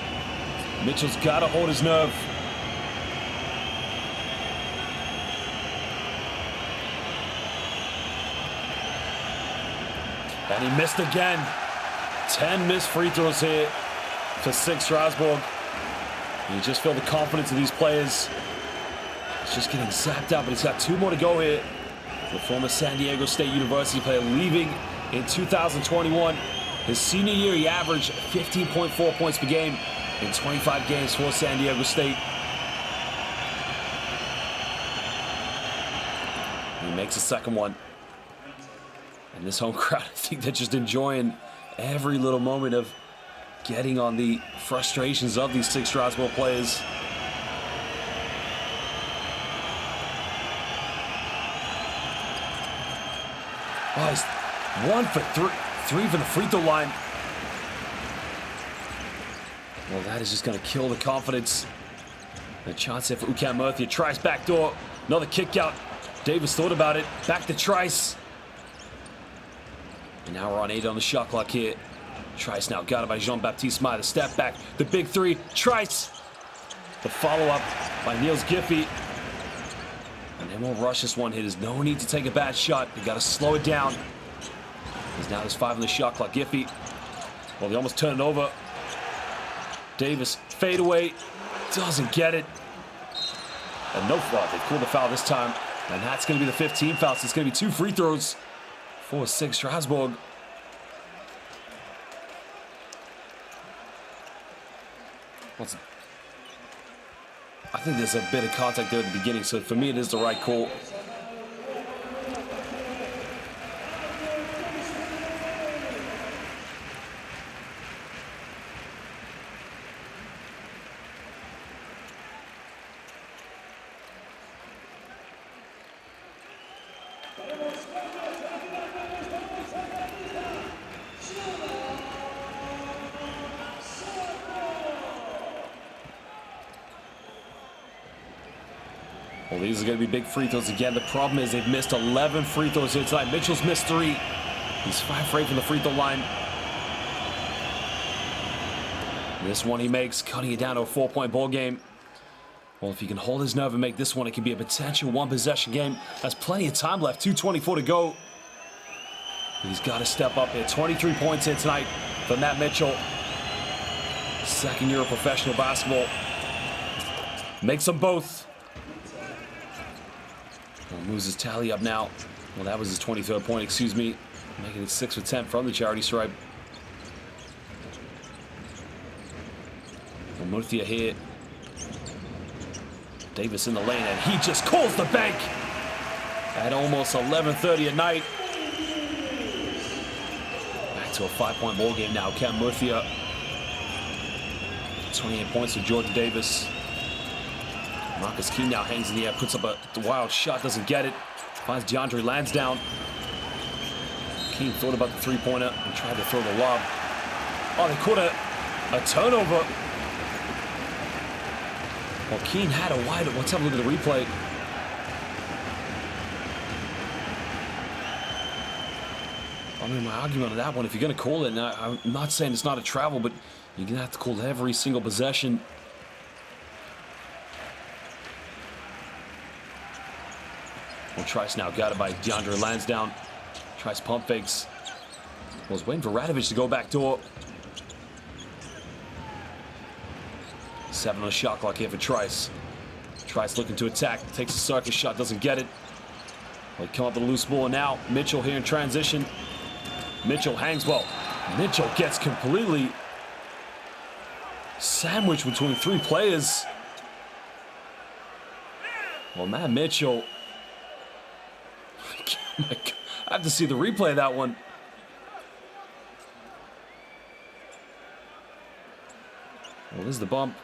Mitchell's got to hold his nerve. And he missed again. 10 missed free throws here for SIG Strasbourg. And you just feel the confidence of these players. It's just getting zapped out, but he's got 2 more to go here. The former San Diego State University player leaving in 2021. His senior year, he averaged 15.4 points per game in 25 games for San Diego State. He makes a second one. And this home crowd, I think they're just enjoying every little moment of getting on the frustrations of these SIG Strasbourg players. Oh, he's 1 for 3 from the free throw line. Well, that is just going to kill the confidence. A chance here for Ucam Murcia. Trice backdoor. Another kick out. Davis thought about it. Back to Trice. And now we're on 8 on the shot clock here. Trice now got it by Jean-Baptiste Mai. The step back. The big 3. Trice. The follow-up by Niels Giffey. And they won't rush this one. There's no need to take a bad shot. You got to slow it down. Because now there's 5 on the shot clock. Giffey. Well, they almost turned it over. Davis, fade away. Doesn't get it. And no foul. They called the foul this time. And that's going to be the 15th foul. So it's going to be 2 free throws for SIG Strasbourg. I think there's a bit of contact there at the beginning, so for me it is the right call. Well, these are going to be big free throws again. The problem is they've missed 11 free throws here tonight. Mitchell's missed 3. He's 5 for 8 from the free throw line. This one he makes, cutting it down to a 4-point ball game. Well, if he can hold his nerve and make this one, it can be a potential 1-possession game. There's plenty of time left, 2:24 to go. He's got to step up here. 23 points here tonight for Matt Mitchell. Second year of professional basketball. Makes them both. Well, moves his tally up now. Well, that was his 23rd point, excuse me. Making it 6 for 10 from the charity stripe. Well, Murcia here. Davis in the lane, and he just calls the bank at almost 11:30 at night. Back to a 5-point ball game now. Ucam Murcia. 28 points for Jordan Davis. Marcus Keene now hangs in the air, puts up a wild shot, doesn't get it. Finds DeAndre Lansdowne. Keene thought about the 3-pointer and tried to throw the lob. Oh, they caught a turnover. Well, Keene had a wide. Let's have a look at the replay. I mean, my argument on that one, if you're going to call it, and I'm not saying it's not a travel, but you're going to have to call every single possession. Well, Trice now got it by DeAndre Lansdowne. Trice pump fakes. Was waiting for Radovic to go back door. 7 on the shot clock here for Trice. Trice looking to attack. Takes a circus shot, doesn't get it. Well, he come up with a loose ball now. Mitchell here in transition. Mitchell hangs well. Mitchell gets completely sandwiched between 3 players. Well, Matt Mitchell. Oh my God. I have to see the replay of that one. Well, there's the bump.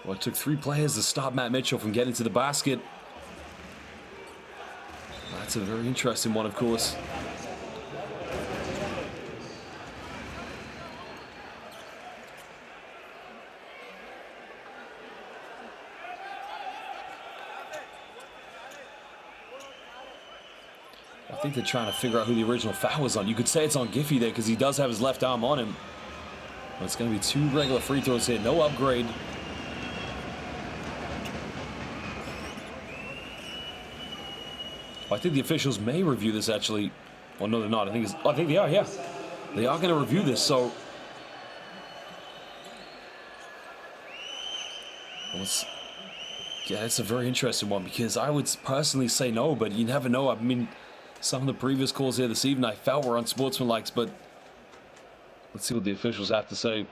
Well, it took 3 players to stop Matt Mitchell from getting to the basket. That's a very interesting one, of course. I think they're trying to figure out who the original foul was on. You could say it's on Giffey there because he does have his left arm on him. But it's going to be 2 regular free throws here. No upgrade. I think the officials may review this actually. Well, no, they're not. I think they are. Yeah, they are going to review this. So, yeah, it's a very interesting one because I would personally say no, but you never know. I mean, some of the previous calls here this evening I felt were unsportsmanlike, but let's see what the officials have to say.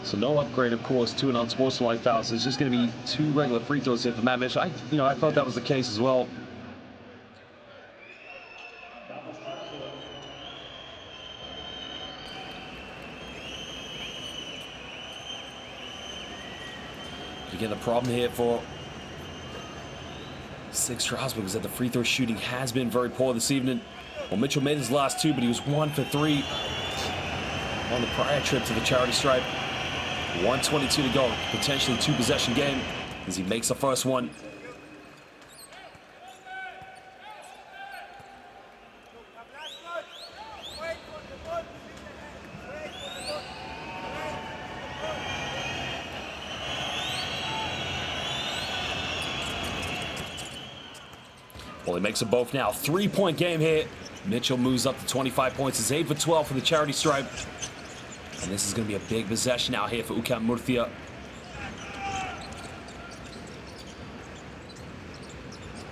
So no upgrade, of course, to an unsportsmanlike foul. So it's just going to be 2 regular free throws here for Matt Mitchell. I thought that was the case as well. Again, the problem here for SIG Strasbourg is that the free throw shooting has been very poor this evening. Well, Mitchell made his last 2, but he was 1 for 3 on the prior trip to the charity stripe. 1:22 to go, potentially 2-possession game as he makes the first one. Well, he makes them both now. 3-point game here. Mitchell moves up to 25 points. He's 8 for 12 for the charity stripe. And this is going to be a big possession out here for Ucam Murcia.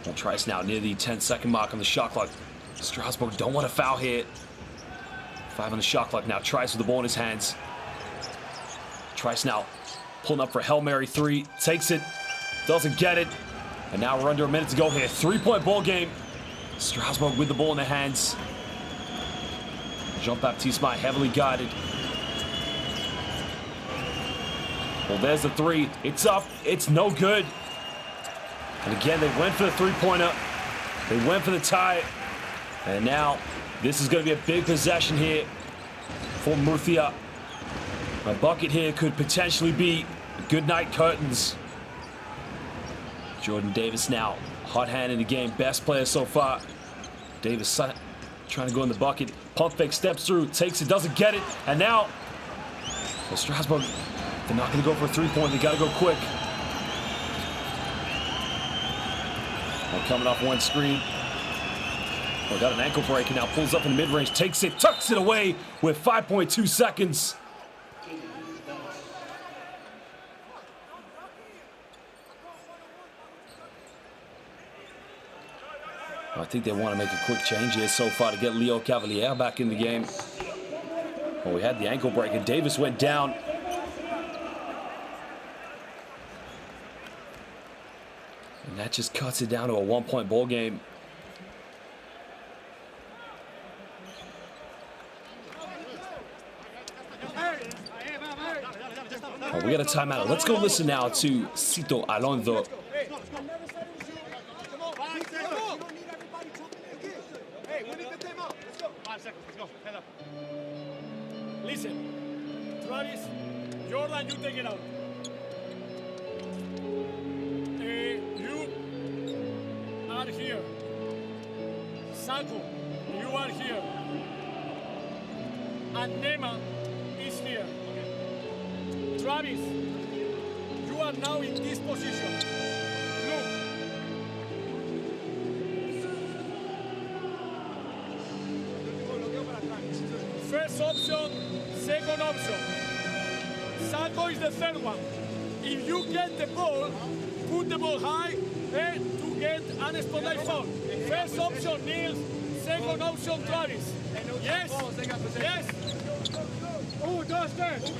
Well, Trice now near the 10-second mark on the shot clock. Strasbourg don't want to foul here. 5 on the shot clock now. Trice with the ball in his hands. Trice now pulling up for a Hail Mary 3. Takes it. Doesn't get it. And now we're under a minute to go here. 3-point ball game. Strasbourg with the ball in their hands. Jean-Baptiste Mai heavily guarded. Well, there's the 3. It's up. It's no good. And again, they went for the 3-pointer. They went for the tie. And now this is going to be a big possession here for Murcia. A bucket here could potentially be good night curtains. Jordan Davis now hot hand in the game. Best player so far. Davis trying to go in the bucket. Pump fake, steps through, takes it, doesn't get it. And now, well, Strasbourg, they're not going to go for a 3-point. They got to go quick. Well, coming off one screen. Well, got an ankle break and now pulls up in the mid-range, takes it, tucks it away with 5.2 seconds. I think they want to make a quick change here so far to get Leo Cavalier back in the game. Well, we had the ankle break and Davis went down. And that just cuts it down to a 1-point ball game. Well, we got a timeout. Let's go listen now to Cito Alonso. Listen, Travis, Jordan, you take it out. You are here. Saku, you are here. And Nema is here. Travis, you are now in this position. Look. First option, second option. Salvo is the third one. If you get the ball, put the ball high, and to get an spotlight foul. First option, Niels. Second option, Travis. Yes? Yes? Oh, dos, tres.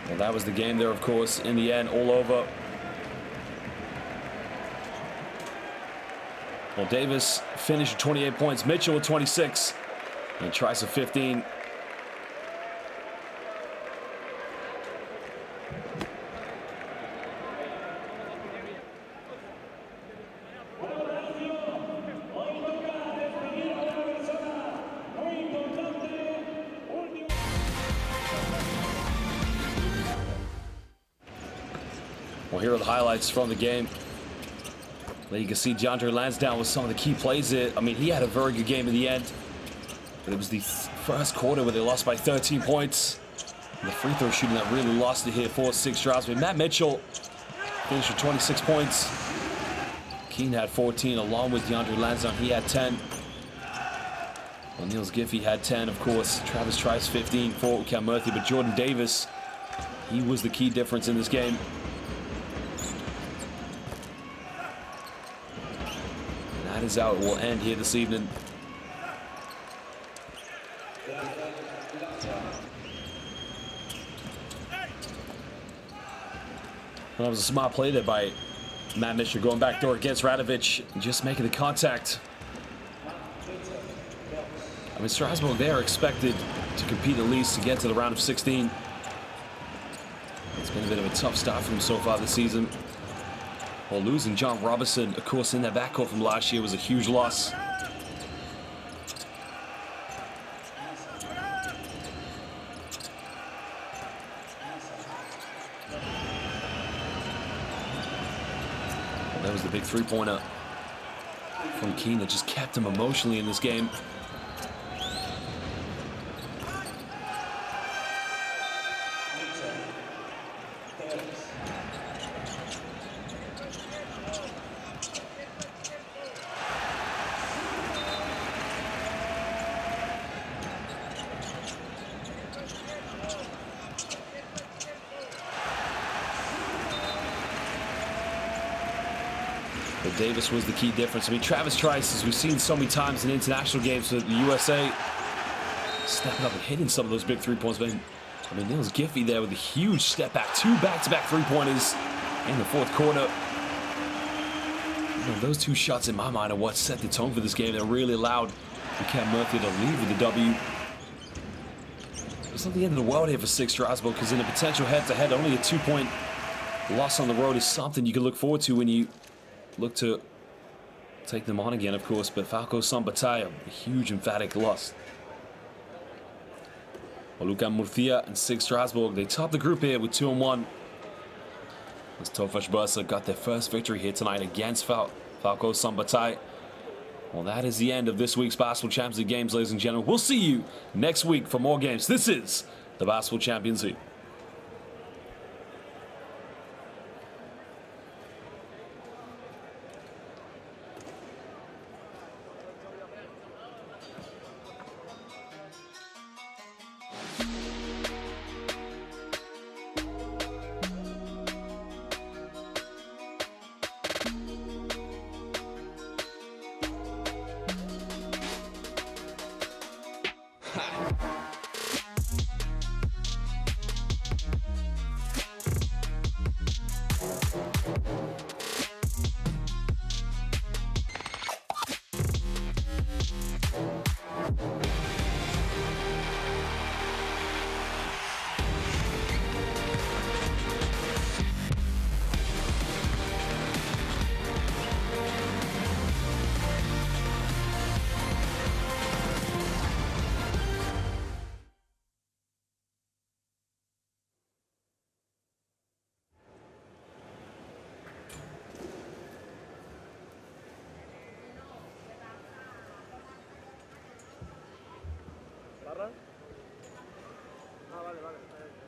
Well, that was the game there, of course, in the end, all over. Well, Davis finished with 28 points. Mitchell with 26. And Trice with 15. Well, here are the highlights from the game. There you can see DeAndre Lansdowne with some of the key plays there. I mean, he had a very good game in the end. But it was the first quarter where they lost by 13 points. And the free throw shooting that really lost it here for SIG Strasbourg. Matt Mitchell finished with 26 points. Keane had 14 along with DeAndre Lansdowne. He had 10. Well, Niels Giffey had 10, of course. Travis Trice 15 for Ucam Murcia. But Jordan Davis, he was the key difference in this game. That is how it will end here this evening. Well, that was a smart play there by Matt Mitchell, going back door against Radovic and just making the contact. I mean, Strasbourg, they are expected to compete at least to get to the round of 16. It's been a bit of a tough start for them so far this season. Well, losing John Robinson, of course, in that backcourt from last year was a huge loss. That was the big three-pointer from Keane that just kept him emotionally in this game. But Davis was the key difference. I mean, Travis Trice, as we've seen so many times in international games with the USA, stepping up and hitting some of those big three-points. I mean, Niels Giffey there with a huge step back. 2 back-to-back three-pointers in the fourth quarter. You know, those 2 shots, in my mind, are what set the tone for this game. That really allowed Ucam Murcia to lead with the W. It's not the end of the world here for SIG Strasbourg, because in a potential head-to-head, only a 2-point loss on the road is something you can look forward to when you look to take them on again, of course. But Falco Sambataya, a huge emphatic loss. Well, Ucam Murcia and SIG Strasbourg, they top the group here with 2-1. As Tofaş Bursa got their first victory here tonight against Falco Sambataya. Well, that is the end of this week's Basketball Champions League games, ladies and gentlemen. We'll see you next week for more games. This is the Basketball Champions League. Ah, vale, vale.